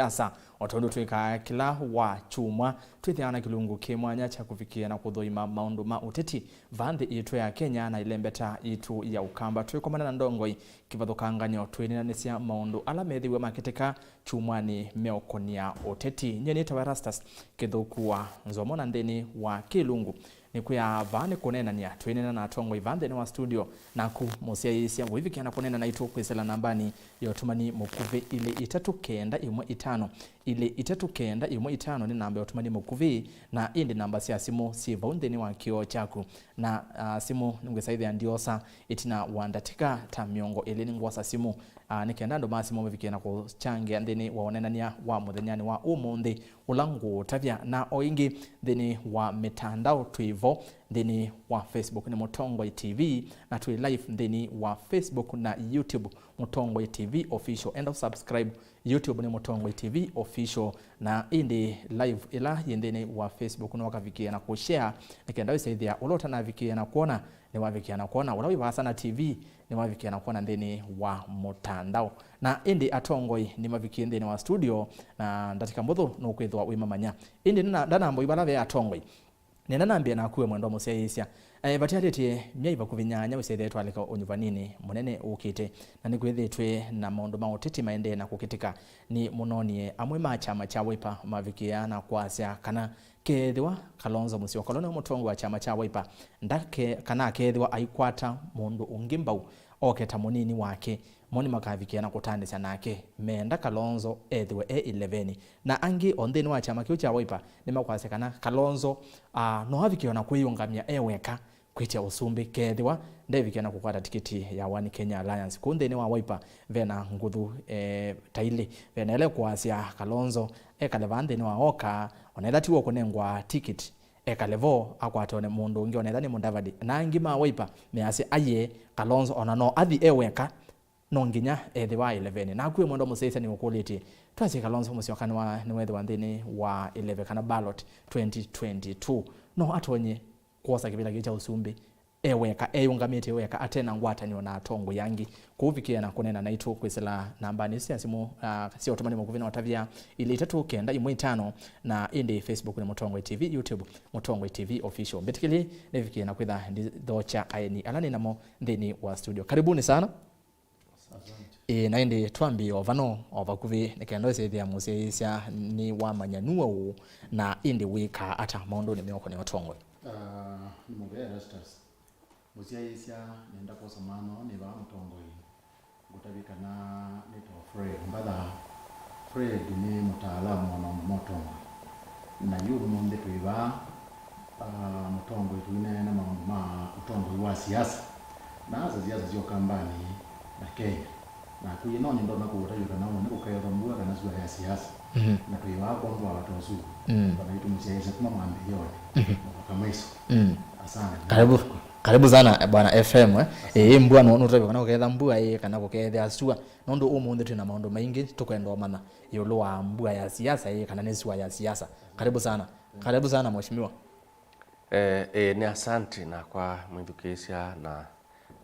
Siasa otondo twika kila wa chuma twithiana kilungu kimwanya cha kufikia na kuthoima maundu ma uteti vande itu ya Kenya na ilembeta itu ya ukamba twikomana na ndongoi kivathukanganyo twininanisya maundu ala methiwe makiteka chumwani meokonia uteti nyenita wa ERASTUS kithukuwa NZOMO na ndeni wa kilungu ni kuya vane kunenania twinena na atongoi vande ni wa studio naku musiaisia wivikiana kunena na itu kwisela nambani yotumani mukuvi ile 3915 ile 3915 ni namba yotumani mukuvi na indi namba sia simu siva undeni wa kio chaku na simu nungesaidhi andiosa itina wandatika ta miongo ili ningwasa simu nikienda ndo masimu wivikiana kuchangia ndeni wa onenania wa muthenyani wa umundi ulangu tavya na oingi ndeni wa mitandao tuivo ndeni wa Facebook ni Mutongoi TV na tui live ndeni wa Facebook na YouTube Mutongoi TV official and subscribe YouTube ni Mutongoi TV official na indi live ila yendeni wa Facebook na wakavikia na kushare nikienda wisaidhia ulota na vikia na kuona ni wavikia na kuona ulawi wasana TV ni wavikia na kuona ndeni wa mutandao na indi atongoi ni mavikia ndeni wa studio na ndatika mbuthu nukwithwa wimamanya indi ndana ambo ibalave atongoi nena nambia na kuwe mwendo musiaisia batiatetie myaiva kuvinyanya wisethetwa alika unyuvanini munene ukite na nikwithetwe na maundu ma uteti maende na kukitika ni munonie amwe ma chama cha Wiper mavikia na kwasya kana kethiwa Kalonzo Musyoka kolona mutongo wa chama cha Wiper ndake kana kethiwa aikwata mundu ungimbau oketa munini wake moni makavikia na kutandisa nake menda Kalonzo ethiwe E11 na angi ondeni wa chama kio cha Wiper nimakwasekana Kalonzo no havikio na kwiyungamya eweka kwitia usumbi kethiwa ndevikia na kukwata tikiti ya One Kenya Alliance kundeni wa Wiper vena nguthu taili vena ele kwasya Kalonzo ekalevande ni wa oka onethatiwa kunengwa tikiti ekalevo akwatone mundu ungi onethani Mundavadi na ngima Wiper mease aye Kalonzo onano athi eweka nonginya ethiwa 11 na kuwe mwendo musesa ni ukuliti twasi Kalonzo Musyoka ni wethi wa ndini wa 11 kana ballot 2022 no atonye kuosa kibila gicha usumbi eweka eyungamite eweka atena ngwata ni ona atongo yangi kuvikia na kunena na itu kwisela nambani sia simu sio otumani mukuvina watavia ile 3915 na indi Facebook ni Mutongoi TV, YouTube Mutongoi TV official betikili nevikia na kwitha ndocha aini alani namo ndini wa studio karibuni sana. Na indi tuambi ovano ovakuvi nikendo sethia musiaisia ni wa manyanua na indi wika ata maundu ni meoko ni Mutongoi ni mugea ERASTUS musiaisia nenda kosa mano ni ba Mutongoi gutabika na nito Fred ni mutaalamu wa Mutongoi na yubu munde tuiba Mutongoi tuine na ma Mutongoi wa siasa na aza siasa zio kambani na Kenya na kuyinonye ndo nakutayuka nawo nikukayotha mbua kana zwa ya siasa na tuiba kwa mwa watosu banaitu musiaisia kuma mwambi yone kama hizo asante karibu sana bwana FM mbua no nutwe kana uketha mbua kana kuketha asua nondo umundi tuna maundu maingi tukwenda omana yolo wa mbua ya siasa kana neswa ya siasa karibu sana mheshimiwa ni asante na kwa mwithukisia na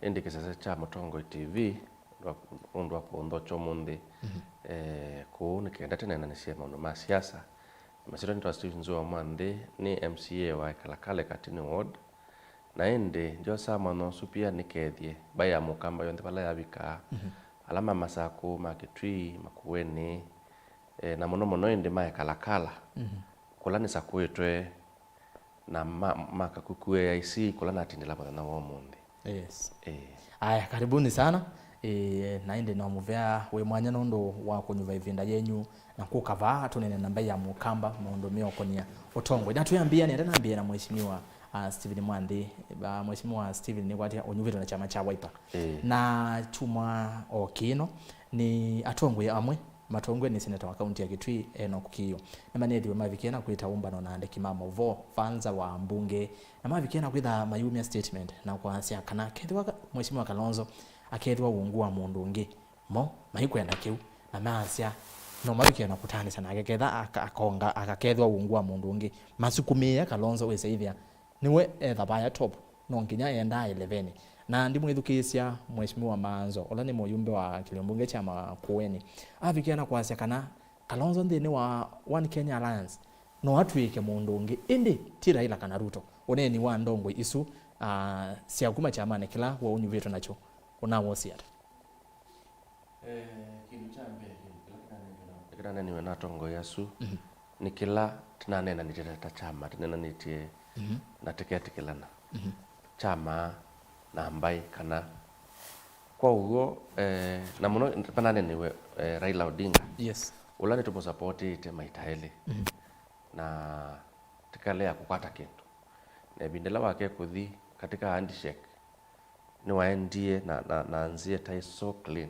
indikisa cha Mutongoi TV ndo hapo ndo chomundi ku nikenda tena na nisia maundu ma siasa masiro nitwa Steve NZOMO ni MCA wa Kalakale Katini Ward na ende ndio sama no supia nikethie baya mukamba yonde bala yabika alama masaku makitwi makuweni na mono ende ma Kalakala kulani sakuetwe na makakukue ya isi kulana atindela bana na womundi yes aya karibuni sana na ende no muvea we mwanya nondo wa kunyuva ivinda yenyu na kukava tunene namba ya mukamba maondo meokonia Mutongoi na tuyambia ni ndanaambia na mheshimiwa Steven Mwandi mheshimiwa Steven ni kwatia onyuvito na chama cha Wiper na chuma okino ni atongwe amwe matongwe ni senator wa county ya Kitui Enoch Kiyo na manedi mavikiana kuita umbano na ande kimamo vo fanza wa mbunge na mavikiana kuitha mayumia statement na kwa asia kana kethiwa mheshimiwa Kalonzo akethwa uungua mundu ungi mo maikwenda kiu na maasia no mavikiana kutani sana akeketha akonga akakethwa uungua mundu ungi masukumia Kalonzo wesaithia niwe ethabaya top no nginya enda 11 na ndi mwithukisia mheshimiwa Manzo ola ni muyumbe wa kilembunge cha Makueni avikiana kwasya kana Kalonzo ndini wa One Kenya Alliance no atwike mundu ungi indi ti Raila kana Ruto oneni wa ndongwe isu sia kuma chamane kila wa unyiveto nacho onawo siata kindu cha mbele kila nani wana tongo yasu ni kila tunanena ni teta chama tunena ni tie na tiketi kilana chama na ambai kana kwa ugo na muno panane ni Raila Odinga yes ulani tumo support ite maitaele na tikalea kukwata kintu na bindela wake kuthi katika handshake ni waendie na nzie tai so clean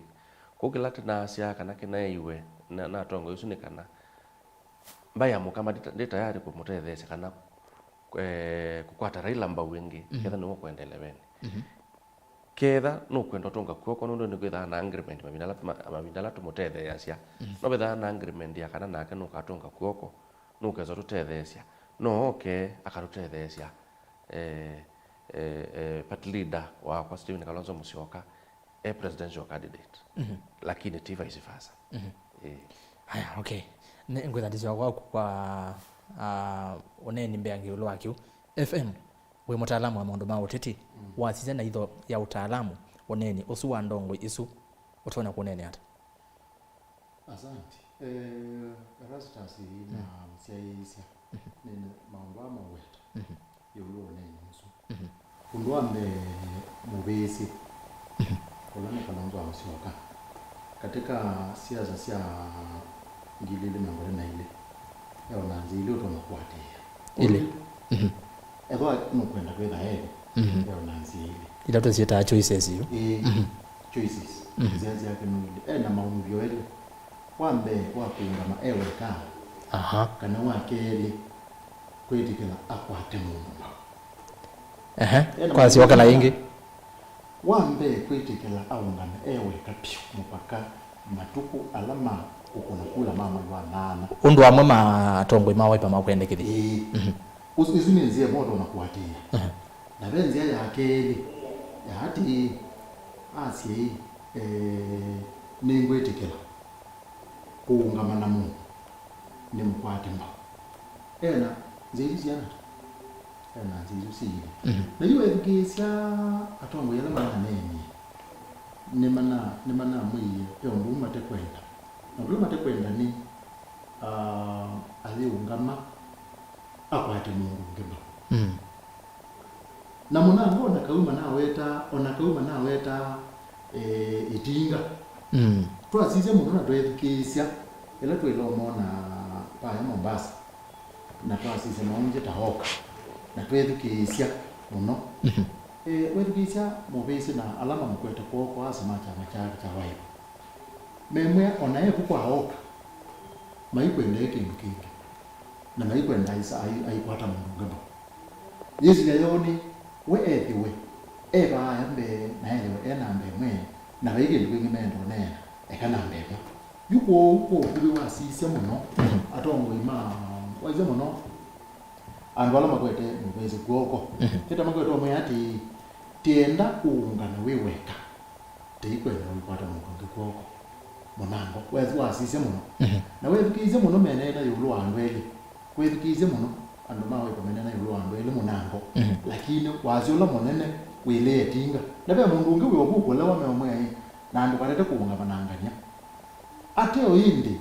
kugilata na sia kana kina iwe na tongo yusuni kana mbaya mukama tayari kumutethesha kana kukwata Raila mba wingi ketha no kuendelewene ketha no kwenda tonga kuoko no ndo kwetha na agreement mabindala tumutethesha yasia no betha na agreement ya kana nake no katonga kuoko no kezo tutethesha no okay akarutethesha party leader wa kwa Stephen Kalonzo Musyoka presidential candidate lakini ti vice versa haya okay ngwetha ndizwa kwa oneni mbeangi ulwakyu FM we mutaalamu wa maundu ma uteti wasize na itho ya utaalamu oneni usu wa ndongo isu utona kunene hata asante ERASTUS na msiaisia nene maundu ama weta yulu oneni musu kunduambe mubesi kulani Kalonzo Musyoka katika siasa sia ngilile mangore na ile yaonanzi ile utonakuatia ile ego nukwenda kwetha ego yaonanzi ile ila tusieta choices hiyo choices zianzi yake nuli na maumvyo ile wambe wakuungama ewe ka kana wakeli kwetikela akwate mungu kwa si wakala ingi wambe kwetikela aungame ewe kapyo mupaka matuku alama ukona kula mama wa nana undu amwe matongwe mawe pa makwendekithia usizinzie moto na kuatia na benzi ya akeli ya hati asi ningwetikela kuungama na mungu ni mkwate mba zilisiana zilisiana na hiyo edukisya atongo yala mana neni ni mana mwiye yombu mate kwenda na bulu mate kwenda ni aliungama akwate mungu ngeba na munango onakauma naweta itinga twasize mundu natwethukisya ila twilomona paya Mombasa na twasize maunje tahoka na twethukisya muno wethukisya mubisi na alama mkwete kwoko asima chama chake cha waibu memwe onaye kukwa hoka maikwenda kindu kingi na maikwenda isa aikwata mundu ngeba yesi yoni we ethiwe eba ambe na elewe enambe mwe na wege ndwingi mendo nena ekana mbeba yuko kubi wasise muno atongo ima waize muno andwala makwete mubeze kwoko teta makwete omwe ati tienda kuungana weweka teikwenda wikwata mundu kwoko munango wezi wasise muno na wethukize muno menena yulu andweli wethukize muno andu mawe pamenena yulu andweli munango lakini waziola monene wile etinga nabe mundu ungi wiyokukola wamemwe na andu balete kuunga banangania ateo indi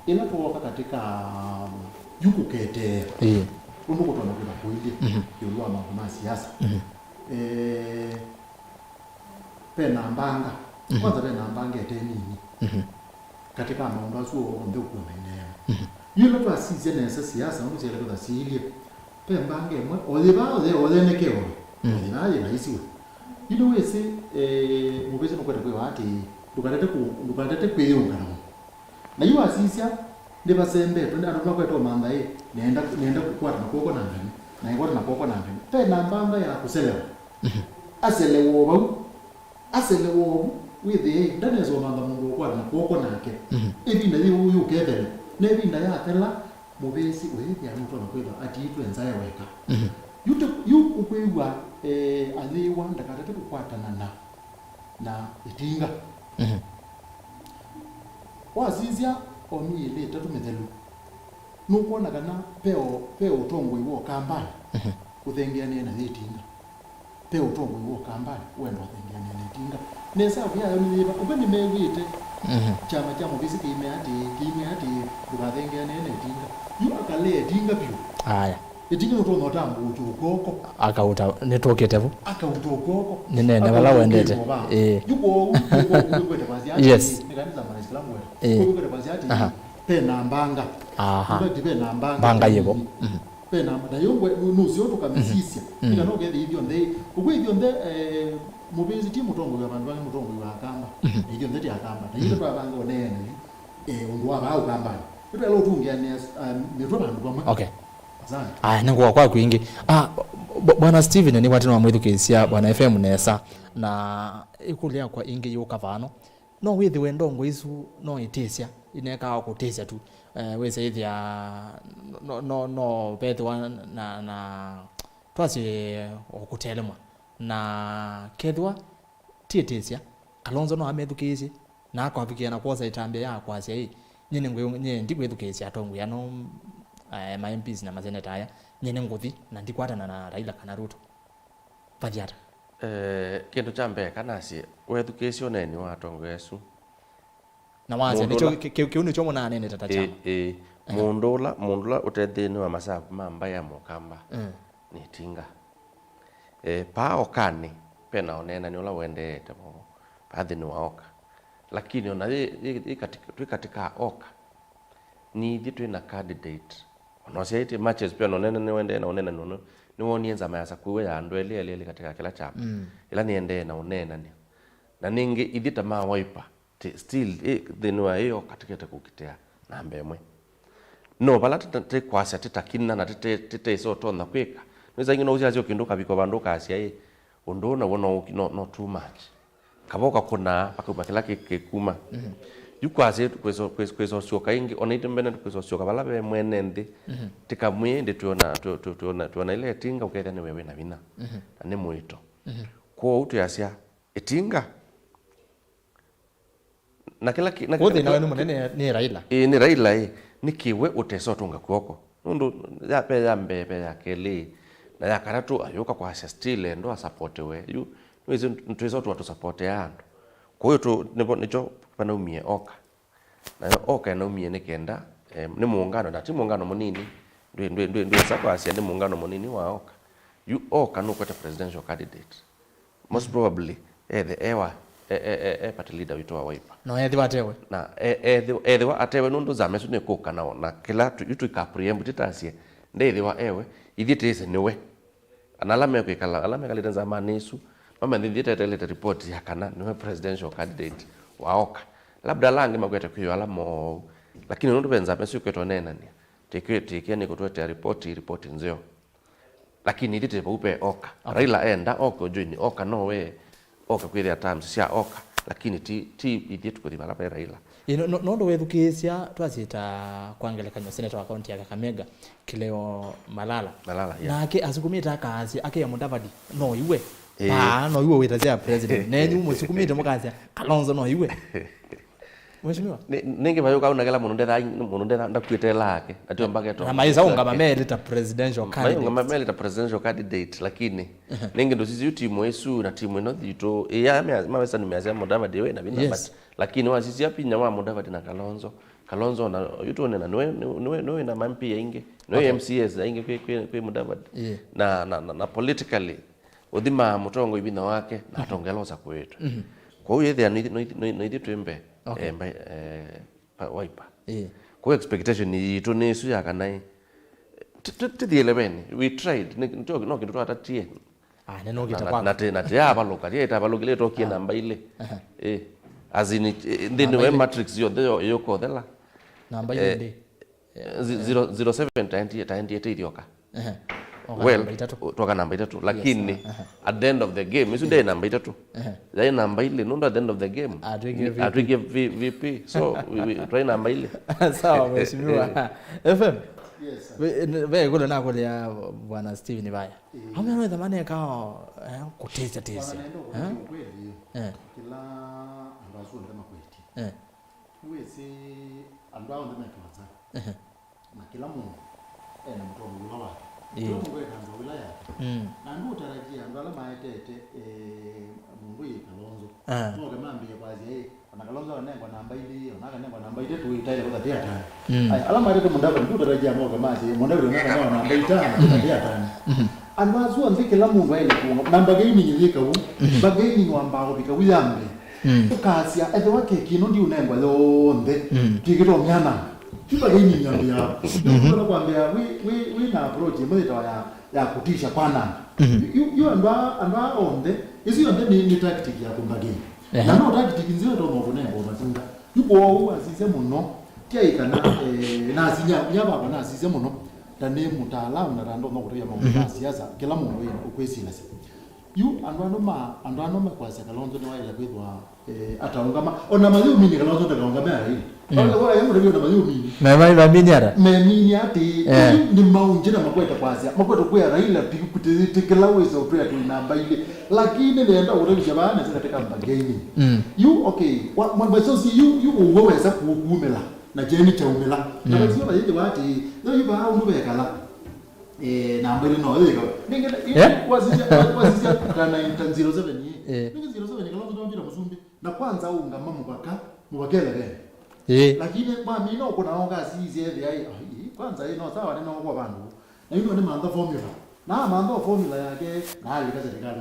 ila tuoka katika yukukete undu kutona kwa kuili yulu wa mambo ma siasa pena mbanga kwanza pena mbanga etenini katika mambo asu onde kwa menene yulo to asize nesa siasa undu sele kwa silie pe mbanga emwe odenekewo naye naisiwe ino wese mubeze nokwenda kwa ati lukatete kweyongana na yu asisya ndibasembe twende andu kwetwa mandai nenda kukwata nakoko nangani na ingwata nakoko nangani pe nambanga ya kuselewa aselewo withi ndanezo manda mungu kwa nakoko nake ebinda yu kevele nebinda ya tela mubesi wethi ya mtu nakwetwa ati itu enzaye weka yu ukwewa aliwa ndakatete kukwatana na itinga wasizya onu ile tatu methelu nukuona kana peo utongo iwo kambani uthengeanie na thitinga peo utongo iwo kambani wendo uthengeanie na thitinga nesa vya ni ubeni megwite chama cha mubisi kimeati tukathengeanie na thitinga yu akale thitinga pio aya itinga utongo tambu uchukoko akauta netokete ukoko nene wala wendete yuko kwete basi yes nikanisa mwana Islamu wewe kwete basi ati pena mbanga pena mbanga yebo pena da yongwe nusi oto kamisisia ina no gethe ithio nde ubwo ithio nde mubezi ti mutongo ya bandu bangi mutongo ya kamba ithio nde ti akamba da yito twabanga onene undu wa bau kamba ito elo tungia ne twa bandu bamwe okay nengo kwa kwingi bwana Steven ni watu wa mwithukicia bwana FM nesa na ikulia kwa ingi yuka vano no withi wendongo isu no itesia ineka kutesia tu wese ithia no betwa na twasi okutelemwa na kethwa tietesia Kalonzo no amethukici na akwafikia na kwosa itambia ya kwasia hii nyene ndigwithukicia atongu ya no ma MPs na maseneta aya nyene nguthi na ndikwatana na Raila kana Ruto pathiata kindu cha mbere kana si wethukicio neni wa atongo yesu na wacha nicho kiuni chomo na nene tata chama mundula utethini wa masafu mamba ya mukamba ni tinga pa okani pena onena ni ola wendete mo pathi ni waoka lakini ona katika oka ni thitu na candidate ono siaite matches pia onena ni wende na onena nono ni woni enza mayasa kuwe ya ndwele katika kila chama ila niende na onena ni na ningi ithita ma wiper still thinwa hiyo katika kukitea na mbemwe no bala tete kwasa titakina na tete isoto na kweka niza ngino usiacio kinduka biko banduka asia undona wona no too much kaboka kuna pakuma kila kikuma yukwase kweso sioka ingi onaite mbene kweso sioka bala be mwenende tikamwe ndi tuona ile tinga uketha ni wewe na bina ni mwito kwa utu yasia etinga na kila na wote na wenu munene ni Raila ni Raila nikiwe uteso tunga kwoko nundu ya pe ya mbebe ya kele na ya karatu ayoka kwa still ndo asupport we yu nizo ntuizo tu support yandu kwa hiyo tu nicho panaumie oka na oka naumie nikenda ni muungano na ti muungano munini ndio sako asia ni muungano munini wa oka yu oka no kweta presidential candidate most probably the party leader wito wa Wiper no ethi watewe na ethi wa atewe nundu zamesu ni kuka na kila tu ka preempt titasie ndethi wa ewe ithitise niwe analame kwikala alame kalita zamanisu mama ndithite ile report ya kana niwe presidential candidate wa oka labda langi makwete kwiyo alamo lakini nundu benza mesu kweto nena ni tikie ni kutwete report nzeo lakini ithite upe oka Raila enda oka join oka no we oka kwithia times cia oka lakini ti ithitu kuthi bala pe Raila no ndo wethukicia twasita kwangelekanywa senator wa county ya Kakamega Kileo Malala nake asukumita kazi ya Mudavadi no iwe no iwe wetazia president neni umusukumite mukazi Kalonzo no iwe mheshimiwa ninge bayoka unagela mununde ndakwite lake atyo mbageto na maiza ungamamele ta presidential candidate ungamamele ta presidential candidate lakini ninge ndo sisi timu yesu na timu ino thito ya mawesa nimeazia Mudavadi we na bina but lakini wa sisi api nyama Mudavadi na Kalonzo na yutone na noe na mampi ya inge noe MCS ya inge kwe Mudavadi na politically udhima mutongo ibina wake na atongeloza kwetu kwa hiyo yethia no ithitu imbe Wiper kwa expectation yitu nisu ya kanai tithielewene we tried no kindu twatatie neno kitapaka na tia baluka tia baluka ile tokie namba ile azini ndini we matrix yo kodela namba ile ndi 0798 idioka well toka namba 3 lakini at the end of the game isu ndio namba 3 ya namba ile ndio at the end of the game atwige VP so we try namba ile sawa mheshimiwa FM yes wewe kule nako ya bwana Steven Baya hamna dhamani kao kuteza teza kila ambazo ndama kweti wese ambao ndimekwanza na kila mungu ena mtongo wila wake kila mungu ena nzo wila yake na ndio tarajia ndo ala maetete mungu yikalonzo ngoke mambi yakwazi ana kalonzo anengwa namba ili onaka nengwa namba ile tu itaile kwa tia tano ala maetete mundaba ndio tarajia ngoke mazi mundaba nengwa namba itano tia tano anwazo nzike la mungu aile ku namba gani nyilika u bageni nwamba ko bikawiyambe ukasia ebe wake kino ndi unengwa londe tikito myana kiba gani nyambi ya ndio kwambia we na approach mbele ya kutisha kwana you anda onde isi onde ni tactic ya kumbageni na no tactic nzio ndo mvunembo matunda yuko asise muno tiaikana na asinya nyaba na asise muno tane mutaalamu na rando no kuria mambo ya siasa kila mundu yena ukwesila yu andwano makwasa kalonzo ni waila kwithwa ataungama ona mayu mini kalonzo ndakaungama hili wala yangu ndio na mayu mini na mai ba mini ara me mini ati ni maunjina makweta kwasa makweta kwa raila tikela wezo pia tu namba ile lakini nenda urevisha bana sasa katika mbageni you okay mambo sio you uweza kuumela na jeni cha umela na sio baadhi wati ndio ba unu bekala namba ile no ile ninge wasisia kana 07 ninge 07 kalonzo ndio mpira mzumbi na kwanza ungama mubakela lakini mami no kuna onga sisi hivi kwanza ino sawa neno kwa bandu na hiyo ni manda formula na manda formula yake na hali kaza serikali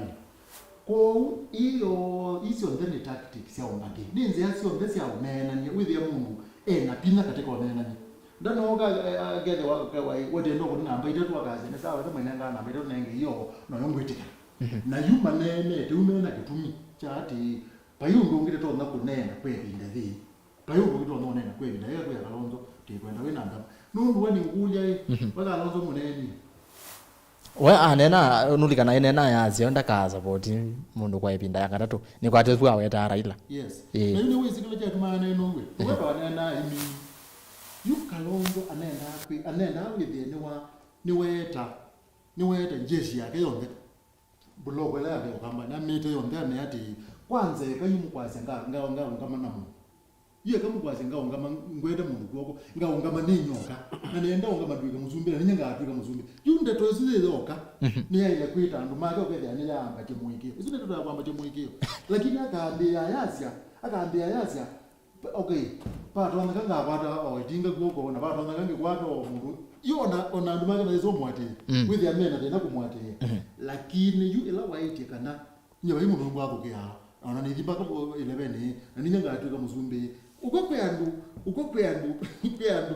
ko hiyo ndio tactics ya ongage ninzi yasio ndesi ya umena ni with ya mungu na pina katika umena ni ndano oga gede wa wode ndo kuna namba ite tu akazi ne sawa kama inanga namba ite nenge hiyo no yongwetika na yuma nene te umena kitumi chati payungu ngire to na kunena kwebinde thi payungu ngito no nena kwebinde yako ya kalonzo ti kwenda we namba nundu wani ngulya wala kalonzo muneni we anena nulikana inena yazi onda kaza boti mundu kwa ipinda ya gatatu ni kwa tezu awe ta Raila yes na yule wezi kile cha tumana eno we wewe wanena imi yu kalonzo anenda withe ni weta jeshi yake yonde bulogo la yake kamba na mete yonde ane ati kwanza kayumu kwase ngama namu ye kamu kwase ngama ngwede mundu goko ngama ninyoka na nenda ngama duika muzumbira ninga atuika muzumbi yunde tozize zoka ni yile kuita andu make okethe ani yamba kimuikio isine to kwamba kimuikio lakini akaambia yasia okay pato anakanga kwata oitinga goko na pato anakanga kwata omundu yona ona ndumaka na izo mwate with ya mena tena kumwate lakini yu ela waite kana nyewa imu mungu wako kia ona ni dibaka 11 na ninyanga atuka muzumbi ukokweandu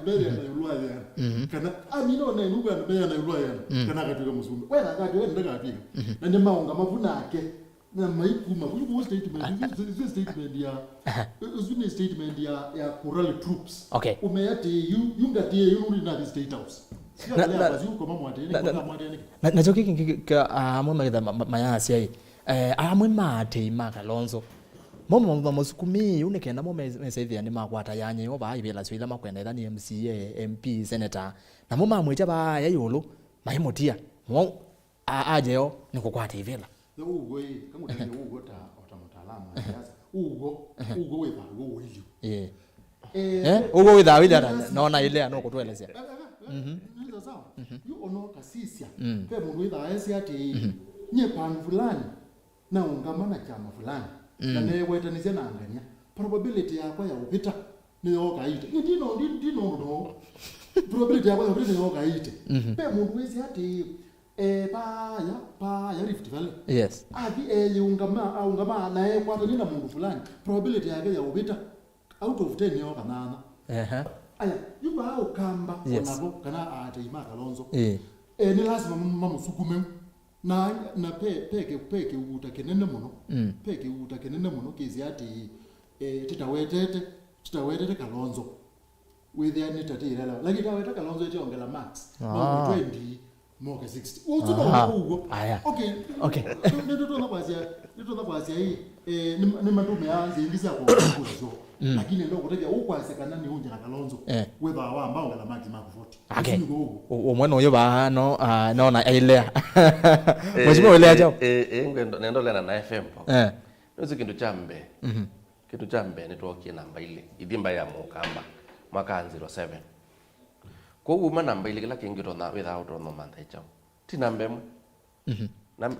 bele na ulwa ya kana amino na nuga na bele na ulwa ya kana katuka muzumbi wena kati wena ndaka atuka na nyama unga mavuna ake na maikuma kuyu statement ya Coral Troops okay umeyati yungatie yuri na the state house ya bazu kama mwate ni na joki amwe magitha mayasi ai amwe mate makalonzo momo mosukumi unekenda mo mesethia ni makwata yanye yo ba ibela swila makwenda ithani MCA MP senator na mo mamwita ba yayolo maimotia mo ajeo nikukwata ivela ugo kama ndio ugo ta mtaalamu sasa ugo wepa ugo hiyo ugo witha naona ile anokutwelezea ndio sawa you ono kasisia pe mundu witha aesi ati nye panu fulani na ungama na chama fulani na newetanisia na angania probability yako ya upita ni okaite ndino no probability yako ya upita ni okaite pe mundu wezi ati pa ya Rift Valley yes ati ungama na kwata nina mundu fulani probability yake ya upita out of 10 yoka nana aya yuba au kamba onabo kana ate ima kalonzo ni lazima mamusukume na peke utakenene muno peke utakenene muno kizi ati titawetete kalonzo with the anitatira lakini taweta kalonzo etiongela max no 20 moka 60 uzo ugo okay ndio na basi hii ni mandume anze ingisa kwa kuzo lakini ndio kutaja ukwasekana ni unje na kalonzo weba wa ambao ngala max mark 40 okay omwana oyo bahano naona ailea mheshimiwa ile ajo ngendo nendo lena na FM ndio kindu chambe kitu chambe ni tuokie namba ile idimba ya mukamba mwaka 07 kwa uma namba ile kila kingiro na without no mantha chao ti namba mu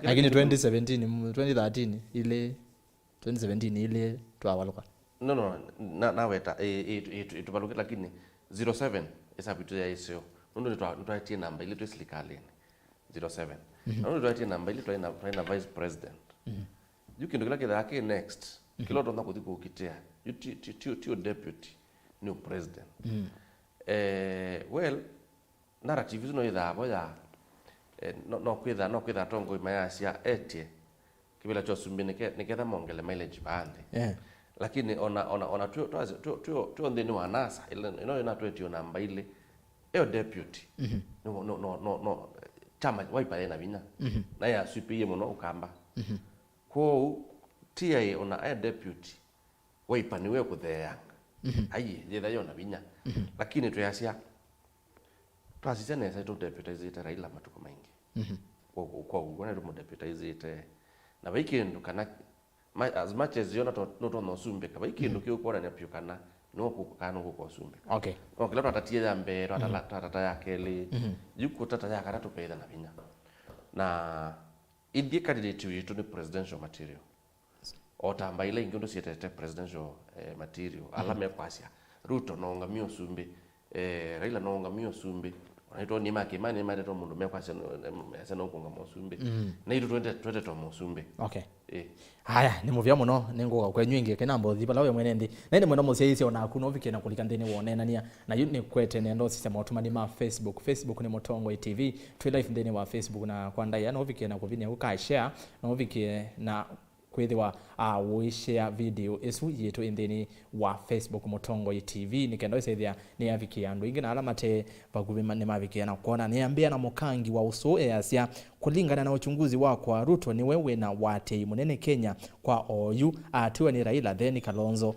lakini 2017 2013 ile 2017 ile twawaluka no na weta itubaluke lakini 07 esabitu ya isio ndo twatie namba ile twesilikali 07 ndo twatie namba ile twaina vice president yukindo kila kidhake next kilo tonda kuthiko kitia you deputy new president well narrative no ithabo ya no kwitha tongo imayasia etie kibila cho sumbi niketha mongele mileage bande lakini ona tu ndeni wa NASA ile ina twetio namba ile deputy no chama waipa na binya na ya supi muno ukamba ko tia ona deputy waipa niwe kuthea ai yetha yona binya lakini tuyasia twasisia nesa tu deputize Raila matuko maingi kwa ugona tu deputize na weekend kana as much as yona no sumbe ka weekend kyo kora ne pyukana no kukana ko sumbe okay kila tatatie ya mbero atata ya keli yuko tata ya karatu peda na binya na indie candidate yetu ni presidential material otamba ile ingondo siete presidential material alame kwasia Ruto no ngamio sumbe Raila no ngamio sumbe anaitwa ni makimani made to mundu mekwase no kunga mosumbe na itu 20 to mosumbe okay haya ni muvya muno ningoga kwa nyingi kenambo thibala we mwenendi nende mwena musiaisi ona kuno vikena kulika ndeni wonenania na ni kwete nendo system otumani ma Facebook ni Motongo TV twi live ndeni wa Facebook na kwa ndai ano vikena kuvine uka share no vikie na kwithiwa we share video isu yetu indeni wa Facebook Motongo TV nikendo isethia ni aviki andu ingi na alamate bagubi ne maviki na kuona niambia na mukangi wa uso easia kulingana na uchunguzi wako Ruto ni wewe na wate munene Kenya kwa oyu atiwe ni Raila then Kalonzo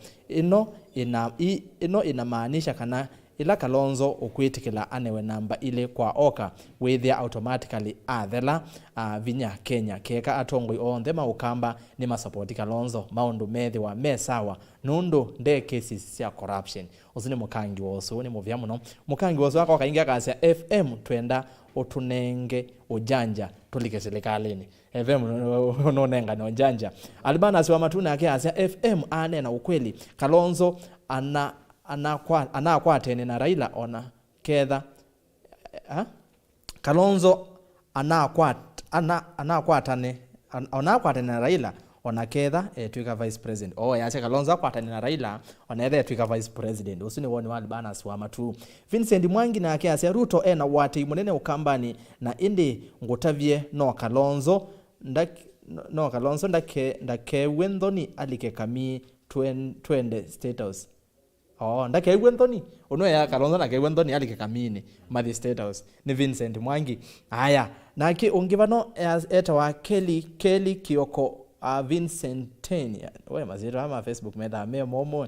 ino inamaanisha kana ila Kalonzo ukwitikila anewe namba ile kwa oka withia automatically athela vinya Kenya keka atongoi onthema ukamba ni masupporti Kalonzo maundu methi wa mesawa nundu nde cases cia corruption usini mukangi woso ni muvya muno mukangi woso wako kaingia kasia FM twenda utunenge ujanja tulike serikalini FM nonenga no janja Albana siwa matuna yake asia FM anena ukweli Kalonzo anakwatene na Raila ona ketha Kalonzo anakwatane na Raila ona ketha twika vice president yache Kalonzo akwatane na Raila ona ethe twika vice president usini woni wali bana swa matu Vincent Mwangi na yake asia Ruto ena wate munene ukambani na indi ngutavye no Kalonzo ndake wendoni alike kami twende status ndake Anthony ono ya Kalonzo na Anthony alike kamini mathi status ni Vincent Mwangi haya naki ungivano eta wa Kelly Kioko Vincentenia we maziro ama Facebook meda me momo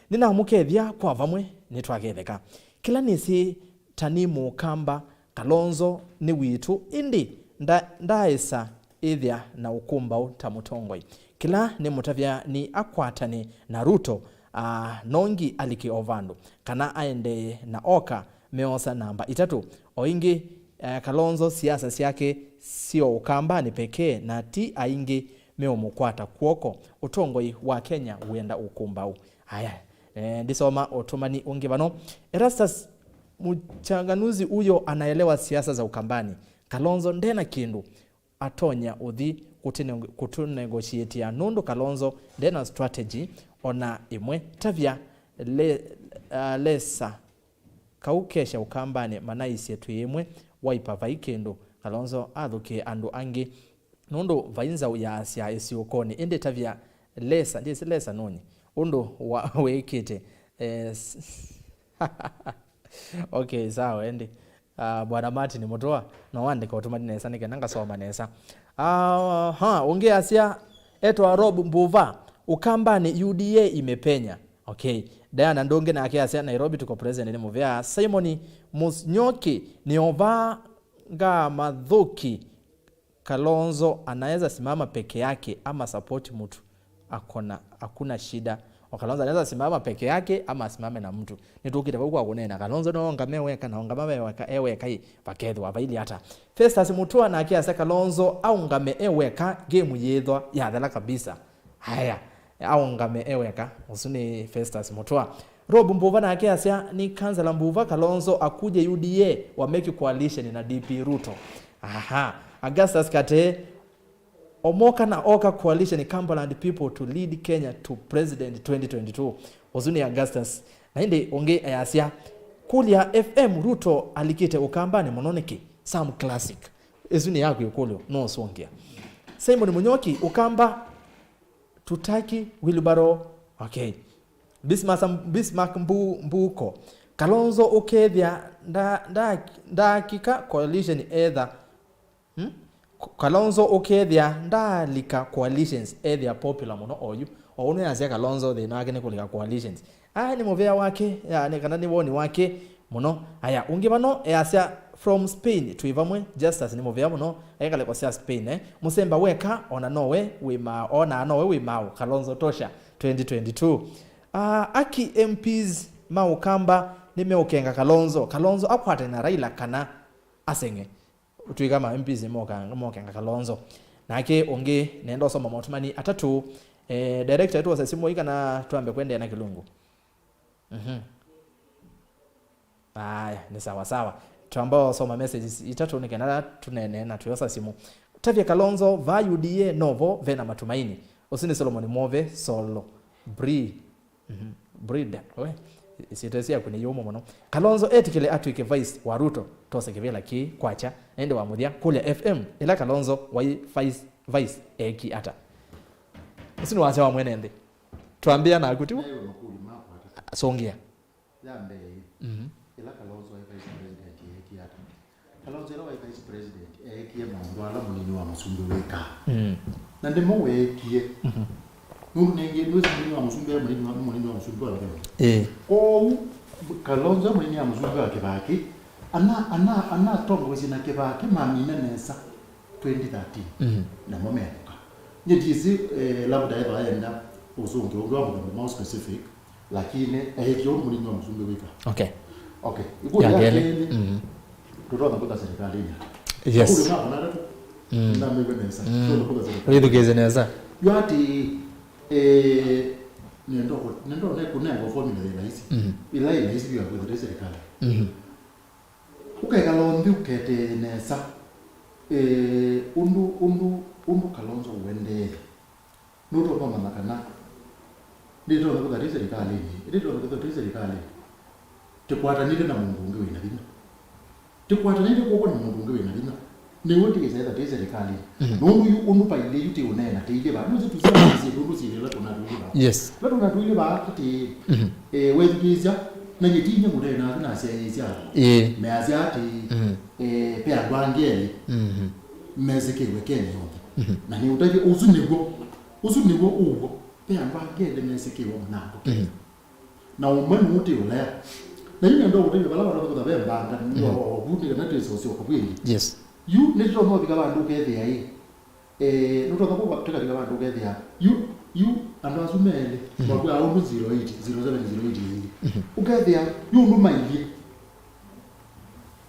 nina mukethia kwa vamwe nitwagetheka kila nisi tanimu kamba Kalonzo ni witu indi ndaisa ithia na ukumba utamutongoi kila ni mutavya ni akwatani na Ruto nongi aliki ovando kana aende na oka meosa namba 3 oingi Kalonzo siasa siake sio ukambani pekee na ti aingi meomukwata kuoko utongoi wa Kenya uenda ukumbau haya ndisoma otumani ungivano Erastus mchanganuzi huyo anaelewa siasa za ukambani Kalonzo ndena kindu atonya uthi kutunegotiate ya nundu Kalonzo ndena strategy ona imwe tavya lesa kaukesha ukambane manaisi tu imwe waipa vaikendo Kalonzo athuke andu angi nundu vainza ya asia isiokoni inde tavya lesa ndisi lesa noni undu wekete okay sawa ende bwana Martin Mutoa no wande kwa tumani nesa nanga soma nesa ongea asia eto Rob Mbuva ukambani UDA imepenya okay Diana Ndonge na akia Nairobi tuko president ni muvya Simon Musnyoki ni ovanga madhuki Kalonzo anaweza simama peke yake ama support mtu hakuna shida Kalonzo anaweza simama peke yake ama asimame na mtu. Nitukite kwa kunena Kalonzo no ngameweka na ngamaweka eweka hii pakethwa baili hata. Festus Mutua na akia Kalonzo au ngame eweka game yethwa yathala kabisa. Haya au ngame eweka usuni Festus Mutua. Rob Mbuva na akia ni kansela Mbuva Kalonzo akuje UDA wa make coalition na DP Ruto. Aha. Augustus Kate Omoka na Oka coalition Cumberland people to lead Kenya to president 2022. Ozuni Augustus. Na hindi onge ayasia. Kulia FM Ruto alikite ukambani mononeki. Some classic. Ezuni yaku yukulio. No songia. Simon Munyoki ukamba tutaki Wilbaro. Okay. Bismarck Mbuko. Kalonzo ukethia da kika coalition either Kalonzo ukethia ndalika coalitions either popular muno oyu onu yasia Kalonzo the nagene kulika coalitions ni movea wake yani kana ni woni wake muno aya ungibano yasia from Spain tuivamwe justice ni movea muno ekale kwa sia Spain musemba weka ona nowe we mau Kalonzo tosha 2022 aki MPs maukamba nimeukenga Kalonzo akwate na Raila kana asenge tuigama MPs mokenga Kalonzo nake onge nendo soma motumani atatu director yetu wasasimu ika na tuambe kwende na Kilungu aya ni sawa tuambao soma messages itatu nikena tunene na tuyosa simu Tavia Kalonzo va UDA novo vena matumaini usini Solomon Move solo breed isitesia kuni yomo mono Kalonzo etikile atuike vice wa Ruto tose kivela ki kwacha ende wa mudia kule FM ila Kalonzo wa vice eki ata usini wacha wa mwenende tuambia na akuti songia yambe ila Kalonzo wa vice president eki ata Kalonzo ila wa vice president eki mwandwala munini wa musumbi weka na ndemo wekie nenge nuzi munini wa musumbi wa munini wa musumbi wa ko Kalonzo munini wa musumbi wa kibaki ana tongo zina kibaki mamina nesa 2013 na momeka nyedizi labda eba yenda uzungu ungwa more specific lakini ekyo munini wa musumbi weka okay ibu ya tutoa kwa serikali yes na mbenesa ridu kezeneza yati nendo kunengo formula ya rais ila rais biwa kwa serikali Kalonzo ukete nesa undu Kalonzo wende nuto kama makana ndito kwa serikali ndito kwa serikali tukwata nile na mungu wina bino tukwata nile kwa mungu wina bino ni wote kisa za serikali nundu unupa ile yuti unena teile ba nuzi tusema zile la tunaduli ba yes la tunaduli ba ati wezikiza na nyitinye mudena na sia me asiati pia gwangeli mezekewe Kenya yote na ni utaje uzunigo ugo pia gwangeli mezekewe mnako na umani muti ule na yini ndo utaje bala bala kwa bembanga ndio buti na teso sio kwa kweli yes you nito no bigaba ndugethia nuto thako bateka bigaba ndugethia you ando azumele bagwa aundu 08 0708 ugethia you no maili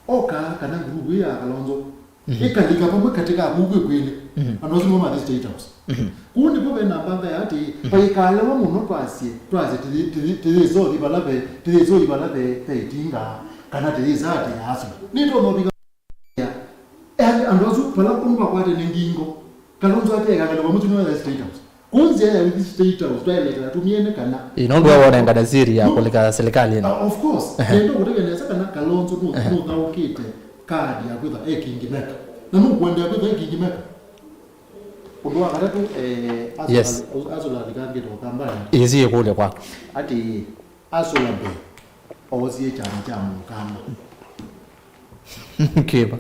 oka kana grupu ya Kalonzo ikandika pamwe katika bugwe kweli ando azumwe ma state house kundi pobe na banga yati paikale wa muno twasie tizo ibalabe peitinga kana tizati aso nito no bigaba andozu pala kumba kwate nengingo Kalonzo ateka kana bamutu no state house kunze ya with state house tweleta tumiene kana inondo waona ngada siri ya kulika serikali of course ndio kutegeneza kana Kalonzo no tawukite kadi ya kwitha ekingimeka na no kwenda kwitha ekingimeka Odwa karatu asola dikange to kambani izi kule kwako ati asola be ozie chama mukamba kiba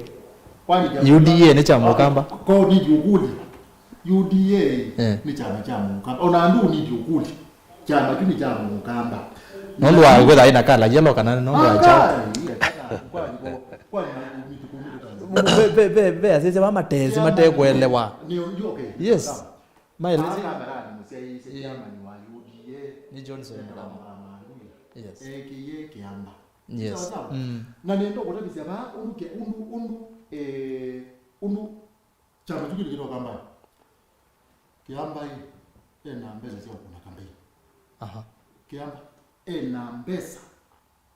UDA ni chama mukamba ko ni juguli UDA ni chama mukamba ona ndu ni juguli chama kini chama mukamba nondo wa kwenda ina kala yellow kana nondo wa chama be asije mama tezi matekwelewa ni okay yes maelezi barani msia chama ni wa UDA ni Johnson Mulamu. Yes. Kiye kiamba. Yes. Na nendo kutabisa ba undu chama tukiri kito kamba. Kiamba hii ena mbeza sio kuna kambi. Aha. Kiamba ena mbeza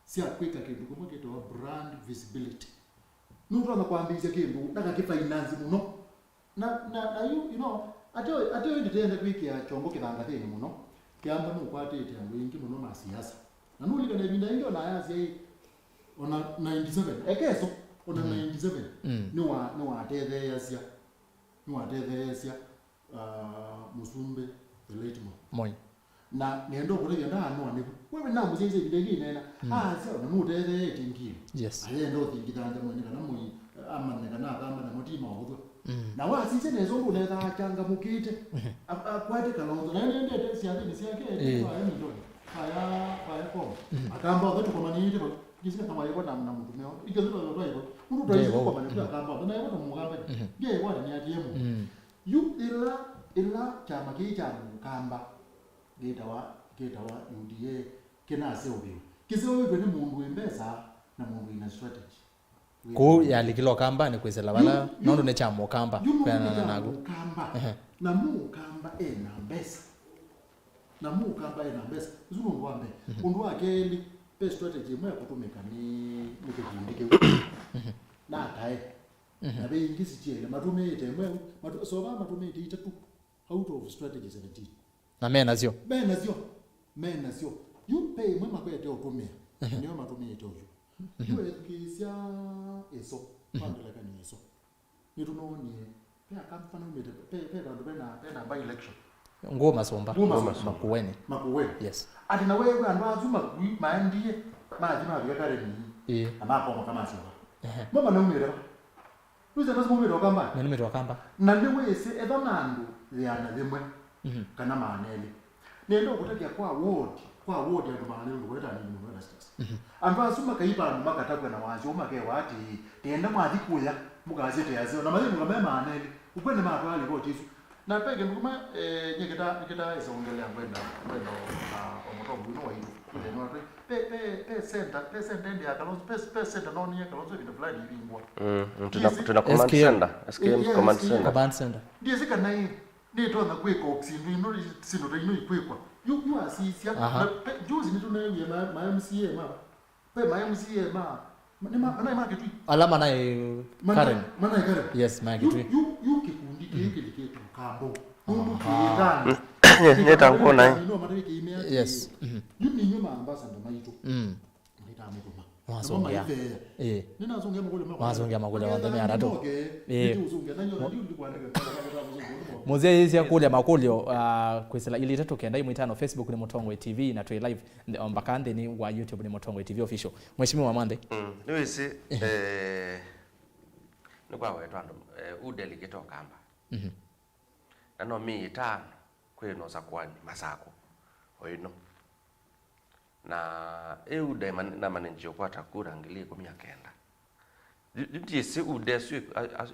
sio kwika kindu kumwe kito brand visibility. Nundu anakuambia kindu ndaka kifinance muno. Na you know atyo nditenda kwikia chongo kithangathini muno. Kiamba nukwatite andu ingi muno ma siasa. Na nuli kana binda ingi ona yazi hii ona 97 ekeso ona 97 ni wa tetheasia Musumbe the late Moi na niendo kuria nda no ni wewe na muzinze bidegi nena sio na muthethe tingi yes ayendo thingithanga mwene kana mui amane kana kama na mutima hutho na wasise nezo ndetha changa mukite akwate kalonzo na nende siathini siake kwa ndo haya kwa akamba watu kwa manini ndipo kisa kama yako na mtumeo ikizo ndo hivyo mtu ndio kwa manini akamba na yako mugamba je wale ni atiemu yu ila chama cha mukamba getawa UDA kena seobio kiseobio ni mundu wembesa na mundu ina strategy ko yalikilo kamba ni kwezela bala nondo ne chamo kamba kana nago kamba na mukamba ena mbesa zungu wambe undu wake li pe strategy mwe kutumika ni mukundike na tae na be ingisi chele matume ite mwe matume ite itatu out of strategy 17 na mena sio yupe mwe makwete otumia niyo matume ite oyo yuwe kisia eso pandela kani eso nitunonie pe akampana umete pe bandu bena by election ngoma somba makuweni yes ati na wewe andu azuma maandie maji mabikakare ni amapo kama sio mama na umere Luza nazo mumero kamba. Nani mero kamba? Na ndiwe ese edonando yana lemwe. Kana manele. Nendo kutakia kwa ward ya manele ngweta ni ERASTUS. Amba suma kaiba makatagwa na wazi umake wati tenda mwathi kuya mugazete yazo na mali ngame manele. Ukwende matwali ko tisu. Na peke nguma nyeketa isongelea ngwenda omoto buno wa hiyo. Ile no pe center ndi akalonzo pe center no ni akalonzo in the flight ibingwa tuna command center ndiye zika nai ndi tona kweka oxindu ino sino to ino ikwekwa you asisia juzi ni tuna ye ma MCA ni ma kitu alama na Karen yes ma kitu you kikundi kile kambo mundu kiendana nyeta ngona yes yuni nyuma ambassador maito nitamukuma wasongea ninazongea makule wasongea makule wandeme arato uzunge nanyo ndi kuandika muzee hizi ya kule makulio kwesela ili tatu kenda imwitano Facebook ni Mutongwe TV na tu live mbakande ni wa YouTube ni Mutongwe TV official mheshimiwa Mande niwisi ni kwa wetu ando udelegate okamba ano mi itano kweno sakwani masako oino na eude na manenjio kwa takura ngili ko miakenda ndisi ude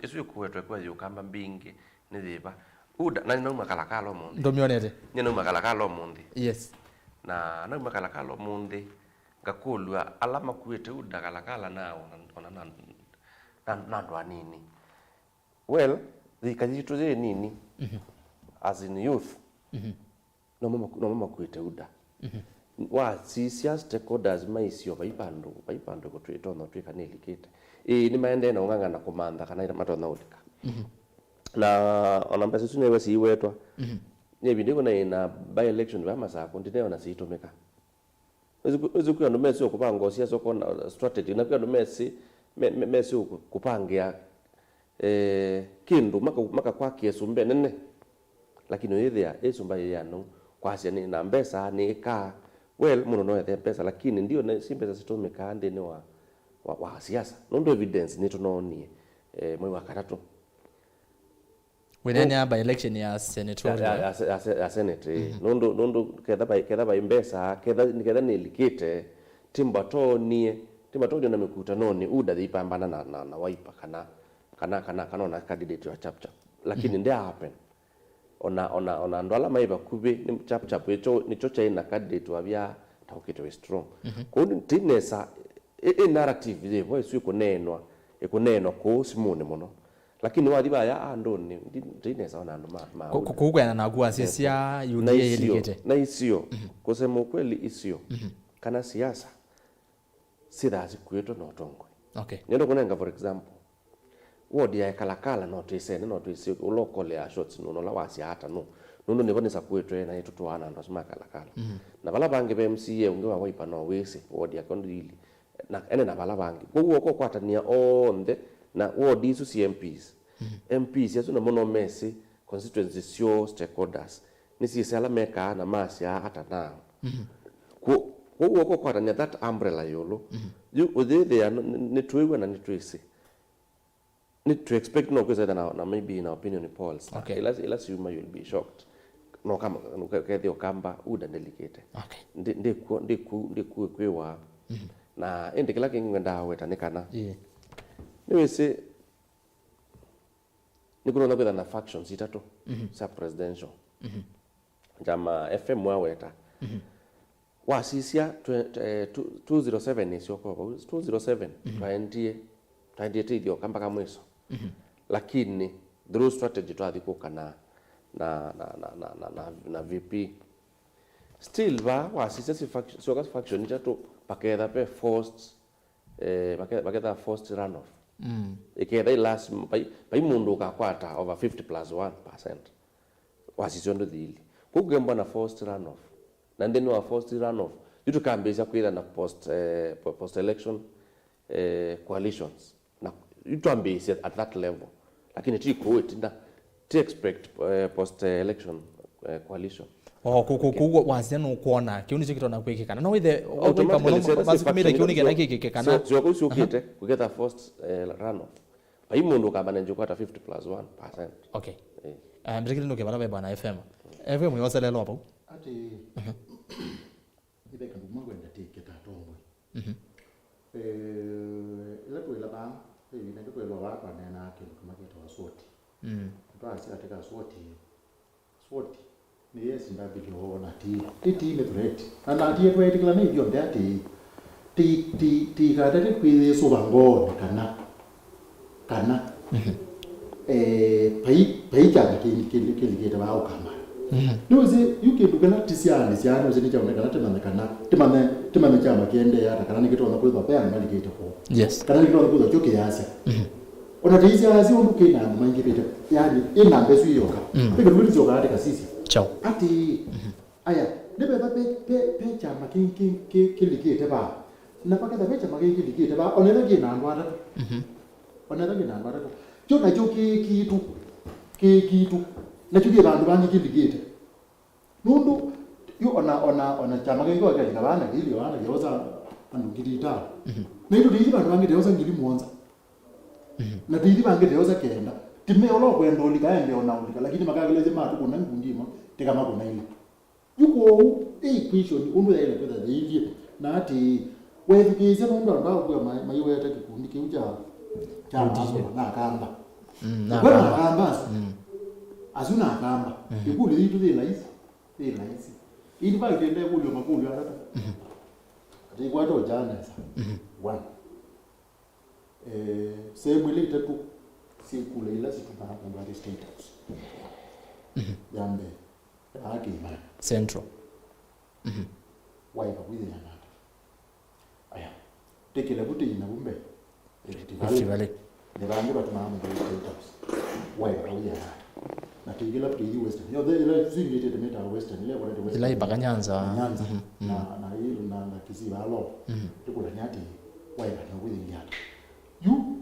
esu kwetwe kwa yokamba mbingi nithiba uda na no makalakalo mundi ndomionete nyeno makalakalo mundi yes na no makalakalo mundi ngakulwa alama kwete uda kalakala nao ona na ndo nini well zikajitu ze nini as in youth no mama kwete uda wa sisia stakeholders maisio baipando ko tweto no tweka nelikete ni maende na unganga komanda kana ira matona ulika na ona mpesa tune wesi iwetwa nyebi ndiko na by election ba masako ndine na sitomeka ezikuya ndo mesi okupanga siasa kona strategy na pia ndo mesi kupangia kindu maka kwa kiesumbe nene lakini yethia esumba yano kwa ni na mbesa ni ka well muno no ethe pesa lakini ndio na simpesa sitomeka ndine wa siasa ndo evidence ni tunonie mwe wa karatu wenene by election ya senatorial ya senate nondo kedha by mbesa kedha nilikite timbato na mikutano ni uda dhipambana na waipa kana na candidate wa chapchap lakini ndia happen ona ndola maiba kube ni chap echo nicho chaina candidate wabia taukitwe strong ko tinesa narrative ile voice ikunenwa ko simone muno lakini wadiba ya andoni tinesa ona ndo kukwena na kuwa sisia UDA eligete na isio kusema ukweli isio kana siasa sidazi kwetu na utongo okay nendo kunenga for example wodi ya kalakala no tuisene no tuisi local ya shots no la wasi hata no nibo nisa kwetu na yetu tuana ndo sima kalakala na bala bange be MCA ungewa waipa no wese wodi ya kondili na ene na bala bange ko kwatania onde na wodi su CMPs MPs yaso na mono mesi constituency sio stakeholders nisi sala meka na masia hata na ko kwatania that umbrella yolo you they ni tuwe na ni tuisi need to expect no because na maybe in opinion polls okay. Ila you will be shocked no kama ukethe okamba uda delicate okay ndi kwewa na ende kila kingenda weta nikana niwe se nikuona kwenda na factions itatu sa presidential jama FM waweta wasisia 207 isio kwa 207 twaendie dio kamba kama mwiso lakini through strategy twathikuka na VP still wasisia si faction itatu paketha pe forced paketha forced runoff iketha last pai mundu kakwata over 50+1% wasisio ndo thili kugemba na forced runoff na then wa forced runoff yitu kambeza kwira na post election coalitions na yitu ambezi at that level lakini tiko itinda to expect post election coalition kuko wazeno kuona kiuni chikitona kwekekana no withe automatically basi kumira kiuni kena kekekana sio ko sio kite kugeta first runoff pai mundu kabana nje kwata 50+1%. Okay mzikili no kebala bana FM yose lelo hapo ati ibeka ndumagwenda tiketa tongwe ila kwela ba ina ndo kwela ba kwa nena kintu kama kitu wasoti twasi ateka swoti ni yes ndabidi hoona ti ile threat ana ti yetu etikla ni byo ndati ti kada ti kwile so bango kana pai jana kile ba ukama noze yukendukana tisiana siano zini cha onekana temane chama kiende ya kana nikitona kulipa pa ngani kito ko yes kana nikitona kulipa choke yasa ona tisia asi onduke na mangi pete yani ina mbesu yoka peke luli zoka ate kasisi chao ati aya nebe ba pe chama kilikite ba na pakata pe chama kilikite ba onela kina ndwata onela kina ndwata cho na choke kitu na chuki bantu bangi kiligete nundu yo ona chama ngiko ka bana hili wana yoza andu kilita na ndo dili bantu bangi yoza ngili muonza na dili bangi yoza kenda time olo kwenda olika ende ona olika lakini makageleze matu kuna ngundima teka makona ile yuko equation undu ya ile kwenda dili na ati wewe kize mundu ambao kwa maiwe yata kikundi kiuja na kamba na kamba azuna kamba ikuli itu de laisi ili ba kende kulo makulu hata ati kwato jana sasa one sehemu ile tatu si kule ila si tunapanga kwa status jambe haki imani central waipa kwile yana aya tekele buti ina bumbe vale ne bangi batumama kwa status waipa kwile na tigila pili western yo ile zingite de meta western ile wale western ile bakanyanza na hilo na kiziba alo tukula nyati waipa na kwile nyati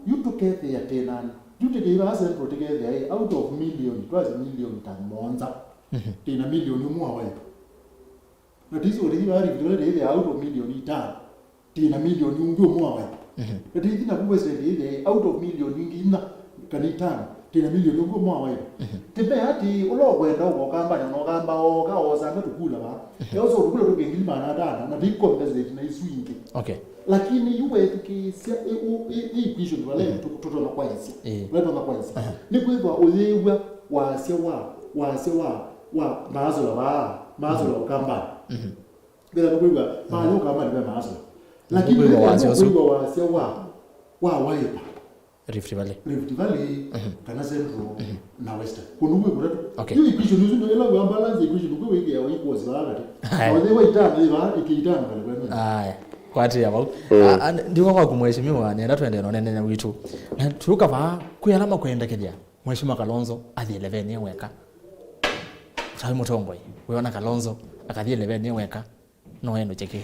you together ya tenan you together as and together out of million it was a million tamonza tena million mwa waipa na tizo uri bari vile out of million ita tena million ndio mwa waipa na tizo na kuweza ile out of million ingina kanitana tena million ndio mwa waipa tebe hati ulokwenda ukokamba nokamba oka ozanga tukula ba yozo tukula tugengili mana dana na big compensate na iswingi okay lakini yuwe tukisia equation wale tutoto na kwanza wale na kwanza ni kwa ulewa wasia wase wa mazo kamba bila kuiba mazo kama ni mazo lakini wase wa waipa Rift Valley kana Central na Western kunugwe kuratu hiyo equation hizo ndio ile balance equation uko wiki ya equals baada wale waitana iba ikiitana pale haya kwati ya bau ndiko kwa kumheshimiwa nenda twende nonene witu na turuka va kuyalama kwenda kedia mheshimiwa Kalonzo athi 11 yeweka sawi mutongoi weona Kalonzo akathi 11 yeweka no eno cheki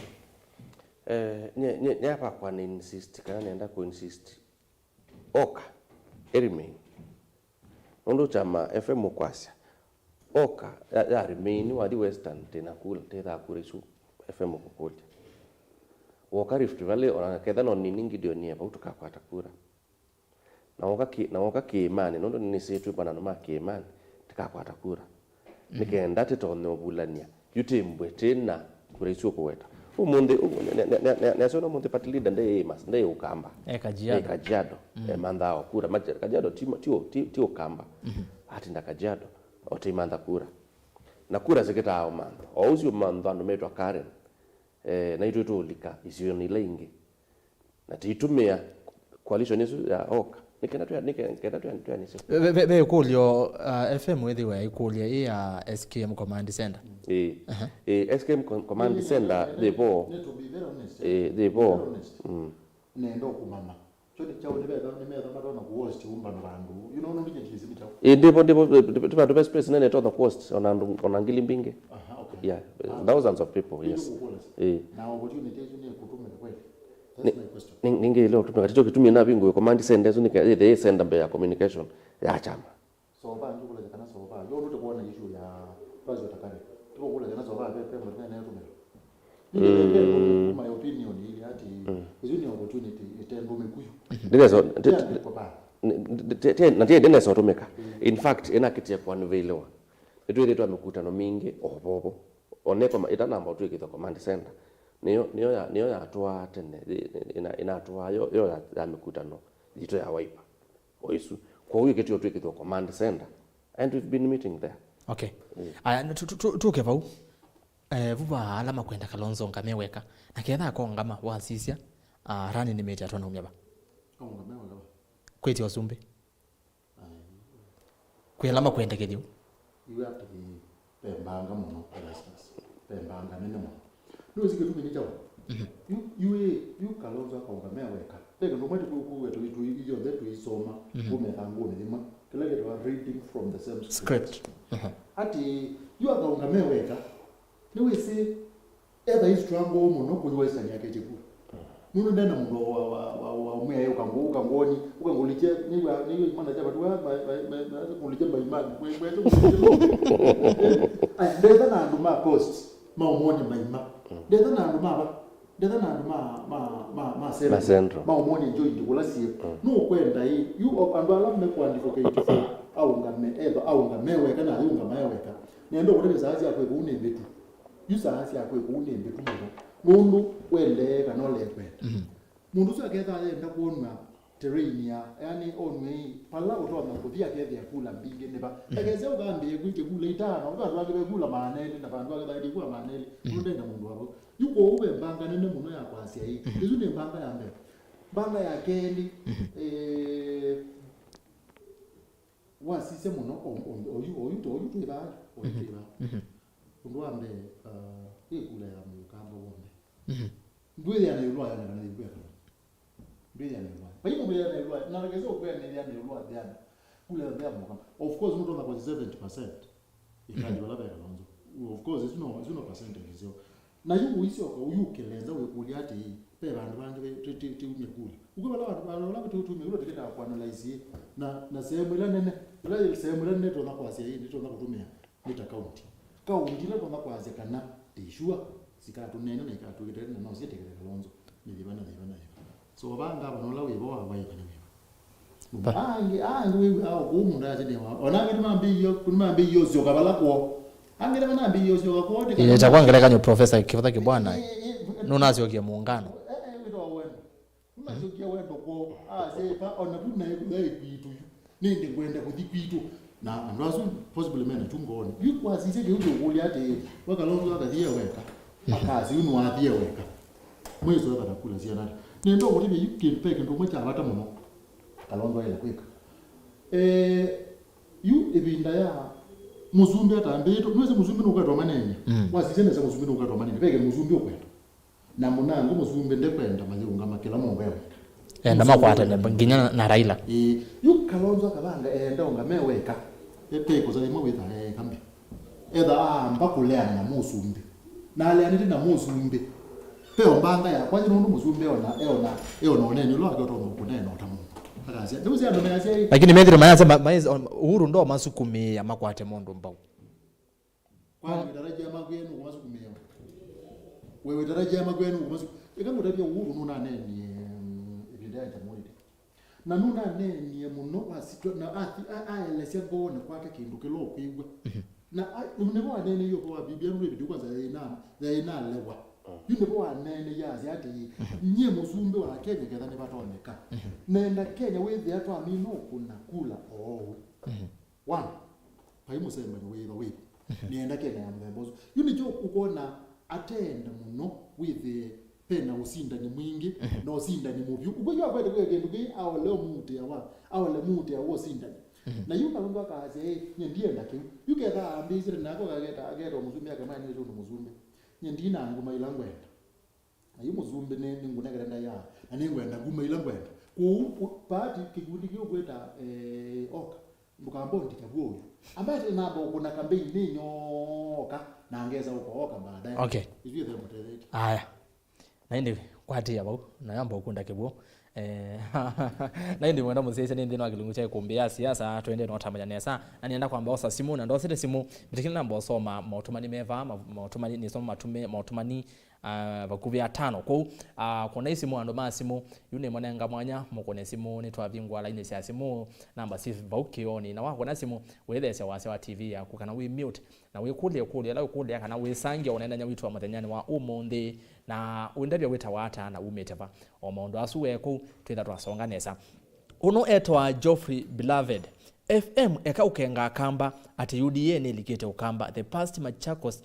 nye hapa kwa ni insist kana nenda ku insist oka remain ndo chama FM kwasya oka ya remain wadi Western tena kula tena kuresu FM kukote woka Rift Valley ona ketha no ningi dio nie pa utukakwata kura na woka Kiimani ndo ni setu bana no Kiimani tikakwata kura nikenda tetone obulania yutimbwe tena kuresu kuweta umunde nasona munde party leader ndeye ukamba Kajiado mandao kura Kajiado tio kamba ati nda Kajiado otimanda kura na kura ziketa ao manda ouzi manda ando metwa Karen na itu tulika isio ni lengi na titumia coalition yesu ya oka nikenda tu ni sio be kulio FM wethi wa ikulia ya SKM command center SKM command center depo depo nendo kumama choti chao nimeza madona ku host umba nabandu you know ndike kizimi chao depo the best place nene to the coast on angili mbinge okay yeah thousands of people yes now opportunities ni kutumia kweli. That's my question. Ninge leo tunacho kitumia na bingo command center zo nika the center ya communication ya chama. So ba ndikula kana so ba. Yo ndote kuona issue ya bazo takare. Tuko kula kana so ba pepe mbona na tumelo. My opinion ile ati hizo ni opportunity itembo mekuyu. Ndizo na tena so tumeka. In fact ina kitia kwa nvelewa. Etu ile tu amekutano mingi obobo. Oneko ita namba tu ikita command center. Niyo ya toa tene inaatoa yo ya mikutano jito ya waipa oisu kwa huyo kitu yote kito command center and we've been meeting there. Okay tuke vau vuba alama kwenda Kalonzo ngameweka na ketha ko ngama wasisia rani ni meja tona umyaba ngameweka kweti wasumbe kwa alama kwenda kedio you have to be pembanga muno ERASTUS pembanga nene muno no zike tu minija you Kalonzo akongamea weka tega no mwati ku wetu iyo zetu isoma kumethangu ni lima kila kitu reading from the same script ati you akongamea weka niwe si either is strong muno ku western yake chiku muno ndana muno wa umwe ukangoni ukangoliche niwe mana cha watu kuliche baimani kwetu ndeza na nduma post maumoni baima ndeza na nduma ma central maumoni enjoy ndikula sie no kwenda hii you andwala mekuandika kwa au ngameweka na au ngameweka nendo kuti zazi yakwe kunembe tu yuzazi yakwe kunembe tu mundu wele kana lekwe mundu saketha yenda kuona terrain ya yani onwe pala utona kuthia kethe yakula mbinge neba egeze ugambe kwike kula itana ubantu bake bekula manene na bantu bake bali kula manene undenda mundu wabo yuko ube mbanga nene muno yakwasia hii izo ne mbanga ya mbe mbanga ya keli wasise muno oyu to iba ndwambe ikula ya mukamba wombe ndwe ya nilwa ya na nilwa ndwe ya nilwa bayi mo ya nilwa na regezo kwa ya nilwa diana kula ya mukamba of course mtu na kwa 70% ikali wala ba Kalonzo of course it's no percentage zio na yu uisio kwa uyukeleza we kuli ati pe bantu banje ti umekula ukubala bantu bala tu tumekula tiketa kwa analyze na sehemu ile nene ile sehemu ile nene tona kwa sia hii tona kutumia meta account kaunti ile tona kwa sia kana tishua sikatu nene na ikatu kitete na no siete Kalonzo nilibana so banga banola webo wabaye kana angi au kumundu azidi onange mambi yo zyo kabala ko angere mambi yo zyo ko de ile chakwa ngeleka nyo professor kifata kibwana nona zyo kia muungano masukia wendo ko se pa ona kuna ikuda ikitu nindi kwenda kuthikwitu na andazo possibly mena tungone yuko asise ke ujogoli ate wakalonzo akathie weka akazi unu athie weka mwezo atakula ziana nendo kuti yukempeke ndo mwacha abata muno kalonzo ile kweka yu ebinda ya muzumbi atambeto nweze muzumbi nokatwa manene wazitene za muzumbi nokatwa manene peke muzumbi okwenda na munango muzumbi ndekwenda mayunga makela mongewe enda makwata nginya na Raila yu kalonzo akabanga enda ungameweka epeko za limwe witha kambi eda mbakulea na musumbi na le anete na musumbi peo mbanga ya kwani ndo musumbi eona onene lo akoto kunena utamu akazi nduzi ando measia lakini methiro maya uhuru ndo masukumia makwate mondo mbau kwani daraja magwenu kumasukumia wewe daraja magwenu ikambo tabia uhuru nuna neni ibidaya jamhuri na nuna neni muno wasitwa na athi aelesia gone kwake kindu kilo kwigwe na unebo anene yo kwa bibia nuri kwanza ina lewa unebo anene yazi ati nye muzumbe wa Kenya kedha ne batoneka nenda Kenya wethi atwa amino kuna kula one paimu sema ni wewe nienda Kenya ya mbozo unijo ukona atenda muno with pena usindani mwingi na usindani mubi ubyo akwede kwegendo ge awole muti yawa awole muti yawo sindani na yuka lungu akaze nyendiye ndake yuke da ambizire nako kageta agero muzumbi akamani ezo muzumbi nyendina nguma ilangwenda ayi muzumbi ne ngunegenda ya anengwenda nguma ilangwenda ku party kigundi kyokweta oka mbukambondi kabwo ambaye nabo kuna campaign ninyoka naangeza uko oka baadaye okay ivyo the moderate haya naindi kwati yabo nayamba ukunda kibwo naindi mwenda musese nindi no akilungu cha Ikumbi Ya Siasa twende no tamanya nesa na nienda kwamba osa simu na ndo sete simu bitikina namba osoma mautumani meva mautumani ni soma matume mautumani bakubya 5 kwa kuna simu ando masimu yune mwananga mwanya mukone simu ni twavingwa line ya simu namba 6 baukioni na wako na simu wethese wase wa TV ya kukana we mute na we kule ala kule kana we sangi onaenda nya witu wa mathanyani wa umonde na undabya weta wata na umeteva omondo asuweko twetha twasonga nesa uno etwa Geoffrey Beloved FM eka ukenga kamba ati UDA nelikete ukamba the past Machakos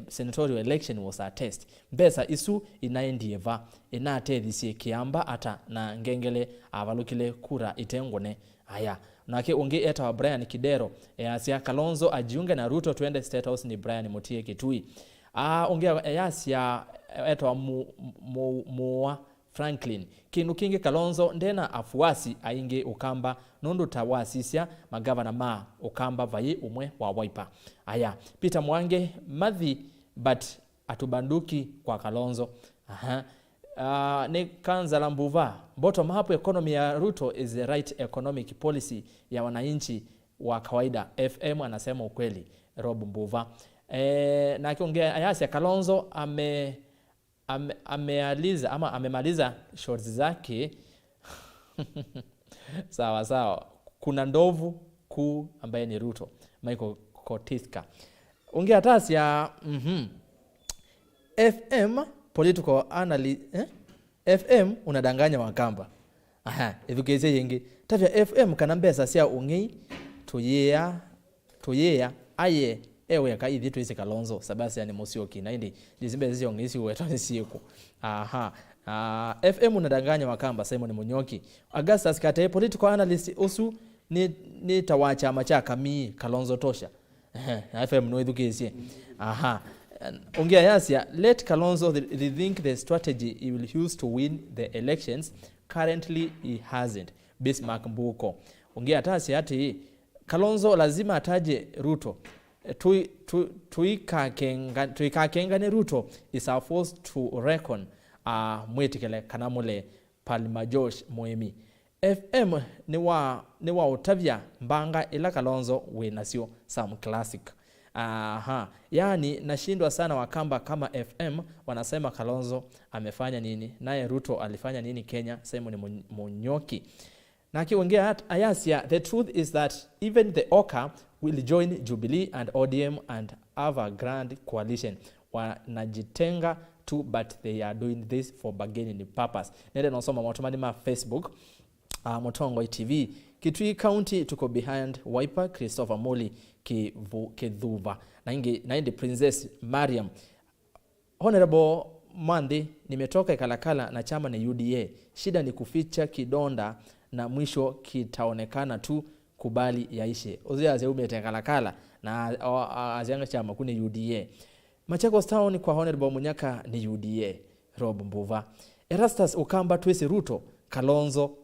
senatorial election was a test mbesa isu inaendieva inatethesie kiamba ata na ngengele avalukile kura itengone haya nake unge eta wa Brian Kidero asia Kalonzo ajiunge na Ruto twende State House ni Brian Motie Kitui unge asia eta wa Moa Franklin kinu kingi Kalonzo ndena afuasi ainge ukamba nundu tawasisia magavana ma ukamba vai umwe wa Wiper aya Peter Mwange madhi but atubanduki kwa Kalonzo ne kanza la mbuva bottom up economy ya Ruto is the right economic policy ya wananchi wa kawaida FM anasema ukweli Rob Mbuva na kiongea ayasi Kalonzo amemaliza shorts zake sawa kuna ndovu kuu ambaye ni Ruto Michael Kotiska ongea tasi ya FM political analyst FM unadanganya wakamba evukeze yengi tavya FM kanambesa sia ungei toyea aye ewe ka ithi twise Kalonzo sabasi yani Musyoki na indi dizimbe zio ngisi wetwa siku FM unadanganya wakamba Simon Munyoki Augustus Kate political analyst usu ni tawacha machaka mi Kalonzo tosha FM no education ongea yasia let Kalonzo rethink the strategy he will use to win the elections currently he hasn't Bismarck Mbuko ongea tasi ati Kalonzo lazima ataje Ruto tuikakenga ne Ruto is our force to reckon mwetikele kanamule Palmajosh Moemi FM ni wa utavya mbanga ila Kalonzo we nasio some classic yani nashindwa sana wakamba kama FM wanasema Kalonzo amefanya nini naye Ruto alifanya nini Kenya Simon Munyoki na kiongea ayasia the truth is that even the Oka will join Jubilee and ODM and have a grand coalition wanajitenga too but they are doing this for bargaining purpose nende nosoma motomani ma Facebook Motongo TV Kitui County tuko behind Wiper Christopher Moli Kedhuva na ingi Princess Mariam. Honorable Mandi, nimetoka Ikalakala na chama ni UDA. Shida ni kuficha kidonda na mwisho kitaonekana tu, kubali yaishe. Ozia zeume Ikalakala na azianga chama kuni UDA. Machakos Town kwa Honorable Munyaka ni UDA. Rob Mbuva. Erastus Ukamba Twesi Ruto Kalonzo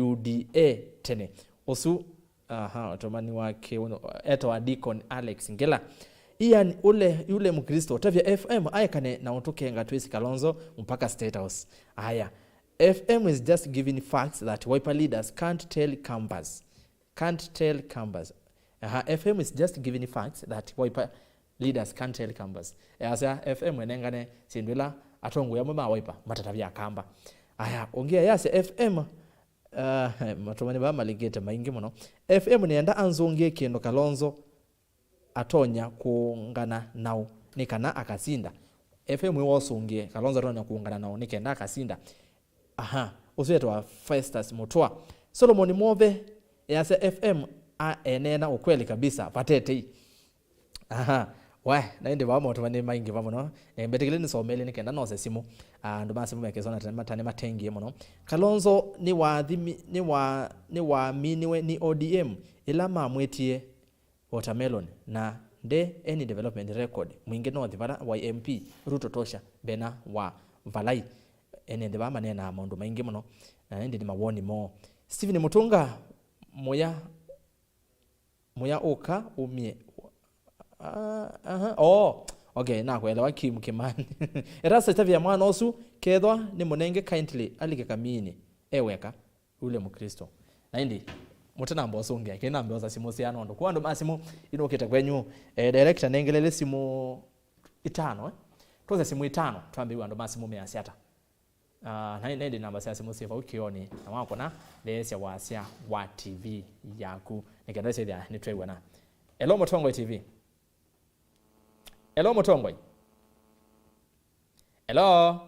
UDA tene. Osu otomani wake eto Adikon Alex Ngela. Ian yule Mkristo tavya FM ayakane na utokenga Twesi Kalonzo mpaka State House. Aya. FM is just giving facts that Wiper leaders can't tell Kambas. FM is just giving facts that Wiper leaders can't tell Kambas. Asa FM wenengane sindula atongo ya mama Wiper matatavya Kamba. Aya, ongea yase FM matomani ba maligeta maingi muno. FM nienda anzonge kendo Kalonzo atonya kuungana nao nikana akasinda. FM wosonge Kalonzo atonya kuungana nao nikenda akasinda. Useto wa Festus Mutwa. Solomon Move yase FM enena ukweli kabisa patete. Naende ba moto bane maingi ba muno. Betekele ni somele ni kenda no se simu. Ndo basi mu mekezona tane matengi muno. Kalonzo ni waaminiwe ni ODM ila mamwetie watermelon na nde any development record mwingi no thibara YMP Ruto tosha bena wa valai ene ndeba manena maundu maingi muno na ndi mawoni mo. Steven Mutunga moya oka umie okay na kwelewa Kimani. Erasa tavya mwana osu kedwa ni munenge kindly alike kamini eweka ule Mkristo. Na ndi mutana mboso ongea kena mboza simu siano ndo kwa ndo masimu inoketa kwenyu director nengelele simu 5 toza simu 5 twambiwa ndo masimu 600 na ndi namba sia simu sifa ukioni na wako na lesi wasia wa TV yaku nikenda sedia ni twewa na Hello Mutongoi TV. Hello Mutongoi. Hello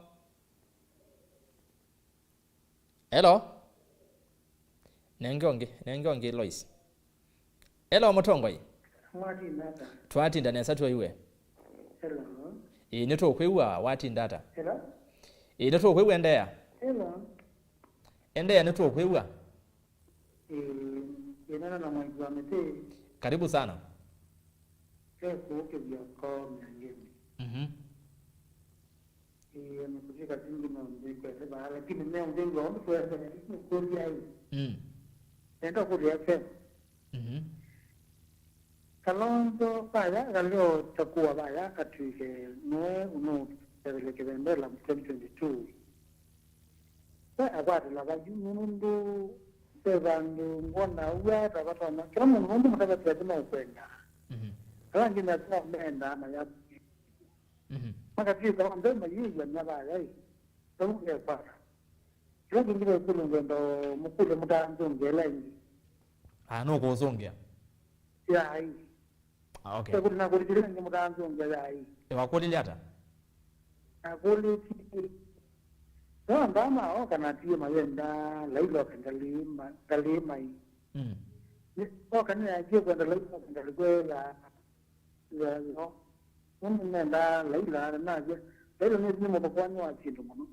Nengonge Lois. Hello Mutongoi. Twati ndani satu iwe. Hello. Neto kwewa wati ndata. Hello. Neto kwewa ndaya. Hello. Ndaya neto kwewa. Yenana na mwanzo amete. Karibu sana. Kuke vya kwa mnyangeni. Amekushika tingi na mziki kwa sababu lakini mimi mjengo wangu kwa sababu ni kodi hii. Nenda kodi yake. Kalonzo paya galio takuwa baya katike noe uno peleke bendela 2022. Agora la vai mundu pegando ngona uya tabatona kama mundu mtakatifu tena kwenda. Rangi na tunaenda na ya makati kama ndo mayiwa na baya ndo ngepata kila kingi kulungendo mukule mutanzongela hivi no kuzongea ya hii okay kuna kulitira ngi mutanzongela hii wakoli hata akuli ndo ndama kana tie mayenda lailo kalima hii kana yaje kwenda lailo kwenda no nenda laila naje lailo ni mbokwanywa akindu muno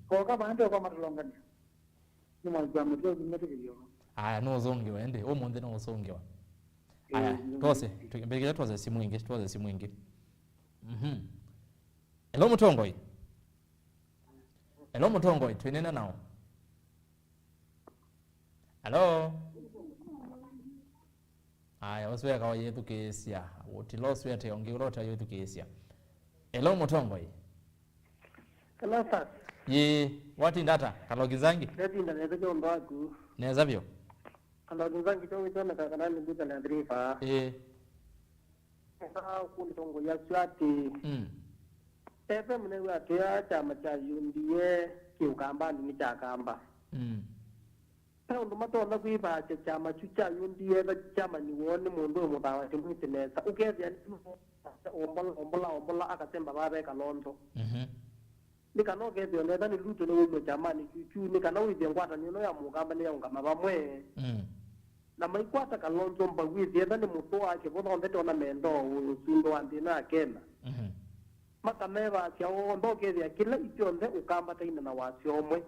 ko kama ndo kwa matlongani ni mwanzo mtio zimetikio no zonge wende omonde no zonge wa tose tukembelekea tose simu ingi Hello Mutongoi twenena nao. Hello oswe kawa yetu kesia utiloswe ate ongirota yetu kesia. Hello Mutongoi. Hello sir. Wati ndata kalogizangi Ndinda ndio mbagu nezavyo kalogizangi tona kana nguza na drifa kundi tongo ya swati pepe mnewa tia chama cha UDA kiukamba ni chakamba ndo matona kuiba chama cha UDA ba chama ni wone mundu mubawa timutinesa ukezi ombola akasemba babe Kalonzo nikanoke thio nenda ni ruto ni umo jamani chu nikanawi ngwata ni no ya mugamba ni ungama bamwe na maikwata kalonzo mbagwithi enda ni muto wake bona onde tona mendo usundo andina kena makameva cia ondoke thia kila itionde ukamba taina na wasio omwe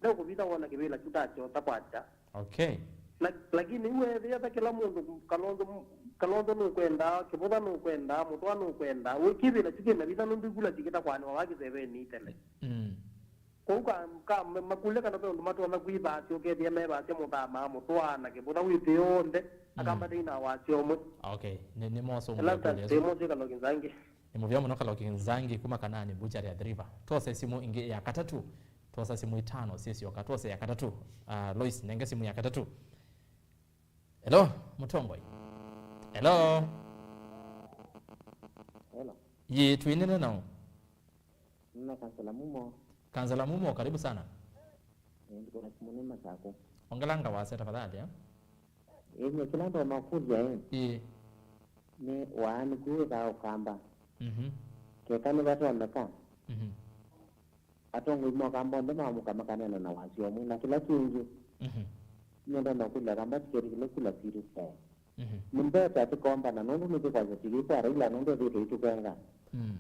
leo kuvita wona kivila kitacho tapata okay lakini uwe thia kila mundu kalonzo no kwenda kiboda no kwenda muto no kwenda ukivila chikena vita no mbigula tikita kwani waki 7 tele kuka makule kana ndo mato na kuiba sio ke dia meba sio mutama mutwana ke bona withionde akamba dina wasio omwe okay ni moso mo temo sika no kinzangi nimuvya muno kala kinzangi kuma kanani butchery ya driver tose simu inge ya katatu tosa simu itano sisi wakatose ya katatu Lois nenge simu ya katatu hello Mutomboi hello ye twinene nao na Kansala Mumo karibu sana ndiko na kimone masako ongelanga wase tafadhali ni kilando makuja ni wani kuza ukamba ke kama watu wamekaa atongo mo kamba ndo mamuka makanana na wasio mu na kila kingi nenda na kula kamba kile kula kitu sawa Mbeta tukomba na nundu ndio kwa sababu kwa Raila nundu ndio tukenga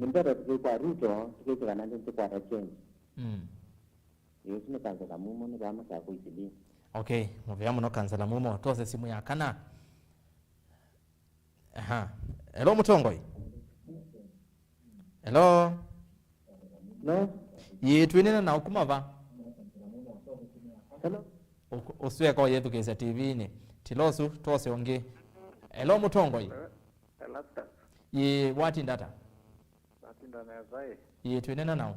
mbeta kwa Ruto tukika na ndio kwa Rachel Yesu ni Kansala Mumo ni kama cha kuisidi okay muvya muno Kansala Mumo tose simu ya kana hello Mutongoi hello no ye twinena na ukumava hello uswe kwa yetu kesa TV ni tilosu tose onge hello Mutongoi ERASTUS ye wati ndata na zai ye twinena nao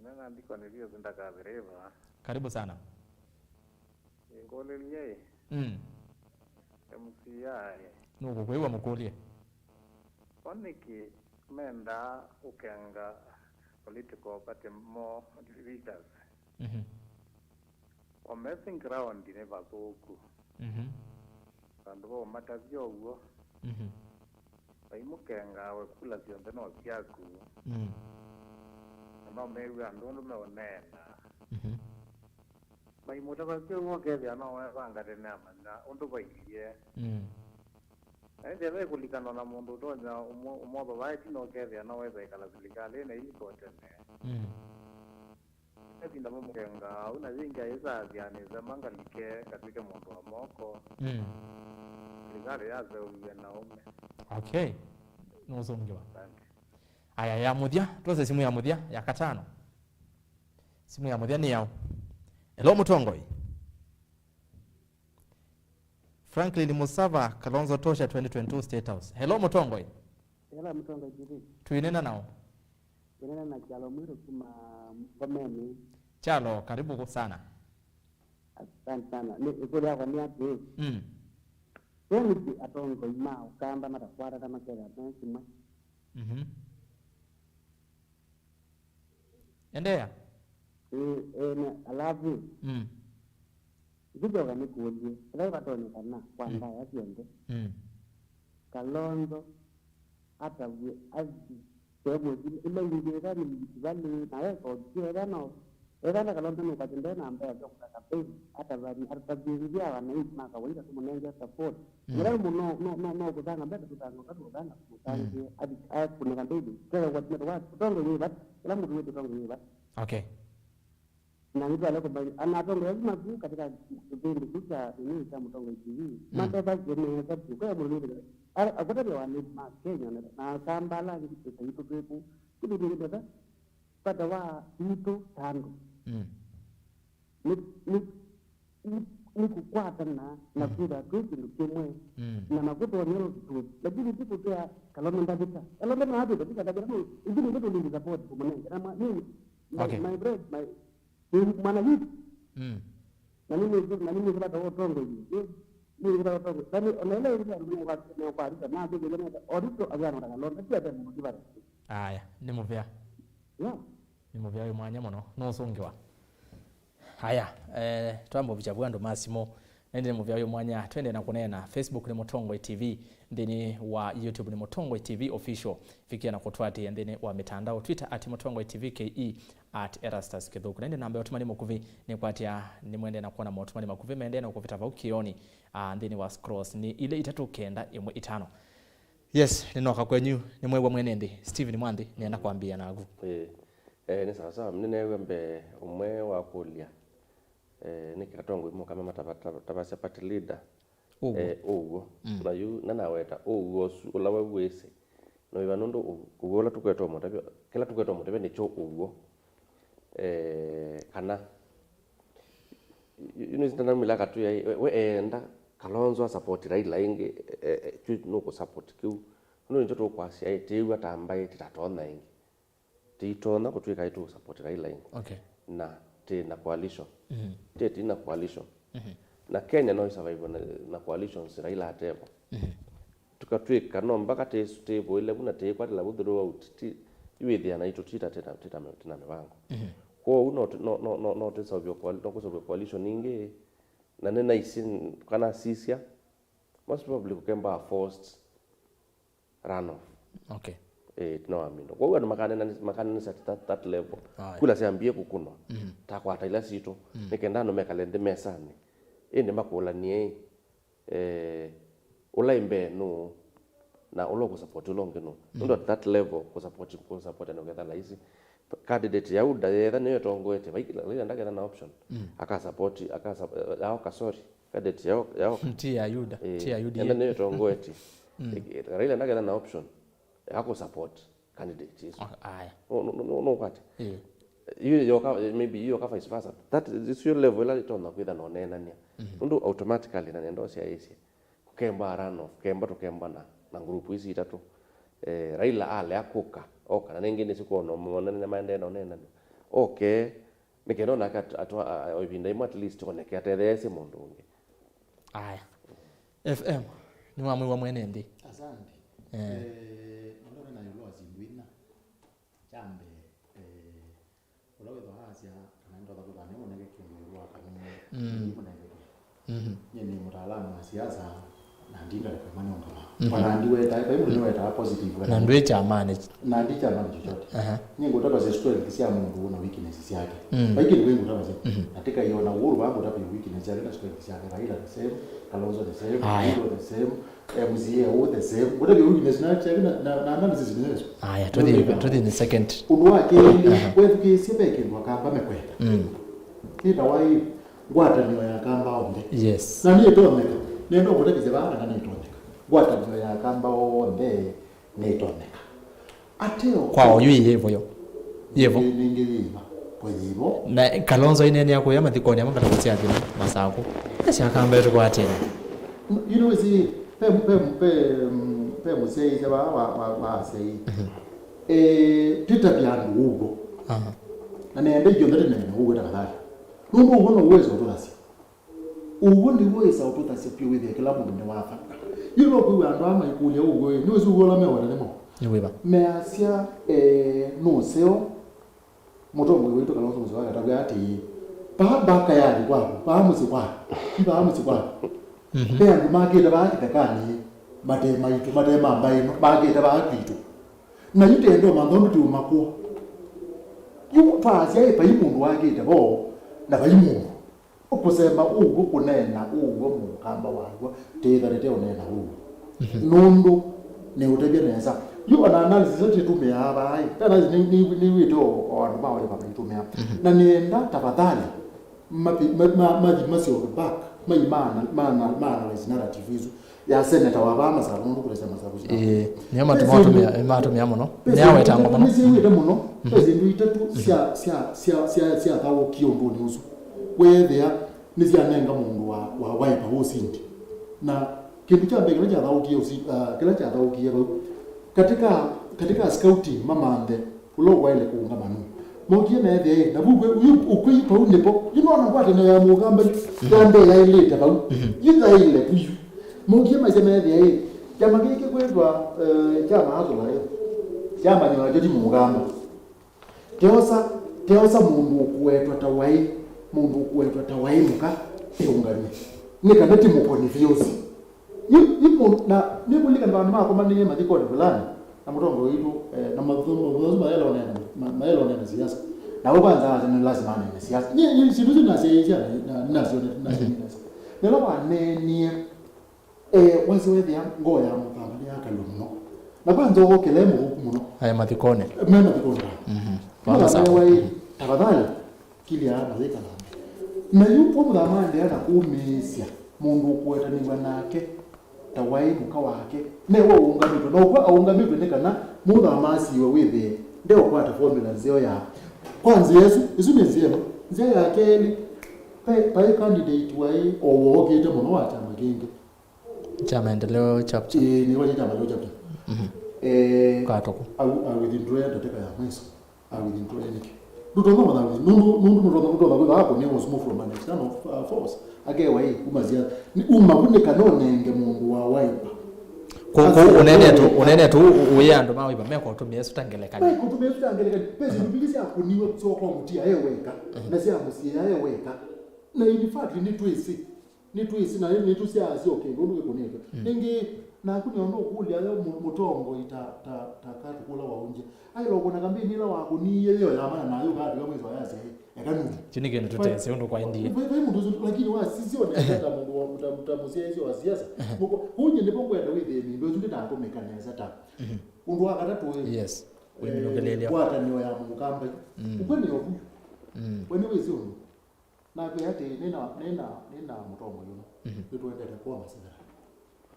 nena ndiko nilio zindaka dereva karibu sana ngole liye MCI nuko kwewa mukolie oniki menda ukanga political party more leaders o messing ground ne bazoku kanduo matavyo uo baimukenga we kula sionde no siaku no mewe andondo meonena baimuta basio ngokethia no we banga tena mana undu bailie Ende kulikana na mundu tonya umo baba tino kethia no we bekala silikali na iko tene Epinda mukenga una zinga isa yani zamanga like katika mundu wa moko ligale yaze uwe na ume okay nozongewa aya ya mudia tose simu ya mudia ya katano simu ya mudia ni yao hello Mutongoi Franklin Musava Kalonzo Tosha 2022 State House hello Mutongoi hello Mutongoi jibi tuinena nao tuinena na Chalo Mwiru kuma Ngomeni Chalo karibu sana asante sana ni ikuli yako ni ati Wengi atongo ima ukamba matakwara kama kera tensima endea alafu Zijoga ni kuji Rai batoni kana kwa ndaya ya siende Kalonzo Hata azi Sebo ile ngijera ni mjibali na weko Jera no Ega Kalonzo ni kajinde na ambaye Jokta kapezi Hata bari Hata birizia wana hii Maka waida kumunenja support Mura no kutanga Mbeta tutanga Katu kutanga Kutangi Adi kunika mbili Kera watimeta watu Kutongo yibat Kila mtu wetu kutongo yibat okay na ndio leo kwa anatonga lazima tu katika kipindi kisha ni kama Mtongo TV mambo basi ni sababu kwa mwingine akotele wa ni Kenya na Kampala ni kitu hicho kwetu kitu ndio pata wa mtu tano ni kukwata na kuda kitu kimwe na makuto wa nyo kitu lakini kitu kwa Kalonzo ndabita Kalonzo na hapo katika tabia hivi ndio ndio support kwa mwenye kama mimi my bread my mana hivi na mimi kila dawa tongo hivi mimi kila tongo sasa unaelewa hivi ndio kwa na ndio ndio orito agana na Kalonzo pia ndio mjibara aya ni muvya ni muvya yo mwanya muno no songewa haya twambo bichabwa ndo Massimo nende muvyayo mwanya twende na kunena Facebook ni Mutongoi TV, ndini wa YouTube ni Mutongoi TV official, fikia na kutwati ndini wa mitandao Twitter @Mutongoi TV KE @ERASTUS kithuku. Nende namba yotumani mukuvi ni kwatia ni mwende na kuona motumani makuvi mende na ukuvita vaukioni ndini wa scrolls ni ile 395. Yes, ninoka kwenyu ni mwewa mwenende Steven Mwandi nienda kuambia nagu. Ni sasa mnenewe mbe umwe wa kulia. Nikikatongo imo kama matabasya party leader. Ugo. Na yu nanaweta ugo ulawe wese. No ibanondo ugo la tukweto mo tabyo. Kila tukweto mo tabyo ni cho ugo. Kana yunisitana milaka tu ya we enda Kalonzo support Raila inge no ko support ku no njo to kwasi ai tiwa tambaye titatona inge titona kutwika itu support Raila inge okay na na coalition na coalition na Kenya no survive na coalitions Raila atebo tukatwika no mpaka tebo ile kuna te kwa la budro out iwithia na itu tita mevango ko no to solve coalition inge na nena isin kana sisia most probably kukemba forced runoff. Okay. No amino. Kwa hiyo makana at that level. Kula siambie kukuno. Takwa taila sito. Nikenda no mekalende mesani. Ende makola ni ola imbe no na olo support ulonge no. Ndo at that level ko support no getha laisi. Candidate ya uda yetha niyo tongoete baikila ndagera na option aka support yao kasori candidate yao tia yuda enda niyo tongoete Raila ndagera na option ako support candidate is aya no what you maybe you ka vice versa that is your level la tona kwitha no nena nia ndo automatically na ndo sia isi kemba rano kemba to kemba na group hizi itatu Raila ale akuka oka na ningine sikuona monene maende na nena okay nikenda ka atwa obinda imo at least koneke atethese mundu ungi aya FM ni wa mwenende asante ndo na yulo azindwina chambe ulawe bahasia kana ndo da kana moneke kimwe kana yeni mtaalamu wa siasa na ndinga kwa mani ongama wana ndiwe taifa hiyo ndio ita positive na ndio chamane na ndicha mani chochote nyingo utaka za story kisia mundu na weakness yake baiki ni wengi utaka katika hiyo na uhuru wangu utaka weakness yake na story kisia Raila the same Kalonzo the same Ruto the same MCA the same utaka weakness na yake na analysis ni hizo to the second unwake wewe kisia beke ndo akamba mekwenda nita wai gwata niyo yakamba onde yes na niyo toneka nendo kutekeze bana kana itoneka gwata niyo yakamba onde neitoneka ateo kwao yevo ningiliva kwezivo na Kalonzo inene yako ya mathikoni amamba takutia thina masako ashakamba kwa tena see pe musei seba wa sei tutapiana ugo na nende jondere nene ugo takadali Numbo ugono uwezo utotasi. Ugondi uwezo utotasi pia with kila mundu ni wafa. Yilo kuwa ndo ama ikulia ugo ni wezo ugola mewa nemo. Niweba. Measia no seo Mutongo wetu Kalonzo muzwa katabya ati baka yali kwako bamuzi kwako. Bea ndumagenda bakitakani matema itu matema mbaino bagenda bakitu. Na yute ndo mandondo tu makwo. Yuko fazia epa yimundu wagenda bo na bayimungu okusema ugo kunena ugo mukamba wagwa tetharete onena ugo nundu ne utebya neza yo ana analysis yote tumia haba ai tena ni wito on bawe baba tumia na nienda tafadhali maji masio back mana is narrative hizo ya senator wa bama sa nundu kulesema sabuzi nyama tumia muno nyawe tango muno nisiwe muno pezi ndu itatu sia tawo kiongo ni uzu wethia nisianenga mundu wa wipe hosindi na kindu cha mbele cha tawo kila cha tawo kiyo katika scouting mamande ulo waile kuunga manu mokie na ethia na bugwe ukwipa unipo yinona kwate na ya mugamba yambe ya ile tawo yitha ile kuyu mokie mazema ethia chama giki kwetwa chama hazo la chama ni wajodi mugamba teosa mundu kuwetwa tawai muka eungani nika neti mu confuse yipo na nibulika abantu mako manine madikoni fulani na mutongo yitu na madhumu maelo nena siasa na kwanza azini lazima nene siasa ni siduzi na siasa na nelo wanenie waziwedhi ngoya mukamba ya kalumno na kwanza okelemo hukumu no haya mathikone wewe tafadhali kilia mazika na yupo mudhamande ana kumesia mundu kuetanirwa nake tawai muka wake newo ungamitwe no kwa ungamitwe nekana mudhamasiwe withe ndio kwata formula zio ya kwanza Yesu izunezema nzia yake eli pai candidate wai owogete muno wa chama kingi chama endeleo chapter ni waje chama leo chapter katoko au withdraw ndateka ya mweso au withdraw niki ndutonga madhawi nundu hapo ni was move from an external force agewa hii kumazia ni kune kanonenge mungu wa waipa ko unene tu uyando mawe ba meko to miesu tangelekani ko to miesu tangelekani pezi bibilisi akuniwe so kwa mutia yeweka na sia musia yeweka na in fact ni twisi na ni tusia sio kendo ndu kuneka ningi na kunyono kulia mutongo ita takatu kula waunje ayo kona kambi nila wako ni yeyo yamana nayo kati kama hizo yase yakanu chini gendo tutense ndo kwa ndie wewe mtu lakini wa sisi ona hata mungu wa mtamusia hizo wa siasa kunye ndipo kwenda withe ni ndo tunde nako mekaneza ta undu akatatu wewe yes wewe nongelelea kwa tanyo ya mukamba ukwani yobu wewe wewe na kwa hata nena mutongo yuno tuende kwa masira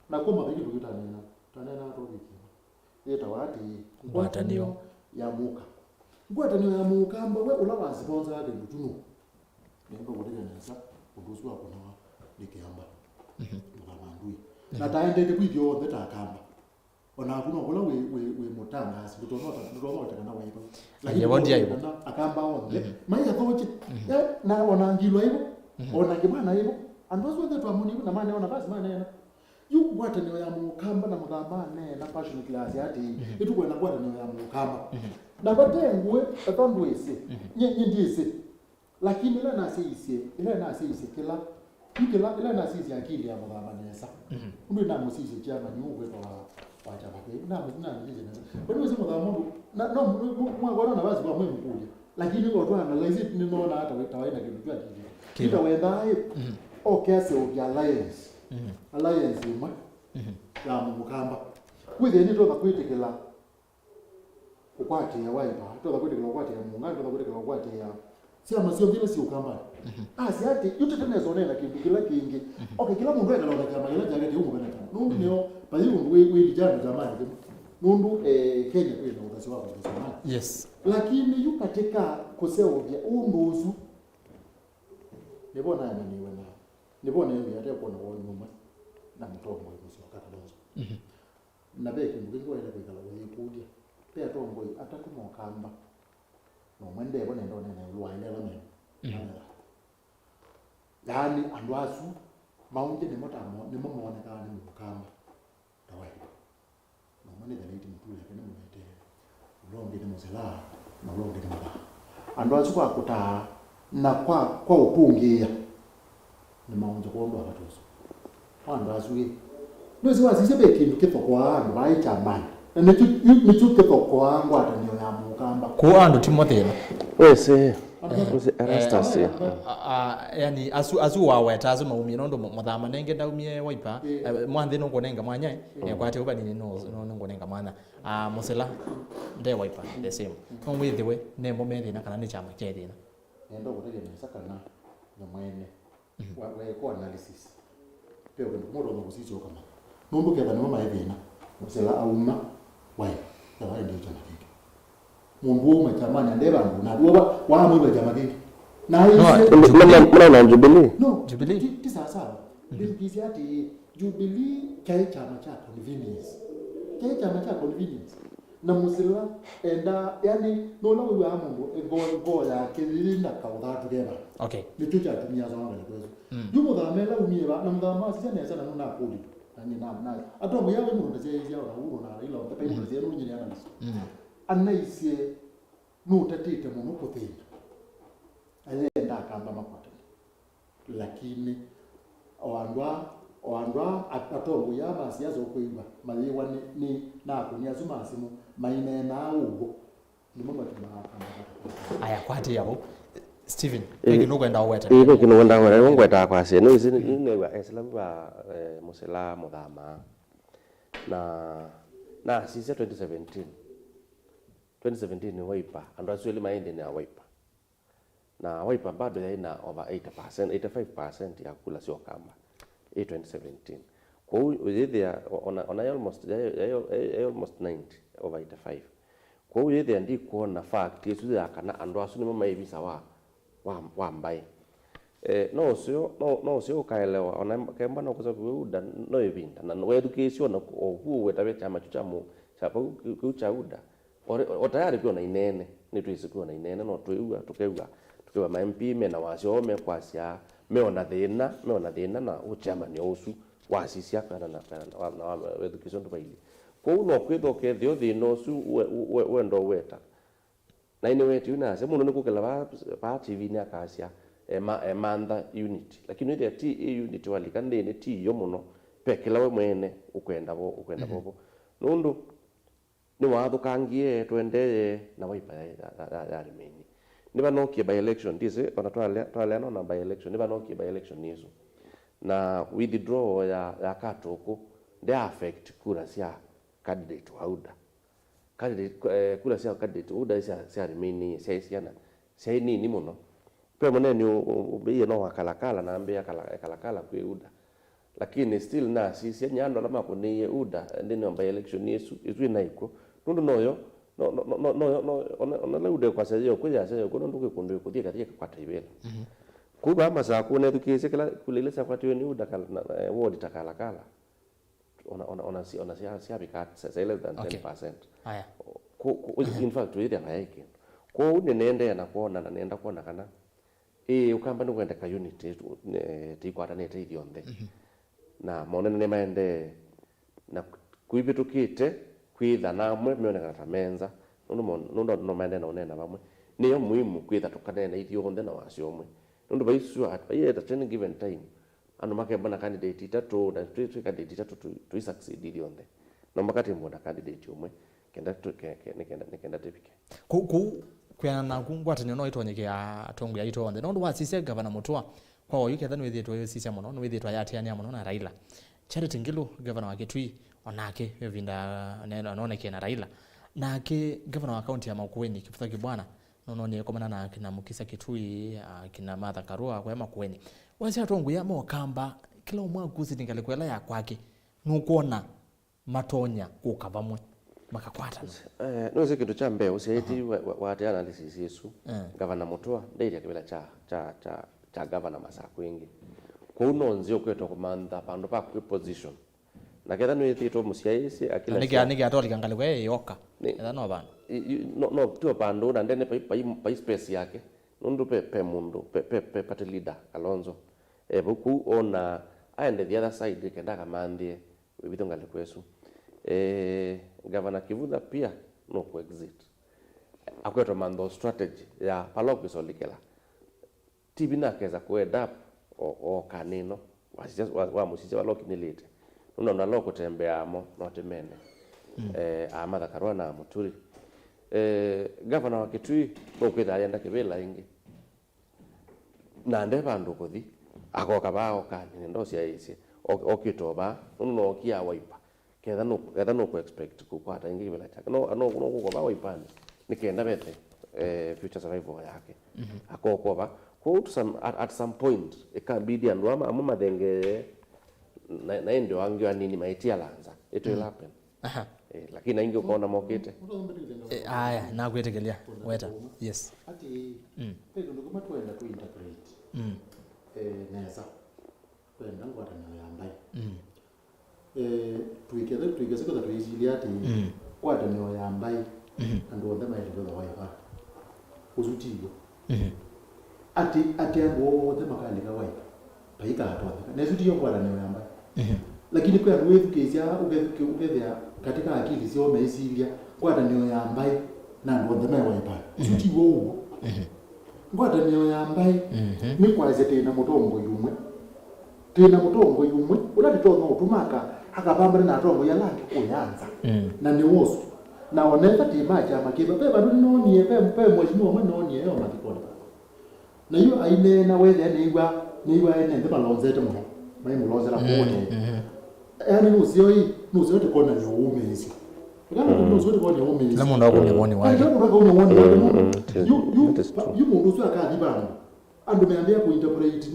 na kuma bidi kujuta tanena tobiki yeta wati ngwatanio ya muka ngwatanio ya muka amba we ulawa sponsor yake mtuno nembo kutega nasa kuduswa kuna nikiamba ngabandui na taende kwibyo ndeta akamba ona kuno kula we mutanga ndotona takana waipa lakini wondi ayo akamba onde maya thochi na ona ngilo ayo ona kibana ayo andozo ndeto amuni na mane ona basi mane yukwataniwa ya mukamba na mugambane na passion class yati itukwenda kwataniwa ya mukamba na batengwe atondwese nyendise lakini ila nasisi kila nasisi akili ya mugamba nesa ndio na musisi chama nyugwe kwa wacha bake na nje nesa bado sema mugamba na no mwa na bazi kwa mwe mkuja lakini watu analyze ni naona hata wetawaina kitu ya kile wenda okay so alliance alliance imwe ya mukamba kwithe ni toka kwitikila ukwati ya waipa toka kwitikila ukwati ya munga toka kwitikila ukwati ya sia masio vile si ukamba si ati yote tena zonena kintu kila kingi okay kila mundu enda lona kama ila jagati huko bana nundu nio bali mundu we jana jamani nundu Kenya kwenda utasi wako jamani yes lakini yukatika koseo vya unduzu nibona niwe na nibona hivi hata kuona wao nyuma na mtongo hizo sio kata dozo na beki mbingo ile kwa kala wewe kudia pia tongo atakuma kamba no mwende bona ndo nene luwa ile la mimi yani andwasu maunje ni motamo ni mama onekana ni mukamba tawai no mwende da leti mtule kana mwete ulonge ni muzela na ulonge ni maba andwasu kwa kuta na kwa upungia ni maunje kwa ndo akatoso andwasu ndozi wazisebe kintu kepo kwa ndo bai chamani nichu kepo kwa ndo atanyo ya mukamba ko ando timotheo wese ERASTUS yani asu waweta asu maumie ndo muthama nenge ndaumie waipa mwanthi no konenga mwanya kwate uba ni no ngonenga mwana musela nde waipa the same no withiwe ne momethi na kana ni chama kethina ndo kutegemea sakana na mwene wa ko analysis peo ndo modo no kusizio kama nombo keba ni mama yevina musela auma wai tawa ndio chama kiki mundu umechamanya ndeba ndo na duwa wa mwe chama kiki na mna na Jubilee Jubilee tisa sawa bikizi ati Jubilee kai chama cha convenience na musela enda yani no la wa mundu go ya kilinda kauda tugeba okay nicho cha tumia zama ngale kwezo yumo da mela umieba na mdama sisi nesa na nuna kodi nani na ato mo yawe mundu ze ya uro na ilo tape mundu ze runyi yana niso anaisie no tatite mu nuko tena alenda kamba makwata lakini oandwa atongo ya masiasa okuiba maliwa ni na kunia suma simu maine na ugo ndimo matuma aya kwati yabo Stephen no kwenda weta kino kwenda weta ngweta kwa sie no isi ni Islam ba musela mudama na sisi 2017 ni Wiper and actually maende ni Wiper na Wiper bado ina over 80% 85% ya kula sio kamba 2017 kwa hiyo there on almost 90 over 85 kwa hiyo there ndi kuona fact yesu ya kana ando asu ni mama hivi sawa wa mbai no sio kaelewa ona kemba no kuza kuuda no evinda na education no ohu wetabe chama chuchamu chapa kuchauda o tayari kwa na inene ni tuisikiwa na inene no tukeuga ma MP mena wasiome kwasia meona thina na uchama ni osu wasisia kana na education tubaili kwa uno kwitho kethio thina osu wendo weta na ine wetu ina se muno nikukela ba TV ni akasia manda unit lakini ile ti unit walikande ni ti yo muno pekela we mwene ukwenda bobo nundu ni wathukangie twende na Wiper ya remeni niba nokie by election dice ona twale no na by election niba nokie by election nizo na withdraw ya katoko they affect kura cia candidate wauda kura cia candidate uda cia remeni cia nini muno pe moneni ubiye no wakalakala na ambia kalakala kwe uda lakini still na sisi nyando lama kuniye uda ndini by election yesu izwi naiko nundu noyo ona ude kwa sayo kuja sayo kuno nduke kundu kuthia katika kwata ibela kuba masa kuna education kala kulile sa kwata ni uda kala ward takalakala ona sia bikat say less than 10%. Aya. In fact we are like kwa unenende na kuona na nenda kuona kana ukamba kwenda ka unit tikwata ne tidi onde na monene ne maende na kuibitukite kwitha namwe meonekana ta menza nundo no maende na onena bamwe niyo muhimu kwitha tukanena ithio onde na wasio omwe nundu baisu at at any given time anu makemba na candidate itatu na street candidate itatu to succeed ili onde no makati mbona candidate omwe kenda tepike kwena na kungwatania no itonye ya tongo ya itonde no ndo wasise governor mutwa kwa oyu ketha no ithitwa yo sisia muno no ithitwa yatiania muno na Raila Charity Ngilu governor wa Kitui onake evinda neno oneke na Raila nake governor wa county ya Makueni Kiputha Kibwana no ni komana na kina Mukisa Kitui kina Martha Karua kwa Makueni wasi atongo ya mokamba kila umwaguzi ningalikwela ya kwake nukuona matonya kukabamwe makakwata no se kitu cha mbeo usieti wa analysis yesu governor mutwa ndeira kibela cha governor masaku wingi kwa unonzio kweto komanda pando pa position na ketha no ithito musiaisi akila niki atoli kangalikwe yoka etha no bana no tu pando na ndene pa space yake nundu pe mundu pe party leader Kalonzo buku ona aende the other side kenda kamandie bitonga lekwesu governor Kivutha pia no ku exit akweto mando strategy ya paloko solikela tibina keza ku head up o kanino wa musije waloki nilite uno na loko tembeamo no temene Martha Karua na Muturi governor wa Kitui no kwetha yenda kibela ingi na ndeba ndukuthi akoka bao kanini ndo cia isi okitoba uno kia Wiper ketha no ku expect kukwata ingi kibela chake no ko ba Wiper nikenda bete future survival yake akokoba at some point ikabidi andu ama mathenge na ndio angio nini maitia lanza it will happen lakini ingi ukaona mokete aya na kwetekelea weta yes ati pego ndo kuma twenda ku interpret neza kwenda ngwata na yambai tuikeze kwa tuizilia ati kwata ni yambai andu onda mai ndo Wiper uzutigo ati abo wote makalika Wiper paika atwa nezutiyo kwata ni yambai lakini kwa wewe kizia ubethea katika akili sio meisilia kwata ni yambai na ndo onda mai Wiper uzutigo huo ngwata ni yambai ni kwa zete na mutongo yumwe tina mutongo yumwe ulati tono utumaka akapambana na tongo yalake kuyanza na niwosu na oneka timacha makiba pe bandu noni pe mweshimiwa mwanoni yo makikona na hiyo aine na wethe niwa ene ndema lonzete mu mai mulonzera kote yani nuzio te kona ni umezi kana nuzio te kona ni umezi na mundu akuni wani you mundu sio akadi bana andu meambia ku interpret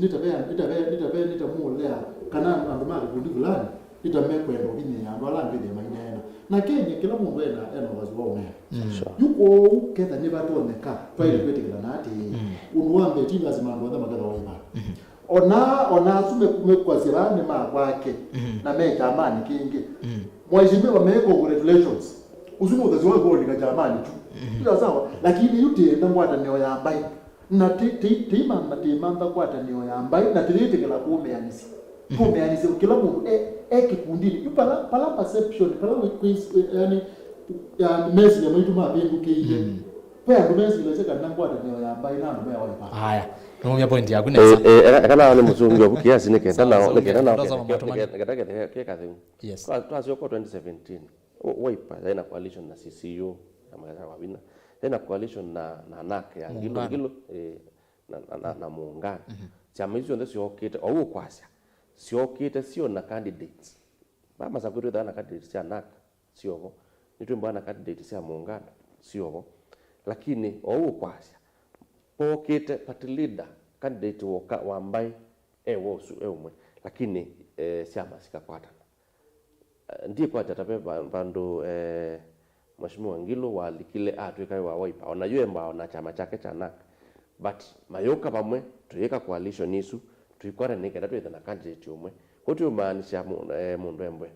nitamulea kana andu mali kundi fulani nitamekwenda bini andu alangire mainena na Kenya kila mundu ena wazi wao yuko uketha ni batoneka twaile kwetekela nati unwambe ti lazima ndo magara waiba ona sume kumekwazira ni makwake na meja amani kingi mwajimbe meko congratulations usumo uzazi wako ni kajamani tu ndio sawa lakini yutienda ngwata neo ya mbai na timanda kwata neo ya mbai na tilitekela kumeanisi kila mundu kikundini pala perception pala yani ya message ya mtu mapendu kije pia ndo message ile seka nangwata neo ya mbai na ndo yawa haya ndio point yako nesa kana ni mzungu wa kiasi nikenda na yes twasio kwa 2017 waipa tena coalition na CCU kama wa wina tena coalition na NAK ya ngilo na muungano chama hizo ndio sio kete au kwasa sio kete sio na candidates mama sakuru na candidates ya NAK sio ho nitu mbana candidates ya muungano sio ho lakini au kwasa pokete party leader candidate wa mbai wosu umwe lakini chama sikakwata ndiye kwa tatape bando mheshimiwa Ngilo walikile atweka wa waipa onajue mbao na chama chake cha NAK but mayoka pamwe tuyeka coalition isu tuikwara nike datu na candidate umwe kotu maanisha mundu embwe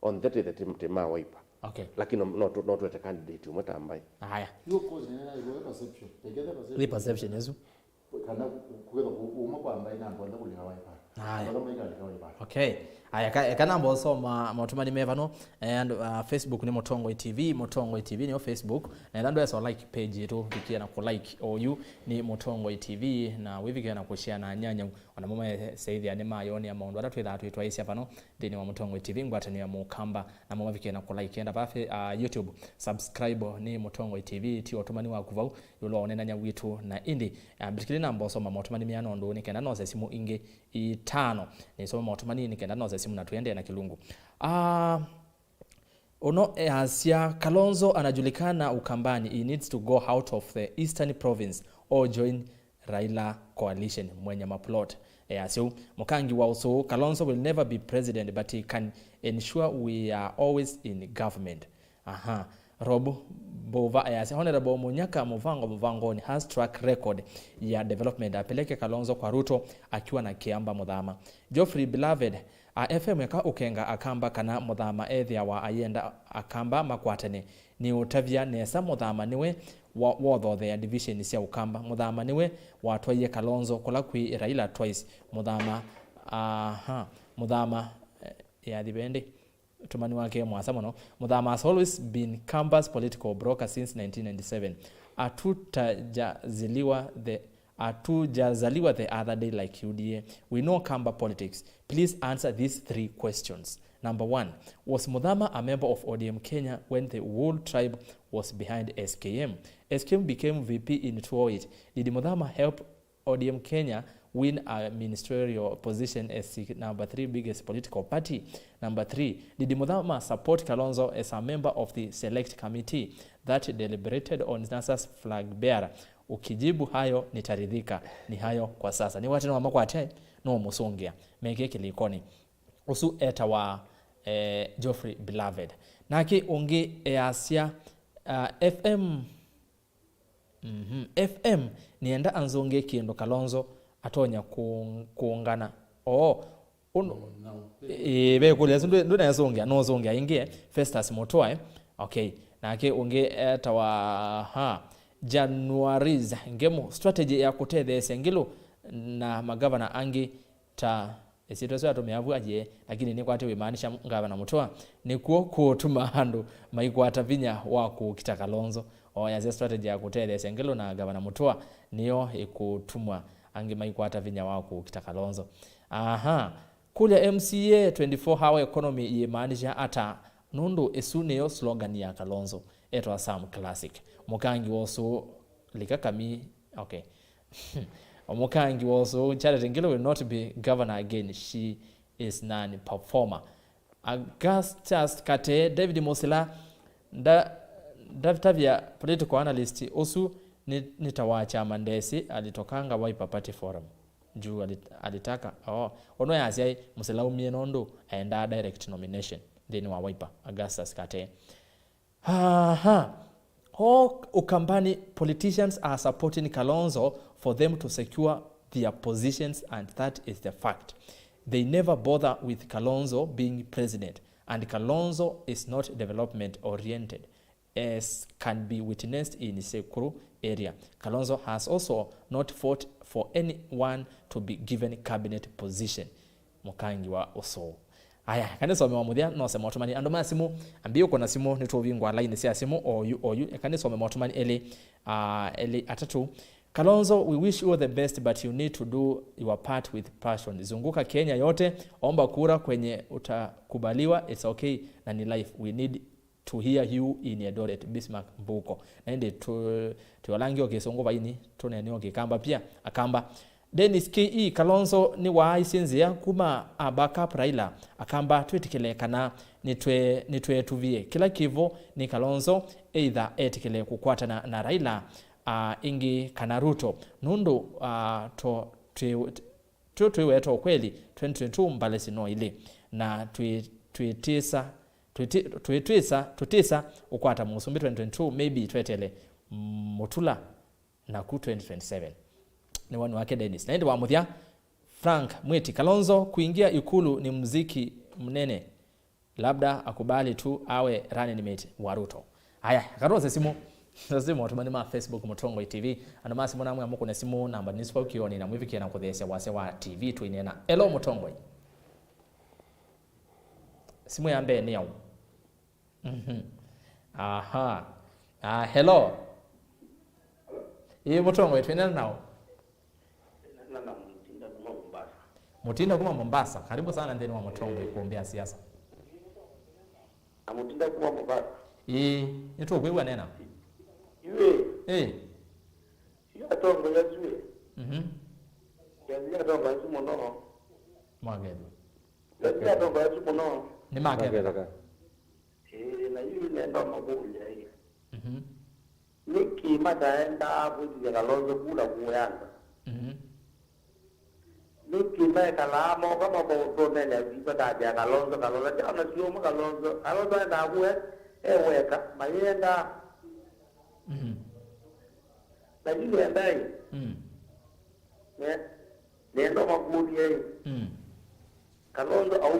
on that the team waipa okay lakini not with a candidate umwe tambai haya hiyo cause nena ile perception tegeza the perception yesu kana kuweza kuuma kwa ambaye na ndo kulinga waipa haya waipa okay aya kana mboso matumani mevano and Facebook ni Motongo TV ni Facebook and ndo so like page yetu vikia na ku like you ni Motongo TV na wivikia na kushare na nyanya ona mama saithi ane mayoni ama ndo atwetha twitwa isi hapano ndini wa Motongo TV ngwatani ya mukamba na mama vikia na ku like enda bafe YouTube subscribe ni Motongo TV ti otumani wa kuvau yulo onena nya witu na indi bitikili na mboso matumani miano ndo ni kenda no simu inge 5 ni so matumani ni kenda no simu na tuende na kilungu. Ono Asia Kalonzo anajulikana Ukambani. He needs to go out of the eastern province or join Raila coalition mwenye maplot. So Mukangi wa also Kalonzo will never be president but he can ensure we are always in government. Rob Bova Honorable Munyaka Muvangoni has track record ya development apeleke Kalonzo kwa Ruto akiwa na Kiamba Mudhama. Geoffrey Beloved FM yaka ukenga akamba kana Mudhama ethia wa ayenda akamba makwatane ni utavia nesa Mudhama niwe wotho the division cia ukamba Mudhama niwe watwaye Kalonzo kola kwi Raila twice Mudhama ya dibende tumani wake mwasa mono Mudhama has always been Kamba's political broker since 1997 atujazaliwa the other day like UDA. We know Kamba politics. Please answer these 3 questions. Number 1, was Mudhama a member of ODM Kenya when the whole tribe was behind SKM? SKM became VP in 2008. Did Mudhama help ODM Kenya win a ministerial position as the number 3 biggest political party? Number 3, did Mudhama support Kalonzo as a member of the select committee that deliberated on NASA's flag bearer? Ukijibu hayo nitaridhika. Ni hayo kwa sasa. Ni watu na makwate no musongea. Mege kilikoni. Usu eta wa Geoffrey Beloved. Naki ungi Asia FM FM nienda anzonge kiendo Kalonzo atonya kuungana. Be kule ndo na zongea no zongea ingie Festus Motoa okay naki ungi eta wa Januaries ngemo strategy ya kutethea sengilo na magavana angi ta esitoso atomeavu aje lakini ni kwate wimaanisha ngavana Mutoa ni kutuma handu maikwata vinya wako Kalonzo ya strategy ya kutethea sengilo na gavana Mutoa niyo ikutumwa angi maikwata vinya wako Kalonzo Kulia MCA 24 hour economy yemaanisha ata nundu esuneyo slogan ya Kalonzo etwa Sam Classic. Mukangi woso likakami okay. Mukangi woso Charity Ngilu will not be governor again. She is non-performer. Augustus Kate, David Mosela, Davitavia political analyst osu nitawacha Mandesi alitokanga Wiper Party Forum. Juu alitaka ono ya asiai Mosela umie nondo aenda direct nomination then wa Wiper. Augustus Kate. Ukambani politicians are supporting Kalonzo for them to secure their positions, and that is the fact. They never bother with Kalonzo being president, and Kalonzo is not development oriented, as can be witnessed in Sekuru area. Kalonzo has also not fought for anyone to be given cabinet position. Mukangi wa oso. Aya, kanisa wamewamudia no sema otomani andoma simu ambiyo kona simu nituvingwa line sia simu oyu kanisa wamewatomani ele atatu. Kalonzo, we wish you all the best, but you need to do your part with passion. Zunguka Kenya yote, omba kura kwenye utakubaliwa, it's okay na ni life. We need to hear you in Eldoret. Bismarck Mbuko. Na ndi tuwalangi okisongo baini tunene okikamba pia akamba Dennis KE Kalonzo ni wa isinzia kuma backup Raila akamba twetikele kana nitwe tuvie kila kivo ni Kalonzo either etikele kukwata na Raila ingi kana Ruto nundu tuweto kweli 2022 mbalesi no ile na tutisa ukwata musumbi 2022 maybe twetele mutula na ku 2027 ni wanu wake Dennis. Na ndi wamuthia Frank Mweti Kalonzo kuingia ikulu ni muziki mnene, labda akubali tu awe running mate wa Ruto. Haya karoze simu otumani ma Facebook Mutongo TV anama simu namwe amuko na simu namba nispa ukioni na mwivikia na kuthesya wase wa TV tuinena hello Mutongo simu ya mbe ni yao hello Mutongo tuinena nao Mutinda kuma Mombasa. Karibu sana ndeni wa Mutongo Ikumbi Ya Siasa. Mutinda kuma Mombasa. Nito kwewa nena. Iwe. Ya tongo ya zwe. Ya tongo ya zumo no. Magendo. Ya tongo ya zumo no. Ni magendo. Na yule nenda mabuja hii. Niki mataenda buji ya Kalonzo kula kuyanza. Niki mai kalamo kama boto nene vipa taja Kalonzo jana sio mu Kalonzo enda kuwe weka mayenda na yule ndai nendo makuli Kalonzo au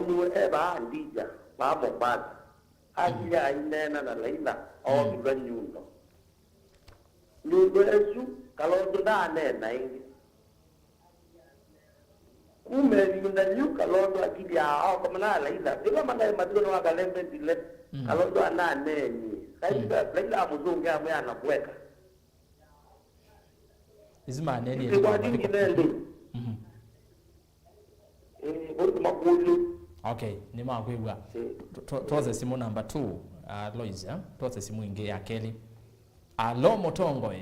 ba ndija ba Mombasa ajia inena na Laila au kiganyundo ndio Yesu Kalonzo da nena ingi umelinda nyuka Kalonzo akili au kama na Laila bila mangai maduro wa kalembe dile Kalonzo ana neni Laila muzungu amwe anakuweka izima neni kwa dingi nende okay ni makwibwa toze simu number 2 Lois toze simu inge ya Kelly alo Mutongo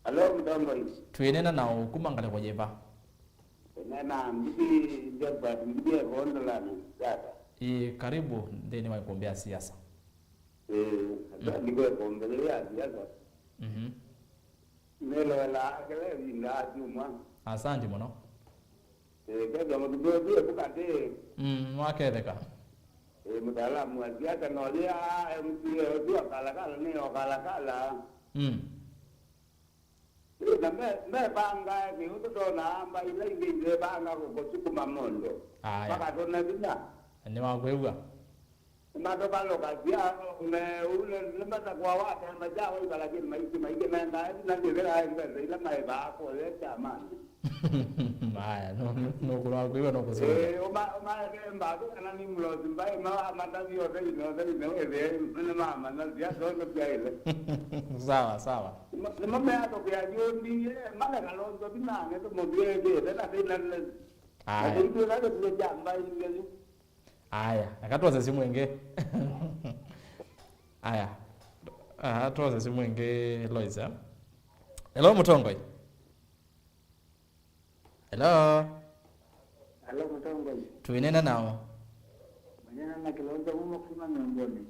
alo Mutongo tuinena na ukumangale kwa jeva nena mbibi jaba mbibi gondola ni data karibu ndeni wa Ikumbi Ya Siasa ndio Ikumbi Ya Siasa nelo la kale ina juma asante mono kaza mdugo ndio bukate mwaketheka mtaalamu wa siasa na wale mtu ndio kalakala ni kalakala na me banga ni uto na amba ile ile banga ko sukuma mondo baka tona bina ni magwewa mato balo kazia ule mbata kwa watu na jawa ibala lakini maiki nenda na ndio ile ile maiba ko ile chamani haya no kuna kwa no kusema oma kemba kana ni mlozi mbaye matazi yote ile mama na zia ndo pia ile sawa ni mama yako kwa jioni mala Kalonzo binane to modie tena Aya. Ndio ndio ndio jamba ile. Aya, akatwaza simu enge. Aya. Atwaza simu enge Loisa. Hello Mutongoi. Hello. Hello Mutongoi. Tuinena nao. Mwenye na Kilonzo mumo kuma miongoni.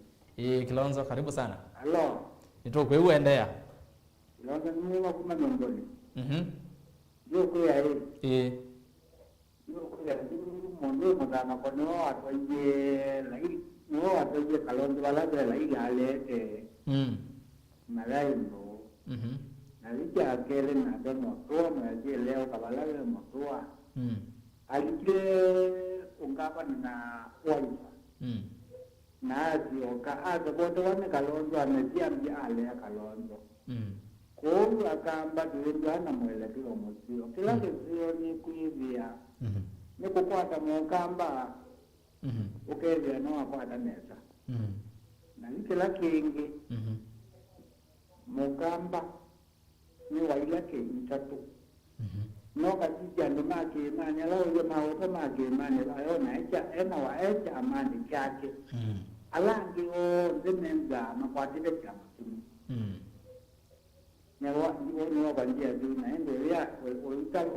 Kilonzo karibu sana. Hello. Nitokwe uendea. Kilonzo mumo kuma miongoni. Yo kwa Eh. yo kwa mundu mudama kwa no atwaje lai no atwaje Kalonzo balabra lai gale malaino na licha akele na demo toa na je leo kabalale motoa alikile ungapa na waifa na azioka azaboto wane Kalonzo amejia mji ale ya Kalonzo Kuru akamba tuwezana mwelekeo mzio. Kila kizio ni kuivia. Ni kukwata mwokamba. Ukevia no wakwata meza. Na kila kingi. Mwokamba. Ni waila kingi chatu. No katija ndo maki imani. Ala uwe mawoto maki imani. Ayo na echa ena wa echa amani chake. Alangi o zimenza makwatile chama. Nyawa ni kwa njia tu na endelea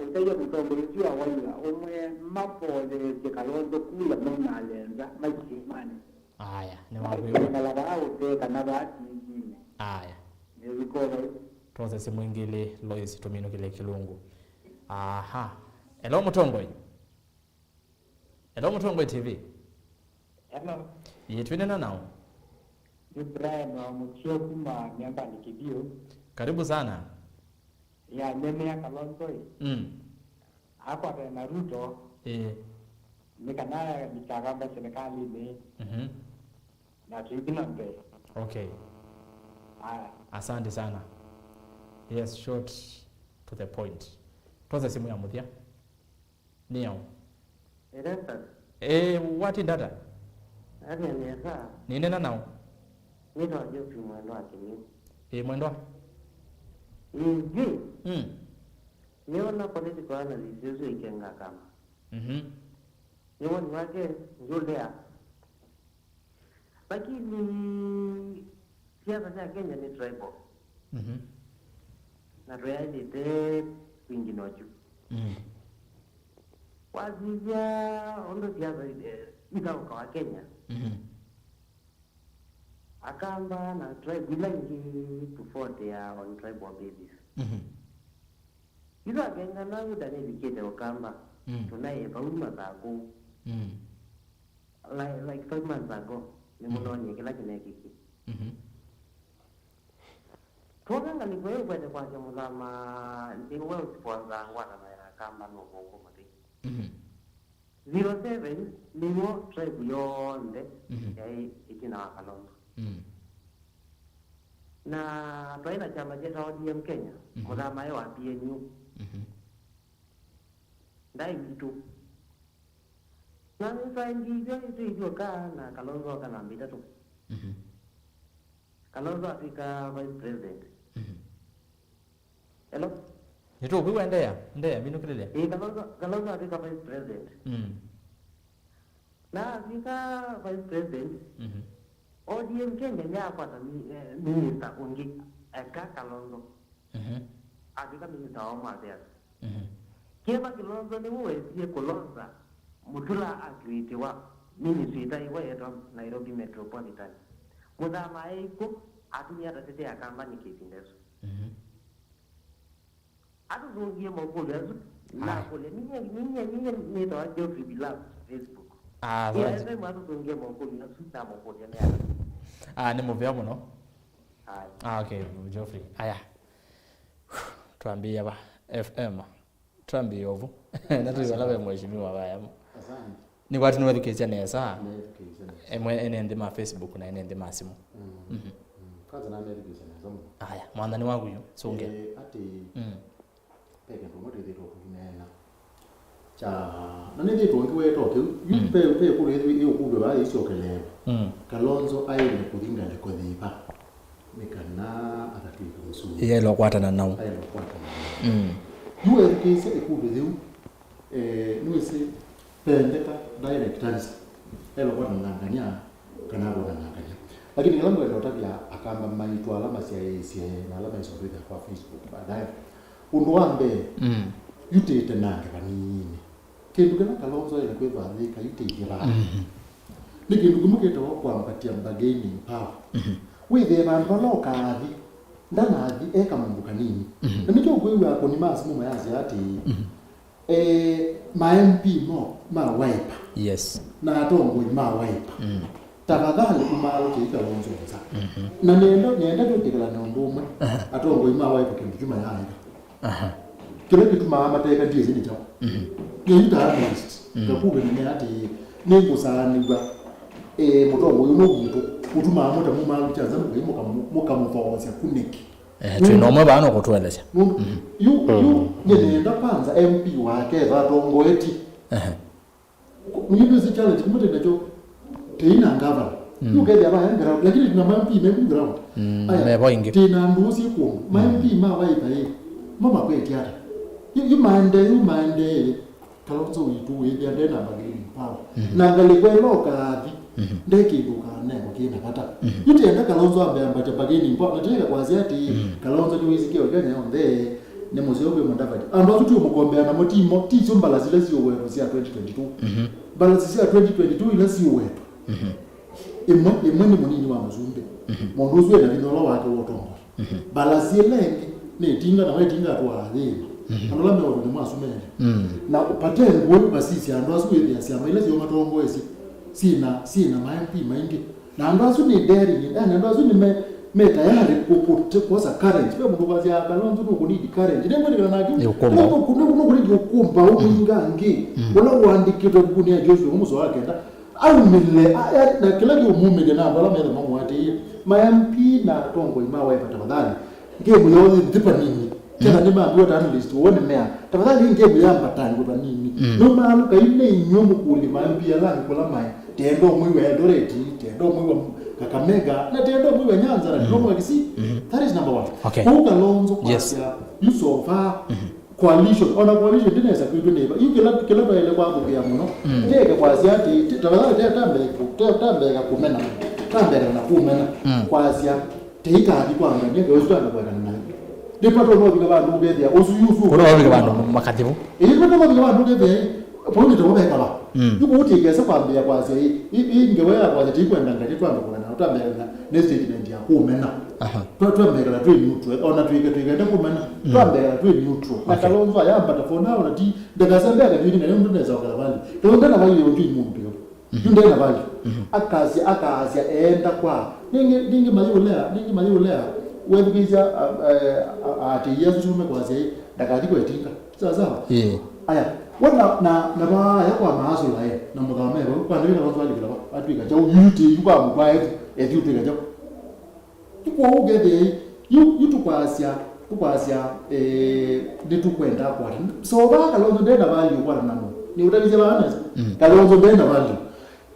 utaje mtombolezwa wala umwe mapole ke Kalonzo kula mwana lenza maikimani. Aya, ni wapi? Na la bao te kana bahati nyingine. Aya. Ni vikolo. Tuanze simu ingile Lois tumino kile kilungu. Aha. Hello Mutongoi. Hello Mutongoi TV. Hello. Yetwinena nao. Ibrahim wa mchio kuma miamba nikibio. Karibu sana. Ya nene ya Kalonzo. Hapa na Ruto. Nikana nikagamba serikali ni. Na tuipina mbe. Okay. Asante sana. Yes, short to the point. Tuanze simu ya Muthia. Nio. ERASTUS. What in data? Ani anesa. Ninena nao. Nito ajofi mwendo akini. Mwendo? Hivi. Niona political analysis yuzu ikenga kama. Niona wake nzulea. Lakini siasa za Kenya ni tribal. Na reality kwinginoju. Wazija ondo siasa ikauka wa Kenya. Akamba na tribe bila nji tofauti ya on tribal basis. Hizo agenga na udani vikete okamba. Tunaye bauma zako. Like 5 months ago. Ni mnoni kila kinekiki. Tuwakanga ni kwewe kwete kwa jamuzama ni wealth kwanza ngwana na ya kamba no bongo mati. 07 ni mo tribe yonde ya itina wa Kalonzo. Na twaina chama jeta ODM Kenya mudama yo PNU ndai mtu na nisa ndio kana Kalonzo kana mbita tu Kalonzo afika vice president. Hello. Nito kuendea binu kilele. Kalonzo afika vice president. Na afika vice president. ODM Kenya yapata minister ungi eka Kalonzo. Afika minister wa Mathare. Kiema Kalonzo ni muwezie Kolonza mutula agreetiwa ministry itaiwa yetu Nairobi Metropolitan. Mudama eko atunya tatete akamba nikitindezo. Atuzungie mokulu na kule ninye nito ajofi bila Facebook. Yeye atuzungie mokulu na suta mokulu ya. Ni movie muno. Okay, Geoffrey. Aya. Tuambie ba FM. Tuambie ovu. Na tuwalawe mheshimiwa baya. Asante. Ni watu niwathukicia nesa. Emwe enende ma Facebook na enende ma simu. Kaza na nethikisia nesa muno. Aya, mwanthani waku yu sunge. Ati peke ndo ndithitwo kunena. Cha na nithitwo ngiwetwo kiu pe kuru hiyo kundu ba icokelewa. Kalonzo aile kuthinda le kuthiba. Nikana atatuika musu. Yeye lo kwatana nao. Yeye lo kwatana. Yuwe kise ikundu thiu nuisi pendeka direct answer elo kwa nganganya kana kwa nganganya lakini kila mtu anataka akamba maitwa alama cia na alama isobeka kwa Facebook baadaye unduambe yutete nange banini kindu kana Kalonzo ile kwevadhika yutete ni kindu kumuketa kwa mpatia mbageni power withe bantu lokathi ndanathi eka mundu kanini na nicho kwewe ako ni masimu mayazi ati ma MP ma wipe yes na atongo ma wipe tafadhali umalo ke Kalonzo nza na nenda kutikala na ndumwe atongo ma wipe kindu juma yanga kile kitu mama teka ndiye zini chao ngita analyst ngakube ni ati ningo sana ngwa mutongo uyu muguntu utuma muta mu malu chaza mukamufawasa kuniki twinoma bano kutweleza you nenda kwanza MP wake vatongo eti muyuzi challenge kumute nacho teina ngava you get ya bahanga lakini tuna MP maybe ground mebo ingi tina ndusi ku MP ma waipa mama kweti hata you mande Kalonzo witu wewe ndena bagini power na ngalikwe lokathi ndeki duka nengo kina kata yutenda Kalonzo ambe ambacha bagini mpo nataka kwazi ati Kalonzo ni wizikio ganya onde ne muzeo bwe mandavati ando tutu mukombea na motimo ticho mbala zile zio wetu sia 2022 mbala zile 2022 ile zio wetu imwe ni munini wa muzumbe monduzwe na binolo wake wotongo mbala zile ni tinga na wetinga atwa adini anola me wodo mwasumene na upate ngwe basisi ando asubye yasiama ile zio matongo esi sina MP maingi na ando asu ni deri ni ando asu ni me tayari kukosa current kwa mundu bazi ya Kalonzo no kunidi current ndemwe kana naki kuno kunidi ukumba umingangi wala uandikito kunia Joshua umuso wake nda au mille na kila umume na bala mele mamu ati ma MP na tongo imawa ipata badali ngemu yozi ndipa nini tena ni mambo ya analyst uone mea tafadhali ngemu yamba tangu kwa nini no maana kaine nyomu kulima MP yalangi kula mai tendo mwiwe Eldoret tendo mwiwe Kakamega na tendo mwiwe Nyanza na Kilomo Kisi that is number 1 okay Kalonzo kwa you so far coalition ona coalition dinaweza kuiduneba kila ile kwa kuya muno ndeke kwa asiati tafadhali tambe kumena tambe na kumena kwa asia teika hadi kwanga ndeke usitanga kwa kana depato no bika bantu bethia usuyusu kuro bika bantu makatibu no bika bantu bethia poni to beka ba yuko utigeza kwambia kwazi ingeweya kwazi tikwenda ngati twamba kuna utambe na statement ya kumena twambe la twi neutral ona twigenda kumena twambe la twi neutral na Kalonzo ayamba tafona ona ti ndakasambeka twini na ndo ndeza wakala bali tongana bali yonju imuntu yundena bali akazi enda kwa ningi mayulea webukiza ati yesu tume kwazi ndakati kwetinga sasa aya wana na ba ya kwa maazo la na mugame ba kwa ndio watu wali kwa atwika cha yuti yuko mukwa ethi utwika cha tuko ugede tukwasia nditu kwenda kwa so ba Kalonzo ndenda bali kwa nano ni utabize bana Kalonzo ndenda bali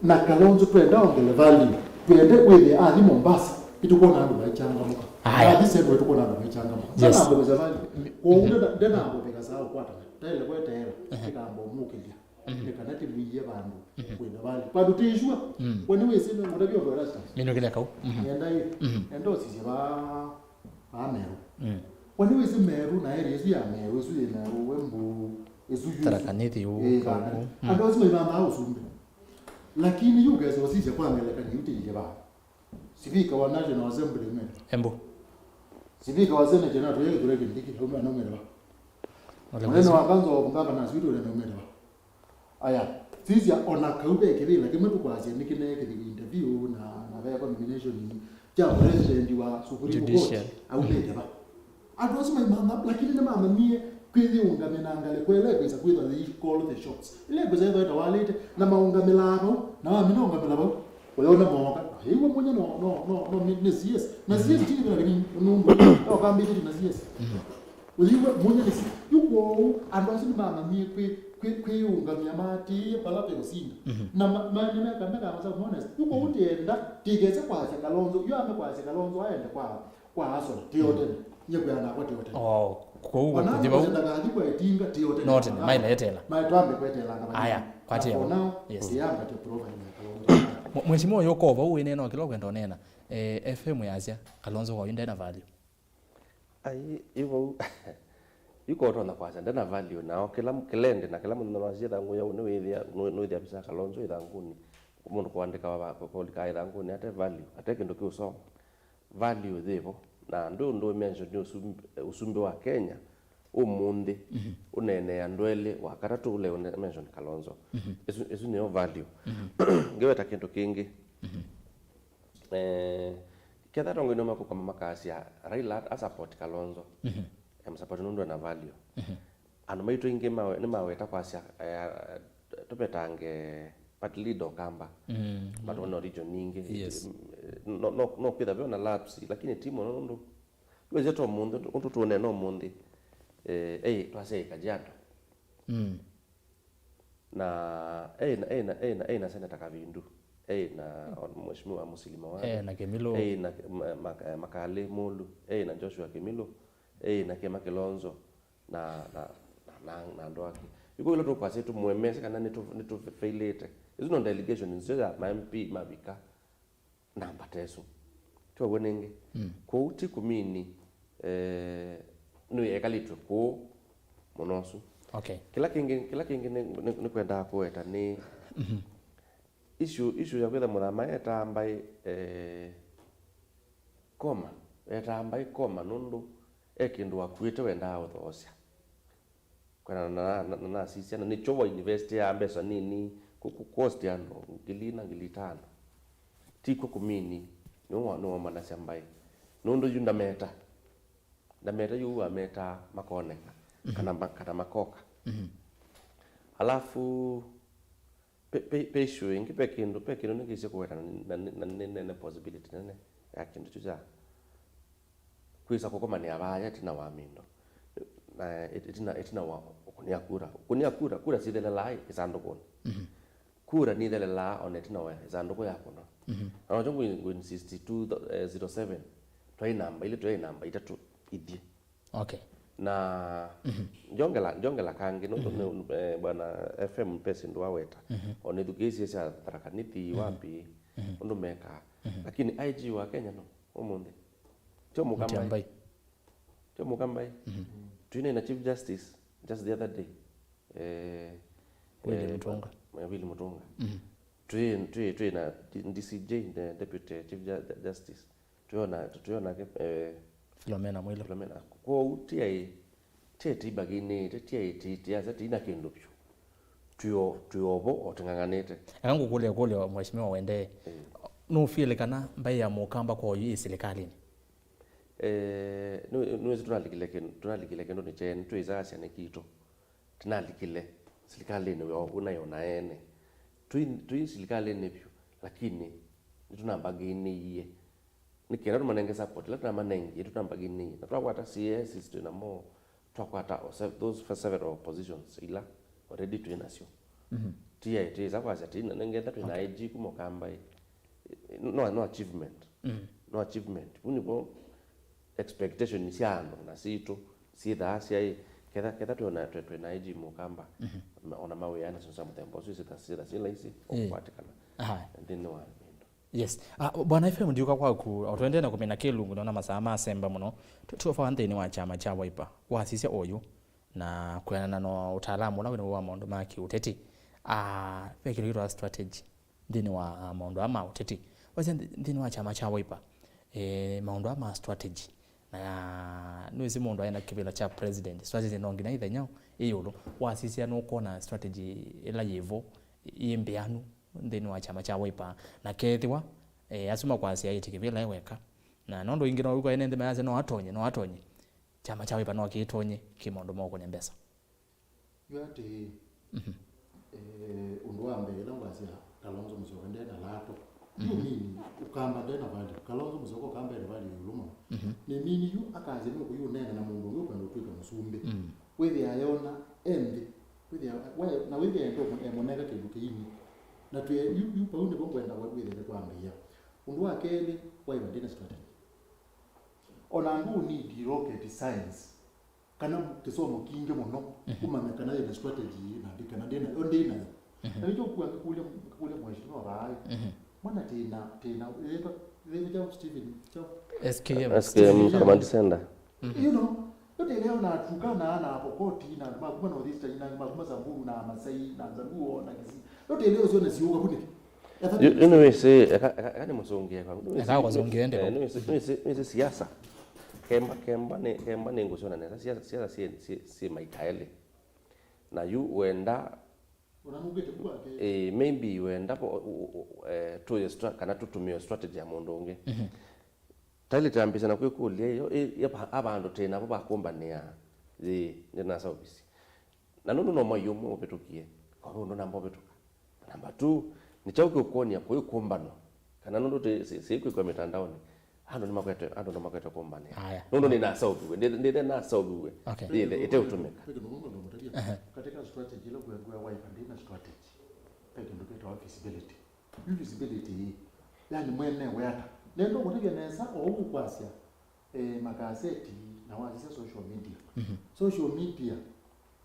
na Kalonzo twenda ongele bali twende kweli ali Mombasa ituko na ndo baichanga muka hadi sebo ituko na ndo baichanga muka sana ndo bali kwa ndenda ndo bikasao kwa tele kwa tele kikambo mukilia nikanati biye bantu kwenda bali padutishwa wani wese na mudabyo kwa ERASTUS mino kile kau yenda hiyo endo sisi ba meru wani wese meru na yesu ya meru yesu ya meru wembu yesu tarakaniti huko ando sima ibamba usumbe lakini you guys wasije kwa ngele kan yuti ba sivika wa national assembly men embo sivika wa senate na tuweke tureke ndiki kama na mera maneno akanzo ngaba na swido na mera aya sisi ona kaube kile lakini mtu kwa asia nikine kile interview na vya nomination ya president wa Supreme Court au beta ba adosima mama lakini na mama mie kweli ungamena ngale kwele kweza kweza call the shots ile kweza ndo walete na maungamela hapo na mimi naungamela hapo wewe moka hiyo mmoja no ni CS na CS chini bila gani mungu au kambi chini na CS wewe mmoja ni yuko andwasi mama mie kwe ungamya mati pala pe usinda na mimi kama sababu honest yuko utenda tigeze kwa Kalonzo yo ame kwa Kalonzo aende kwa haso tiote nyekwe ana kwa tiote Kwa kujiba ndakajibu etinga tiote note maila etela maitwambe kwetela ngaba aya kwatia yes yamba to provide Kalonzo mweshimiwa yokova uwineno kilo kwenda onena FM yazia Kalonzo kwa yinda na value ai ivo yuko tonda kwasa ndena value nao kila kilende na kila mundu nazia dangu ya no bisa Kalonzo idanguni umundu kuandika kwa idanguni ate value ate kindu kiusoma value thivo na ndo mention usumbi wa Kenya umundi unene andwele wa karatu ule mention Kalonzo isu ni value ngeweta kintu kingi Kia rongo ino mako kama makasi ya Raila a support Kalonzo support nundu na value anu maitu ingi ni maweta kwasya tupetange party leader kamba madona region nyingi no kwitha vyo na labs lakini timu nundu weze to mundu untu tuone no mundi twase Kajiado na na Senator Kavindu na mheshimiwa Muslima wa na Kemilo na Makale Mulu na Joshua Kemilo na Kema Kalonzo na ndo aki yuko ile to kwase tu mwemese kana ni to failite izo no delegation nzeza ma MP mabika namba teso to wenenge ko uti kumini no yekalitwe ko monosu okay kila kingi ni kwenda kueta ni issue ya kwenda murama etambai koma nundu ekindu wakwite wenda uthosia kana na sisi na ni chowa university ya mbesa nini cost ya ngilina ngilitano tiko kumini no mana sambai nundu yunda meta yu ameta makoneka kana makoka alafu pe showing pe kindu nikise kuweta na possibility nene yakindu tuza kwisa kokoma ni abaya tina wa mindo na etina wa kunia kura sidele lai isandukoni kura ni dele la onetina wa isanduko yako no anajongo in 6207 twai namba itatu idie okay na jongela kangi no bwana FM pesa ndo waweta on education ya tarakaniti wapi ndo meka lakini IG wa Kenya no omonde chomo kambai tuine na Chief Justice just the other day Willy Mutunga tuine na DCJ the Deputy Chief Justice tuona Filomena kwa utia tete bagini tete azati ina kindu pyo tuyobo otenganganete akangu kule mheshimiwa wende no feel kana mbai ya mukamba kwa yi serikali nuwezi tunalikile kendo ni chen tuizasya ne kito tunalikile serikali ni unayona ene tu serikali ni pyo lakini tunambagini ye nikira manenge support la manenge tunambagini na twakwata CS is to more twakwata those for several positions ila already to inasio tia za kwasa tina nengenda to na IG kumokamba no achievement no achievement unipo expectation isiano na situ si da sia keda to na IG mokamba ona mawe yana so mtempo so sita sila isi kupatikana and then no yes bwana FM ndiuka kwaku otwende na kumena kelungu naona masama asemba muno tuofa ndeni wa chama cha Wiper wasisi oyo na kuyana no utaalamu na wa mondo maki uteti vekiliro strategy ndeni wa mondo ama uteti wase ndeni wa chama cha Wiper mondo ama strategy na nuzi mondo aina kibila cha president strategy nongi na itha nyao iyolo wasisi no kona strategy ela yevo yembeanu ndeni wa chama cha Wiper na kethiwa asuma kwasi aitikivila eweka na nondo ingino uko ene ndema yaze no atonye chama cha Wiper no kitonye kimondo moko nyembesa yati undu wa mbele ngwasi Kalonzo Musyoka ndena lato nini ukamba ndena vali Kalonzo Musyoka kamba ile vali yulumo ni nini yu akaze no kuyunena na mundu yo kwenda twika musumbe wewe ayona endi wewe ndo moneka kiduke yini na tu yu paune bongwenda kwabwire kwambia undu akele waiba dina strategy ona ndu need rocket science kana kisomo kinge muno kumanya kana ile strategy na ndikana ndena ondina na hicho kwa kule mheshimiwa bai mwana tena ile jambo Steven SKM command center you know yote leo na tukana na pokoti na maguma na odista ina maguma za mburu na masai na zanguo na kisi yote leo zone ziuga kuni we say akani msongea kwa kuzongea ndio ni siasa kemba ni ngusona na siasa si maitaele na you wenda unamugete kwa maybe wenda to kana tutumio strategy ya mondonge tali tambisa na kwikulie yo abantu tena abo bakombania na service na no mayumo opetukie kwa ndo namba opetuka namba 2 ni chauke ukonia kwa kumbano kana ndo kwa mitandaoni ando ni makwete kombania ndo ni na saubu ndide na saubu ile ite utumika katika strategy ile kwa wipe ndina strategy peke ndo kwa visibility visibility yani mwene weta nendo kutegeneza okukwasya magazeti na wazisa social media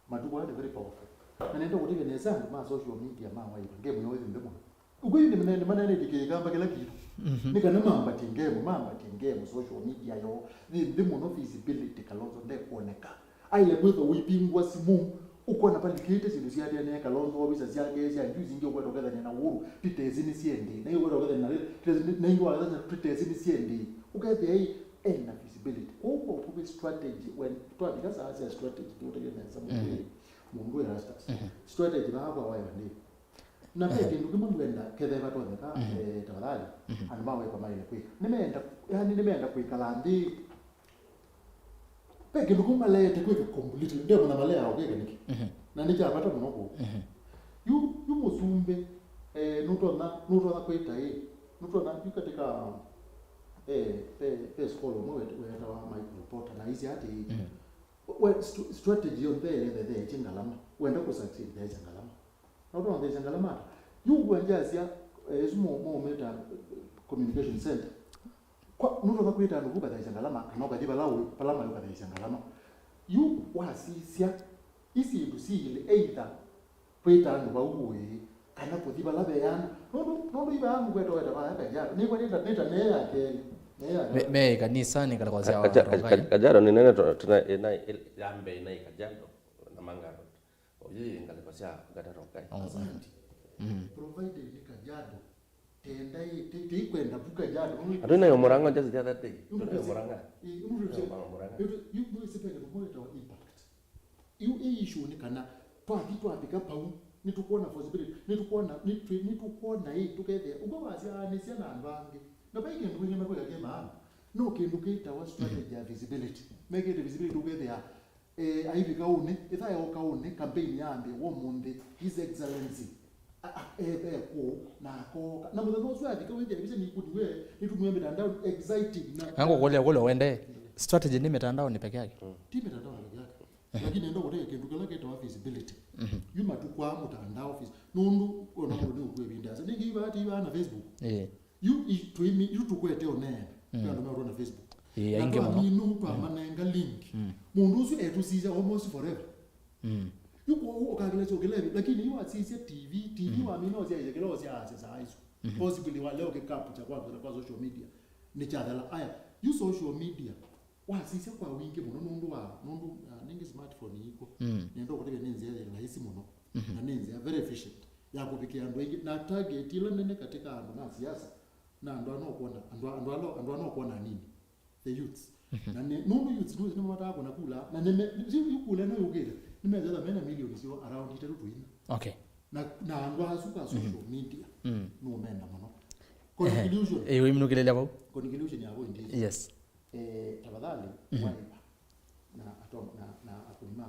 matuko ade very powerful na nendo kutegeneza ma social media ma waipa ngemu no wimbe mo ukuyinde mnene manene dikigamba kila kitu nikana mamba tingemo social media yo the mono visibility kalonzo ndekuoneka aile kwetho wipingwa simu uko na palikete zindu ziade ne kalonzo wabisa ziake zi anjuzi ndio kwa tokeza na uhuru pitezini siendi na hiyo kwa tokeza na hiyo kwa pitezini siendi ukaipe hii na visibility uko kwa strategy when to because as a strategy to tegeneza mungu ERASTUS strategy na hapo wayo ndi na pia kindu kimwenda kedeva to theka tawalali anamawe kama ile kwika nimeenda kuikala ndi peke ndukuma lete kweke completely ndio mna malea okeke niki na ndija apata mnoko yu muzumbe nutona kwita nutona katika school mwe wa Michael Reporter na hizi hati strategy on the chingalama wenda ku succeed there chingalama nutona there chingalama yu kuanjazia sumo meta communication center kwa nutona kwita nukuba there chingalama kanoka diba lawo palama yuka there chingalama yu wasisia isi ndusile either kwita ndo bauwe kana kuthiba labe yana no iba yangu kweto weta ba kajaro ni kwa neta ne yake me kanisa ni kala kwa zao kajaro ni nene tuna yambe ina kajaro na mangaro oji ngale kwa sia gadaro kai provided ni kajado tenda ti kwenda buka jado aduna yo moranga just the other day moranga you know sipe ko point of impact you issue ni kana twapika pau nitukuona possibility nitukuona hii tukethe ugowaza ni siana anbange na baike ndwenye mako ya kema no kindu kita wa strategy ya visibility make it visibility tukethe aivi kaune itha yo kaune campaign yambe wo munde his excellency na mudano swadi kwa wewe bisa nikudiwe nitumwe mitandao exciting na yango kule wende strategy ni mitandao ni peke yake ti mitandao peke yake lakini ndio kuteke kindu kala kita visibility yuma tukwa mutandao office nundu ona ndu kwebindaza ningi bati bana Facebook you tukwete onene kandi mero na Facebook inge mono minu kwa manenga link mundu usu etusiza almost forever yuko ukagile chokelebi lakini yu asisi TV wa mino zia kelo zia sasa hizo possibly wa leo kikapu cha kwa social media ni chadala aya you social media wasisi kwa wingi muno nundu ningi smartphone yiko nendo kutebe nenzi ya rahisi muno na nenzi ya very efficient ya kupikia ndo na target ile nene katika na siasa na ndo anokuona nini the youths na nundu youths ndio zinamata kuna kula na nime yukula na yukira nimezaza mena milioni sio around 3 okay na ndo asuka social media no menda muno conclusion wewe mnogelele hapo conclusion yako ndiyo yes tafadhali waipa na akulima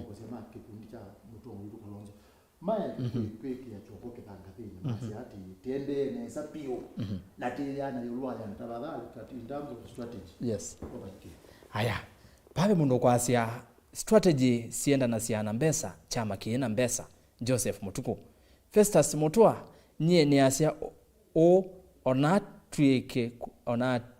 kwa sema kikundi cha mtongo yuko Kalonzo maya kweke ya choboke tangathini masi ati tende na sapio na tiyana yulwa ya tafadhali kati in terms of strategy yes haya pabe mundo kwasia strategy sienda na siana mbesa chama kiena mbesa Joseph Mutuku Festus Mutua nye ni asia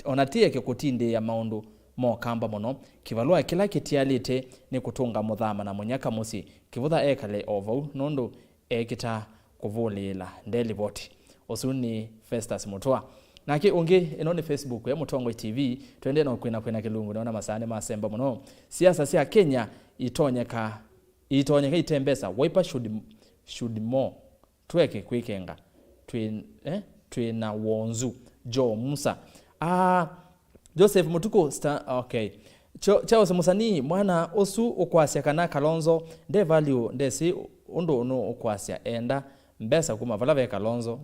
onatieke kutinde ya maundu mo kamba mono kivalua kila kitialite ni kutunga muthama na munyaka musi kivutha ekale ovau nundu ekita kuvulila ndeli voti osuni Festus Mutua naki ungi ino ni Facebook ya Mutongo TV twende no kwina kilungu naona masane masemba muno siasa cia Kenya itonyeka itembesa Wiper should more tweke kwikenga twina wonzu Jo Musa Joseph Mutuku okay chao musanii mwana osu ukwasya kana Kalonzo nde value ndesi undu no ukwasya enda mbesa kuma valave Kalonzo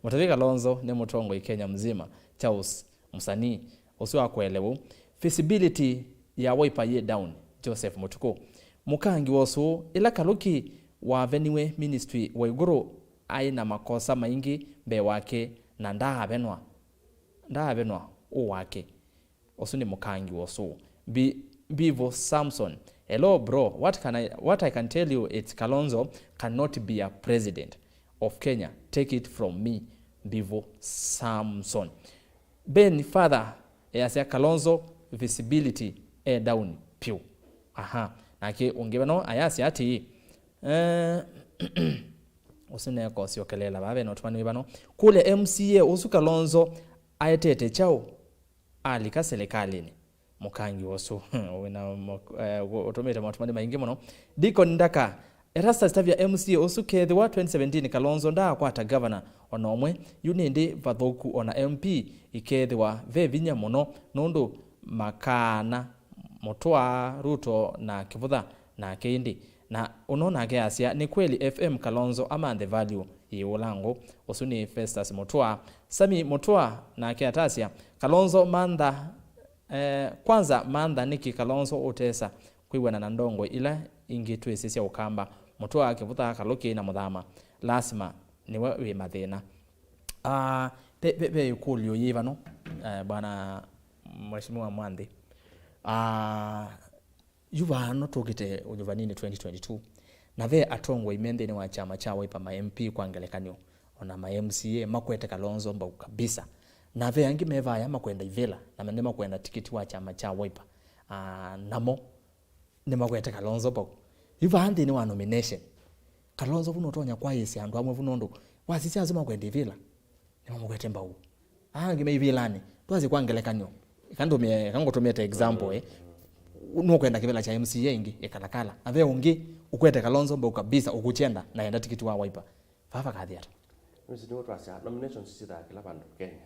mutavi Kalonzo ne Mutongo Kenya mzima Charles musanii osu akwelewu feasibility ya Wiper ye down Joseph Mutuku mukangi wosu ila kaluki wa Venue Ministry wa iguru aina makosa maingi be wake na ndavenwa wake osu ni mukangi wosu Bivo Samson hello bro what I can tell you it's Kalonzo cannot be a president of Kenya take it from me Bivo Samson Ben father yasya Kalonzo visibility down pew nake ungevano ayasi ati usine kosi okelela babe no twani bano kule MCA usu Kalonzo ayetete chao alika serikalini mukangi wosu wina automate matumani maingi muno Deacon Ndaka Erastus tavya MCA usu kethwa 2017 Kalonzo nda kwata governor onomwe yunindi vathoku ona MP ikethwa vevinya muno nundu makana Mutua Ruto na kivutha na keindi na unona geasia ni kweli FM Kalonzo ama the value yiulango usuni Festus Mutua Sami Mutua na keatasia Kalonzo manda kwanza manda niki Kalonzo utesa kwiwana na ndongo ila ingitu isisia ukamba Mutua kivutha kaloki na muthama lasima niwe wi mathina pe kulio yivano bwana mheshimiwa Mwandi yuvano tokite unyuvanini 2022 na ve atongwa imendeni wa chama cha Wiper ma MP kwangelekanyo ona ma MCA makwete Kalonzo mbau kabisa na ve angi meva ya makwenda ivela na manema kwenda tikiti wa chama cha Wiper namo ne makwete Kalonzo mbau yuvandi ni wa nomination Kalonzo vuno tonya kwa yesi andu amwe vunondo wasisi azima kwenda ivela ne makwete mbau angi meivilani twazi kwangelekanyo kangotumia example unokwenda kivela cha MCA ingi ekalakala ave ungi ukwete Kalonzo mbau kabisa ukuchenda na enda tikiti wa Wiper fafa kadhiata mimi watu asa nominations sita kila bandu Kenya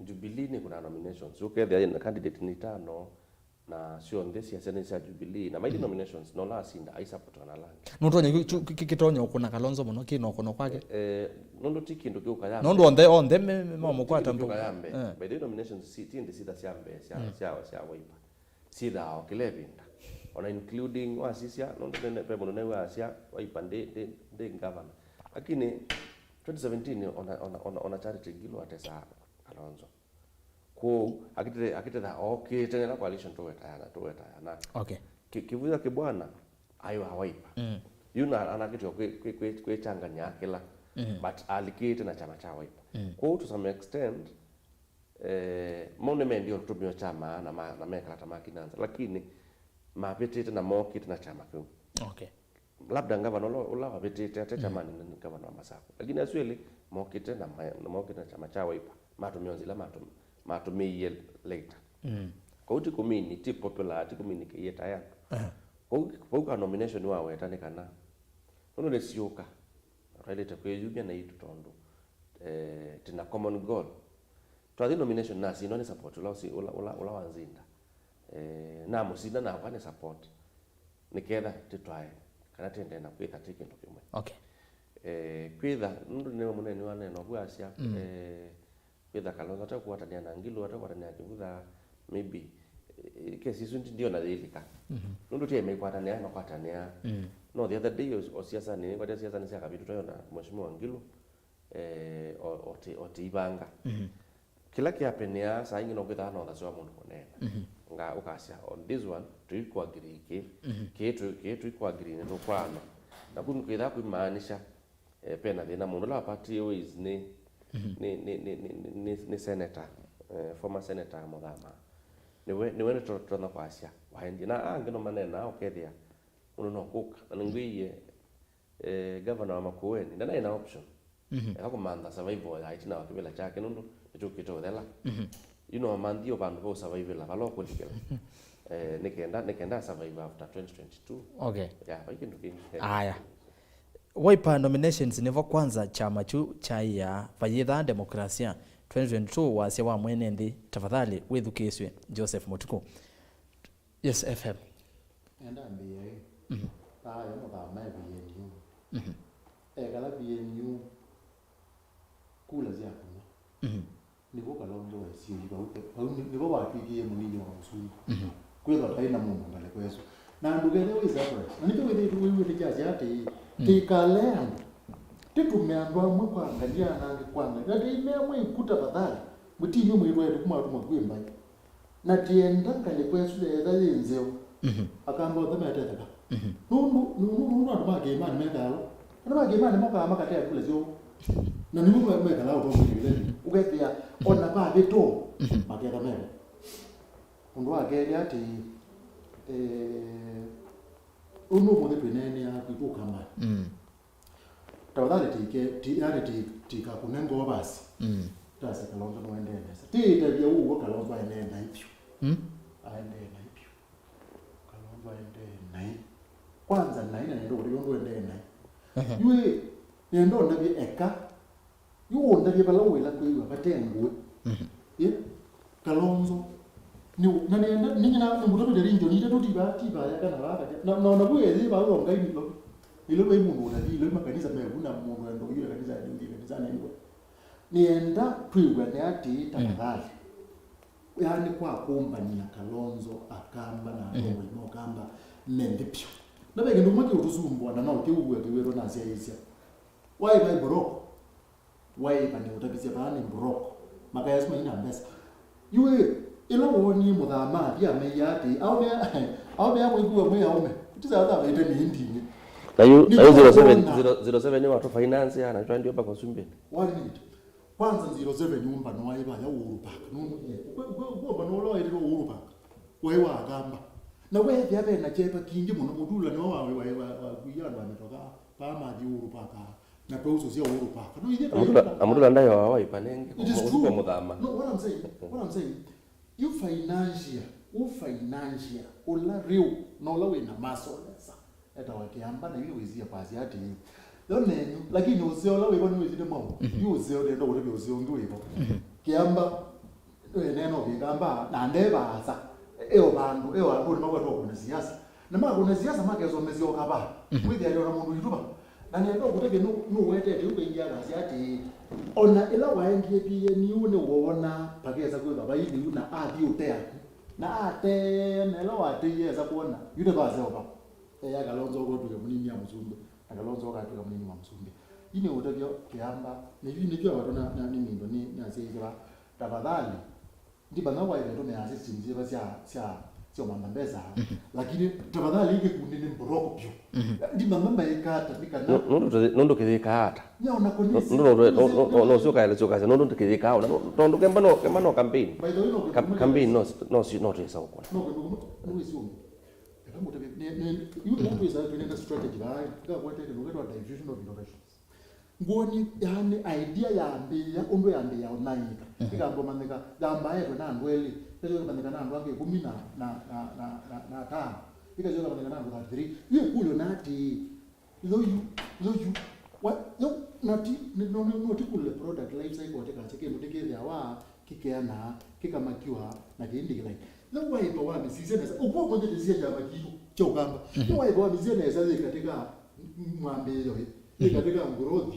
Jubilee ni kuna nominations ukethia na candidate ni tano na sio ndesi ya senesa Jubilee na maidi nominations no la sinda I support na langi notonye kitonye ukuna Kalonzo muno kino kono kwake nondo tiki ndo kiuka yambe nondo on them mama kwata mpo by the nominations siti ndi sita siambe sia Wiper sida okilevinda ona including wasisia nondo nene pe muno newa asia Wiper de governor lakini 2017 ona charity gilo atesa Kalonzo ko akite da okay tena coalition to wetana okay kivuza kibwana ayo Wiper yuna anakitwa kwe changanya kila but alikite na chama cha Wiper ko to some extent monument ndio tumio chama na meka kama kinanza lakini mapetete na mokit na chama kwa okay labda ngavana ula vetete chama ni ngavana wa Masako lakini aswele mokite na chama cha Wiper matumio zila matumie later kwa uti community popularity community yeta ya kwa nomination wa wetane kana ono lesioka relate kwa yubia na itu tondo tina common goal to the nomination na sino ni support ula wanzinda na musida na kwa ni support niketha titwae kana tende na kwitha tiki ndo kimwe okay kwitha ndu ne munene wa neno bwasia kwitha Kalonzo atakuatania na ngilo atakuatania kivutha maybe kesi sunti ndio na dhilika nundu tie mekwatania na kwatania no the other day o siasa ni kwa siasa ni sia kabitu toyo na mheshimiwa Ngilo oti ibanga kila kiapenia saa ingine kwitha no thaswa mundu konena nga ukasia on this one tuiko agree ke tuiko agree ne tokwano na kun kwitha kuimaanisha pena thina mundu la party is ni senator former senator Muthama niwe tona kwasia waendi na angino manena okethia uno no kuka na ngwiye governor wa Makueni na ina option akumanda survival ya itina wakibela chake nundu nichukito thela mandio bandu bo survival baloko dikela nikenda survive after 2022 okay yeah ikindu kingi aya Wiper nominations nivo kwanza chama chu cha ya Vayitha Demokrasia 2022 wasia wa mwene ndi tafadhali withukiswe Joseph Mutuku. Yes FM enda mbiye yo mutama BNU kala BNU kula zia kuna nibo kalonzo wesi nibo bakigie muninyo wa musuli kwetha taina mungu ngale kweso na ndugere wiza kwa nipe wewe jaji ati tikalea titumeandwa mwe kuangalia nange kwanga na imemwe ikuta badala mutinyo mwirwe kuma tumagwemba na tienda kale kweso leza lenzeo akamba othemeteka nundu andumage imani mekalo andumage imani moka makate kule zio na nimu mekala utomwile ukethia ona ba beto maketa mero undu ageri ati uno mode penene ya kutuka mba tawali tika kunengo basi tasa kalonzo noendele tita bya uwo kalonzo aendele naipyo aendele naipyo kalonzo aendele nai kwanza naina ndo ngo endele nai yue nendo ndabi eka yuo ndabi balawela kwiwa batengwe ye kalonzo ni nenda ningina ngutoto de rinjo ni teto tiba ya kana baka na kuye ba lo ngai ni ilo be mungu na ilo makanisa me kuna mungu ndo yule kanisa ndio kanisa ndio nienda kwiwa ne ati tafadhali yani kwa kumba ni kalonzo akamba na ngo kamba mendipyo na bege ndo mwake utusumbwa na nao kiuwe kiwero na sia isia wai bai boroko wai bani utabisia bani boroko makayasma ina mbesa yue ilo woni muthama dia meyati au be amwe mwe aume tiza hata bete ni ndingi na yu 07 ni watu finance ana twa ndio bako sumbe wali ni kwanza 07 nyumba no waiba ya uhuru park no bano lo ile uhuru park waiwa agamba na wewe vya na chepa kingi muno mudula no wa kuyana ametoka pama di uhuru park na pauzo sio uhuru park no ile amudula ndayo wa waipa nenge kwa muthama no what I'm saying you financial ola riu no la wena masolesa eta wakiamba na ile wizia pasi ati yone lakini usio la wewe ni wizide mwa you usio ndo wote usio ndo hivyo kiamba neno bigamba na ndeba asa bandu ni magwato kuna siasa na magona siasa makezo mezio kaba withi aliona mundu yutuba na nendo kutege no wete yuko ingia kasi ati ona ila waengie pia ni une wona pakeza kwa baba hili una adi uteaku na ate nelo ate yeza kuona yule baze oba ya kalonzo gotu ya munini ya musumbe na kalonzo ka tu munini wa musumbe ine utabyo kiamba ni yini kyo watu na nimindo ni naseza tafadhali ndiba na wae ndo na assist mziba sio mambeza lakini tafadhali ike kunene mboroko pyo ndiba mamba ikata nikana nondo kidhika hata nyaona konisi no sio kaele nondo kidhika au nondo kembano campaign campaign no tesa huko no sio kama utabe yule mtu isa tunaenda strategy bai kwa wote ndio diffusion of innovations ngoni yani idea ya ambia ondo ya ambia onaika ikambo maneka damba yetu na ndweli pezo maneka na ndwange 10 na 5 ikazo maneka na ndwa 3 yeye kulo nati loyu what no nati no tikule product life cycle teka cheke mtekele awa kikeana kikamakiwa na kindi kile no way to wa business upo moja tisia ya makiko chokamba no way to wa business katika mwambe hiyo katika growth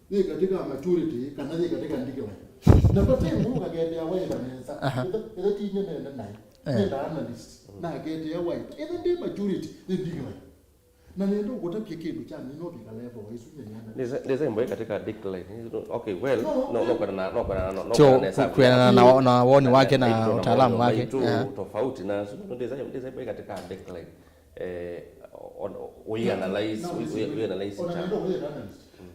hii katika maturity kana hii katika ndike wewe na pate mungu kagendea wewe banesa ile tinye nenda naye nenda analyst na kagendea wewe ile ndi maturity ndike wewe na nendo kutapia kitu cha ni no bika level isunya yana ndeze mboye katika decline okay well no kwa na woni wake na utaalamu wake tofauti na ndeze mboye katika decline we analyze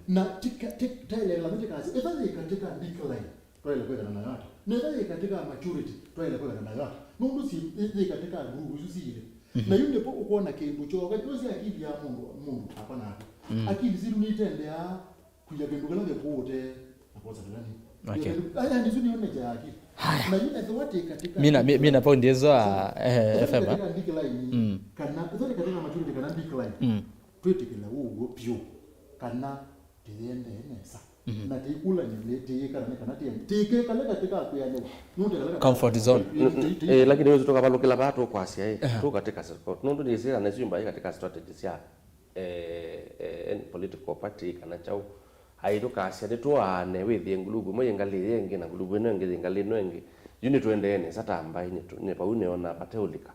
na tika tele la kazi ifanye katika decline toile kwenda na yote nenda katika maturity toile kwenda na yote mundu si ndio katika guru zile na yule po kuona kindu choga yosi akili ya mundu hapana akili zidu nitendea kuja kindu kala kuote nakoza ndani okay aya ni zuni yone ya akili na yule zote katika mimi na point hizo FM katika decline kana zote katika maturity kana decline twetikela ugo pio kana tiende nesa na tikula ni tika kana tike kale katika kuyane nunde kale comfort zone lakini wewe kutoka pale kila watu kwa asia tu katika support nundu ni sira na zimba katika strategies ya political party kana chao haido kasia de tu ane withi ngulugu moye ngali yengi na ngulugu nenge ngali nenge yuni tuendeene sata ambai ne pa uneona pateulika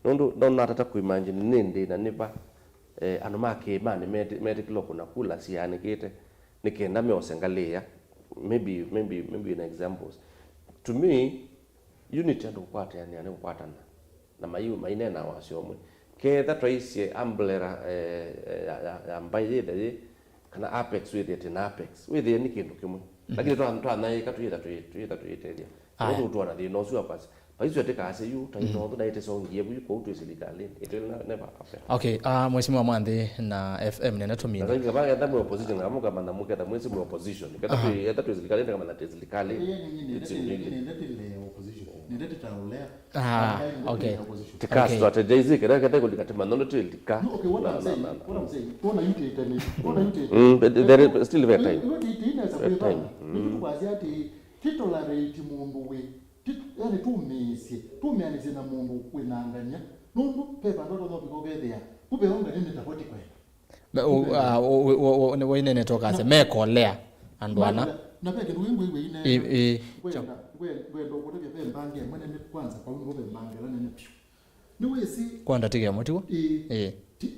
nundu donna tata kuimagine nindi na nipa anumake mani medical kuna kula siani kete nikenda meosengalia maybe in examples to me unity ndo kwata yani anakwatana na mayu mainena wasiomwe ketha twaisi umbrella ambaye de kana apex with it in apex with the nikindu kimwe lakini twana ikatuita tuiteria ndio tuona the no sure pass Paisu yateka ase yu taino ndo daite songi yebu ko tu serikali it will never happen. Okay, mheshimiwa Mwandhi na FM nena tumini. Ndio kama ya damu opposition kama kama na muke da mwezi mu opposition. Kata tu serikali kama na serikali. Ni ndete opposition. Ni ndete taulea. Okay. Tika strategize kata kulikatema ndo tu tika. Okay, what I'm saying. Tuna yute. There is still very time. Yote time. Ni kwazi ati titolerate mundu we. Yani tumeanise na mundu wenanganya nundu pepa ndoto no bigogethia kube honga nini tafoti kwa wene netoka ase mekolea andwana na peke nduwe ine ndo kutoke pe mbange mwene ni kwanza kwa ngobe mbange la nene pio niwe si kwanda tige motiwo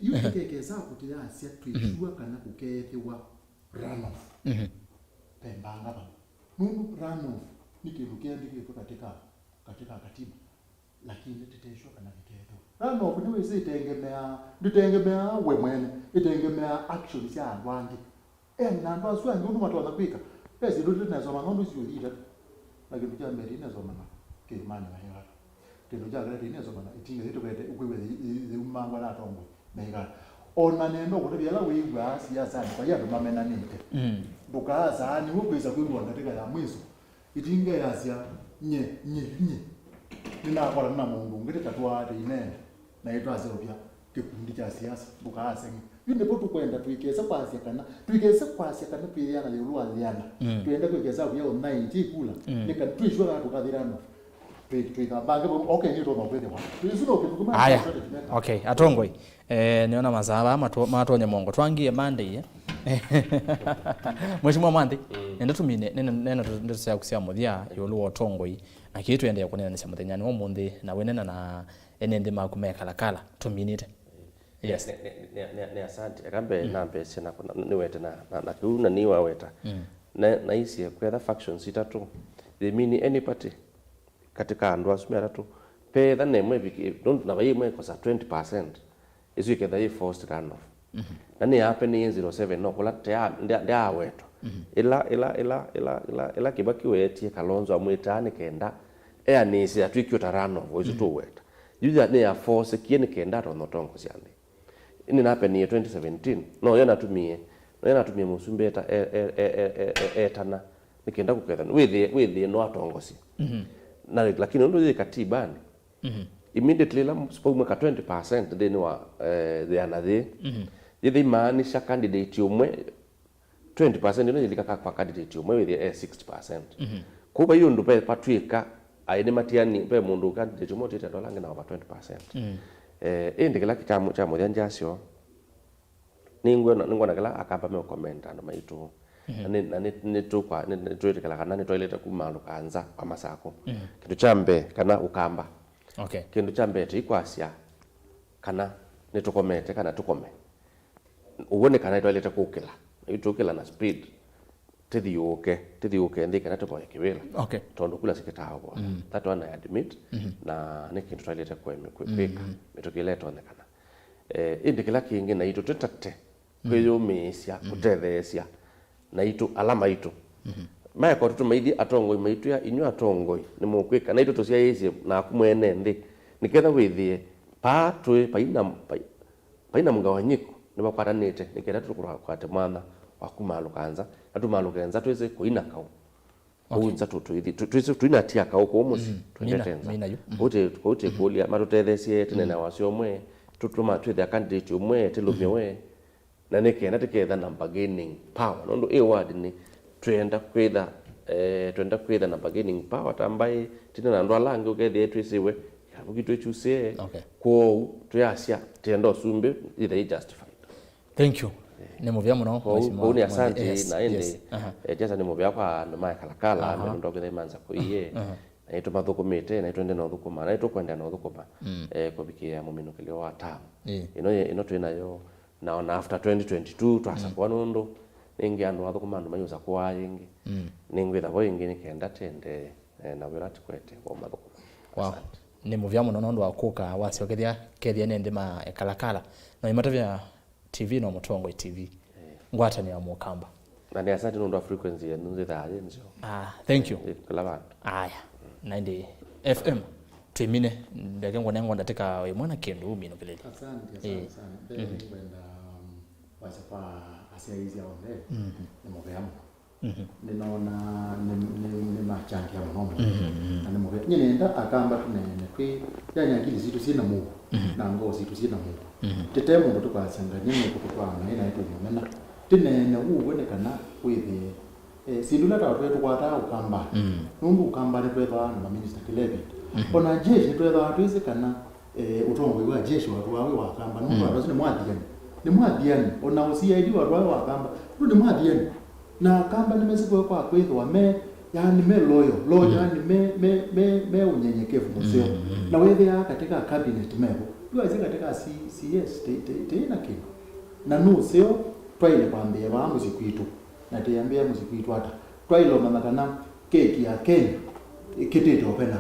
yuke keke za kutia asia tuishua kana kukethewa runoff pe mbanga ba nundu runoff nikirukia ndike katika katiba lakini teteshwa kana kiketo rano kuniwe itengemea we mwene itengemea actions ya adwangi namba aswa ndu matwa kwika pesi ndo tunasoma ngondo sio lida lakini kwa mbele inasoma na ke mani na hela tendo jaga ile inasoma na itinga ito kwete ukwewe ze umangwa na tombo mega ona nendo kutobiala weigwa siasa kwa yado mamena nite bukaza ni ukweza kuingwa katika ya mwizo itinga yasia nye nina na mungu ngire tatwa ine na ito azobya kikundi cha siasa bukaase yinde potu kwenda tuikeza kwasi kana pia na lulu aliana tuende kuikeza bya online tikula nika tuishwa na tukadirano tuikabanga okay ni tono kwete kwa tuisuno kitukuma haya okay atongoi niona mazaba matonya mongo twangie Monday Mheshimiwa Mwandhi nenda tumine nena ndose kusia muthia yolu otongoi na kitu ende yakunena ni samuthenya ni omunthi na wenena na enende makumeka kala tuminite yes ne asante akambe nambe sina niwete na kuna niwa weta na isi kwetha factions itatu they mean any party katika andu asumira tu pe than nemwe don't na bayimwe kosa 20% isu ketha i forced runoff nani happen in 07 no kula ndia wetu ila kibaki wetie Kalonzo amwitane kenda nisi atwikyo tarano voice to weta yuja ne ya force kieni kenda ro tongo siande ini na happen in 2017 no yana tumie musumbeta tana nikenda kuketha with no atongosi na lakini ndo katiba immediately la spoke mwaka 20% then wa the another yithi maanisha candidate umwe 20% ndio ilikaka kwa candidate umwe with 60% kuba hiyo ndo pe patwika aine matiani pe mundu candidate umwe tete dolange na over 20% ende kila kitamu cha muthia njasio ningona kala akamba me comment and maitu ni tu kwa ni tuite kala kana ni toilet kumalu kanza kwa masako kitu chambe kana ukamba okay kindu chambe tikwasia kana ni tukomete kana tukome uone kana toilet kukila itukila na speed tithiuke ndi kana tupoye kibila okay tondo kula sikitaho kwa that one I admit na ni kindu toilet kwepeka mitukileto onekana indi kila kingi na itu tutate kweyo mesia kutethesia na itu alama itu mae kwa tumaidi atongoi maitu ya inyu atongoi ni mukwika na ito tosia yesi na kumwene ndi niketha withie pa twi paina mgawanyiko ni bakwaranite niketha tukura kwate mwana wakumalu kanza atumalu kenza twese kuina kau unza twese tuinatia kau ko musi twendetenza ute kulia matutethesie tinene wasio mwe tutuma twithe candidate umwe tilumye we na nikenda tiketha na bargaining power nondo e word ni twenda kwitha na bargaining power tambai tina na ndo alange ukethie twisiwe yabugitwe chusie ko tuyasia tendo sumbe either justified. Thank you. Ni muvya muno mheshimiwa. Ni asante na ende jasa ni muvya kwa ndo kalakala ndo kwitha imanza ko iye na ito mathukumite na ito ndena uthukuma na ito kwenda na uthukuma kubikia muminukilio wa tamu ino twinayo na after 2022 twasa kwa nondo ningi andu athukumandu mayuza kwa yingi ningwitha bo yingi nikenda tende na wira tikwete wa mathukuma. Wow. Ni muvya muno nondo akuka wasiokethia kethia nende ma kalakala na imatavya TV no Mutongo TV ngwata ni amukamba na ni asante nondo frequency ya nunzi thaje nzo. Thank you kala aya 90 FM twimine ndeke ngone ngonda teka we mwana kindu mino kelele. Asante sana kwenda wasapa asia hizi aonde ni muvyamu ninaona ni machangia mnono na ni muvyamu nyenda akamba tunene kwi yanya akili zitu sina Mungu na ngo zitu sina Mungu tetemo ndo tukasanganya ni kutukwana ina ito nyomena tinene uwonekana withi sindula tawatwe tukwata ukamba numbu ukamba ni twetha na minister Kilevi ona jeshi twetha twese kana utongo wa jeshi watu wawe wakamba numbu watu ni mwathiani ona usiaidi watu wawe wakamba ni mwathiani na kamba nimesipo kwa kwethwa yani loyo yani me unyenyekevu msio na wewe katika cabinet member tuweze katika CS tena kile na no sio twaile kwambia ba muzikwitu na tiambia muzikwitu hata twailo manakana keki ya Kenya ikitete opena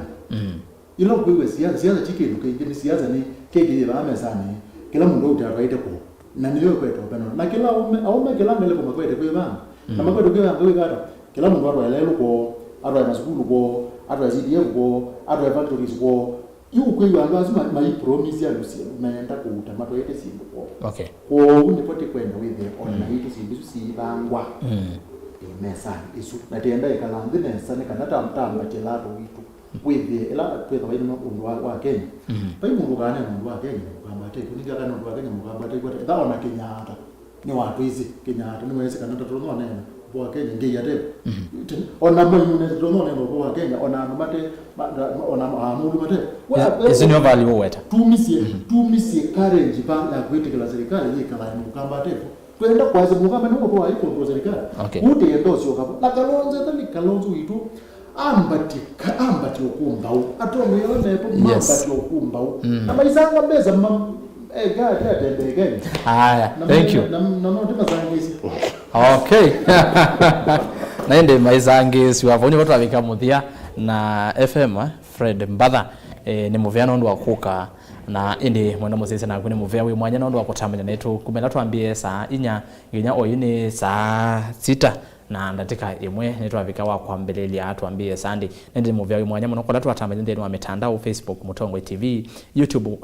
ilo kwiwe siasa chikindu kingine siasa ni keki ya amesani kila mundu utaraite ko na niyo kwetu opena na kila aume kila ngele kwa kwete kwa bana na makwetu kwa ngwe gara kila mundu arwaile ko arwaile masukulu ko arwaile CDF ko arwaile factories ko yuko yangu azima mai promise ya Lucia naenda kuutamato yete simbo okay ko unipote kwenda with ona hitu simbisu sibangwa imesa isu natenda ikalandi nesa kana tamtamba chelato witu with ela twetha waina mundu wa Kenya pai mundu kana mundu wa Kenya mukamba te kuninga kana mundu wa Kenya mukamba te kwata dawa na Kenyatta ni watu hizi Kenyatta ni mwezi kana tatono nena kwa Kenya ngeya te ona mwe tatono nena kwa Kenya ona mate ona amulu mate ese nyo value weta tumisie currency banga kwetekela serikali yekala mukamba te kwenda kwazi mukamba ni mtu aiko kwa serikali ute endosyo kapa la kalonzo tani kalonzo itu ambati okumba atongo yone po ambati okumba ama izanga beza gari atendeke thank you no timazangisi okay naende maizangisi wavoni watu abika muthia na FM Fred Mbadha ni muvya nondo akuka na indi mwenda musese na kuni muvya we mwanya nondo akutamanya netu kumela tuambie saa inya nginya oyini saa 6 na ndatika imwe netu abika wa kwambelelia tuambie sandi ndi muvya we mwanya muno kola tuatamanya ndeni wa mitandao Facebook Mutongo TV YouTube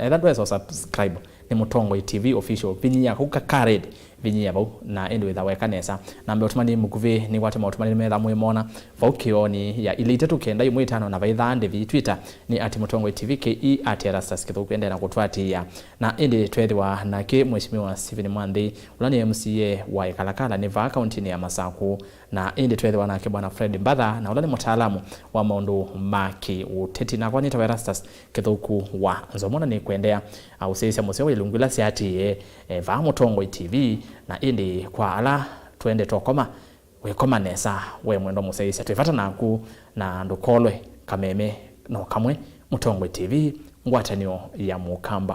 either subscribe ni Mutongo TV official vinyiya kukakarede vinyiya bau na endo witha wekanesa na mbe utumani mukuve ni watu utumani metha mwimona vaukioni ya ile itatu kenda imwe 5 na vaitha vi Twitter ni @Mutongo TV ke @ERASTUS kithukwenda na kutwatia na ende twethwa nake mheshimiwa Stephen Mwandhi ulani MCA wa Ikalakala ni va county ya Masaku na ende twethwa nake bwana Fred Mbadha na ulani mtaalamu wa maundu maki uteti na kwani ERASTUS kithuku wa NZOMO ni kuendea au sisi museo ilungula siati va Mutongo TV na indi kwa ala tuende tokoma wekoma nesa we mwendo museisi tuifata naku na ndukolwe kameme no kamwe Mutongo TV ngwatanio ya mukamba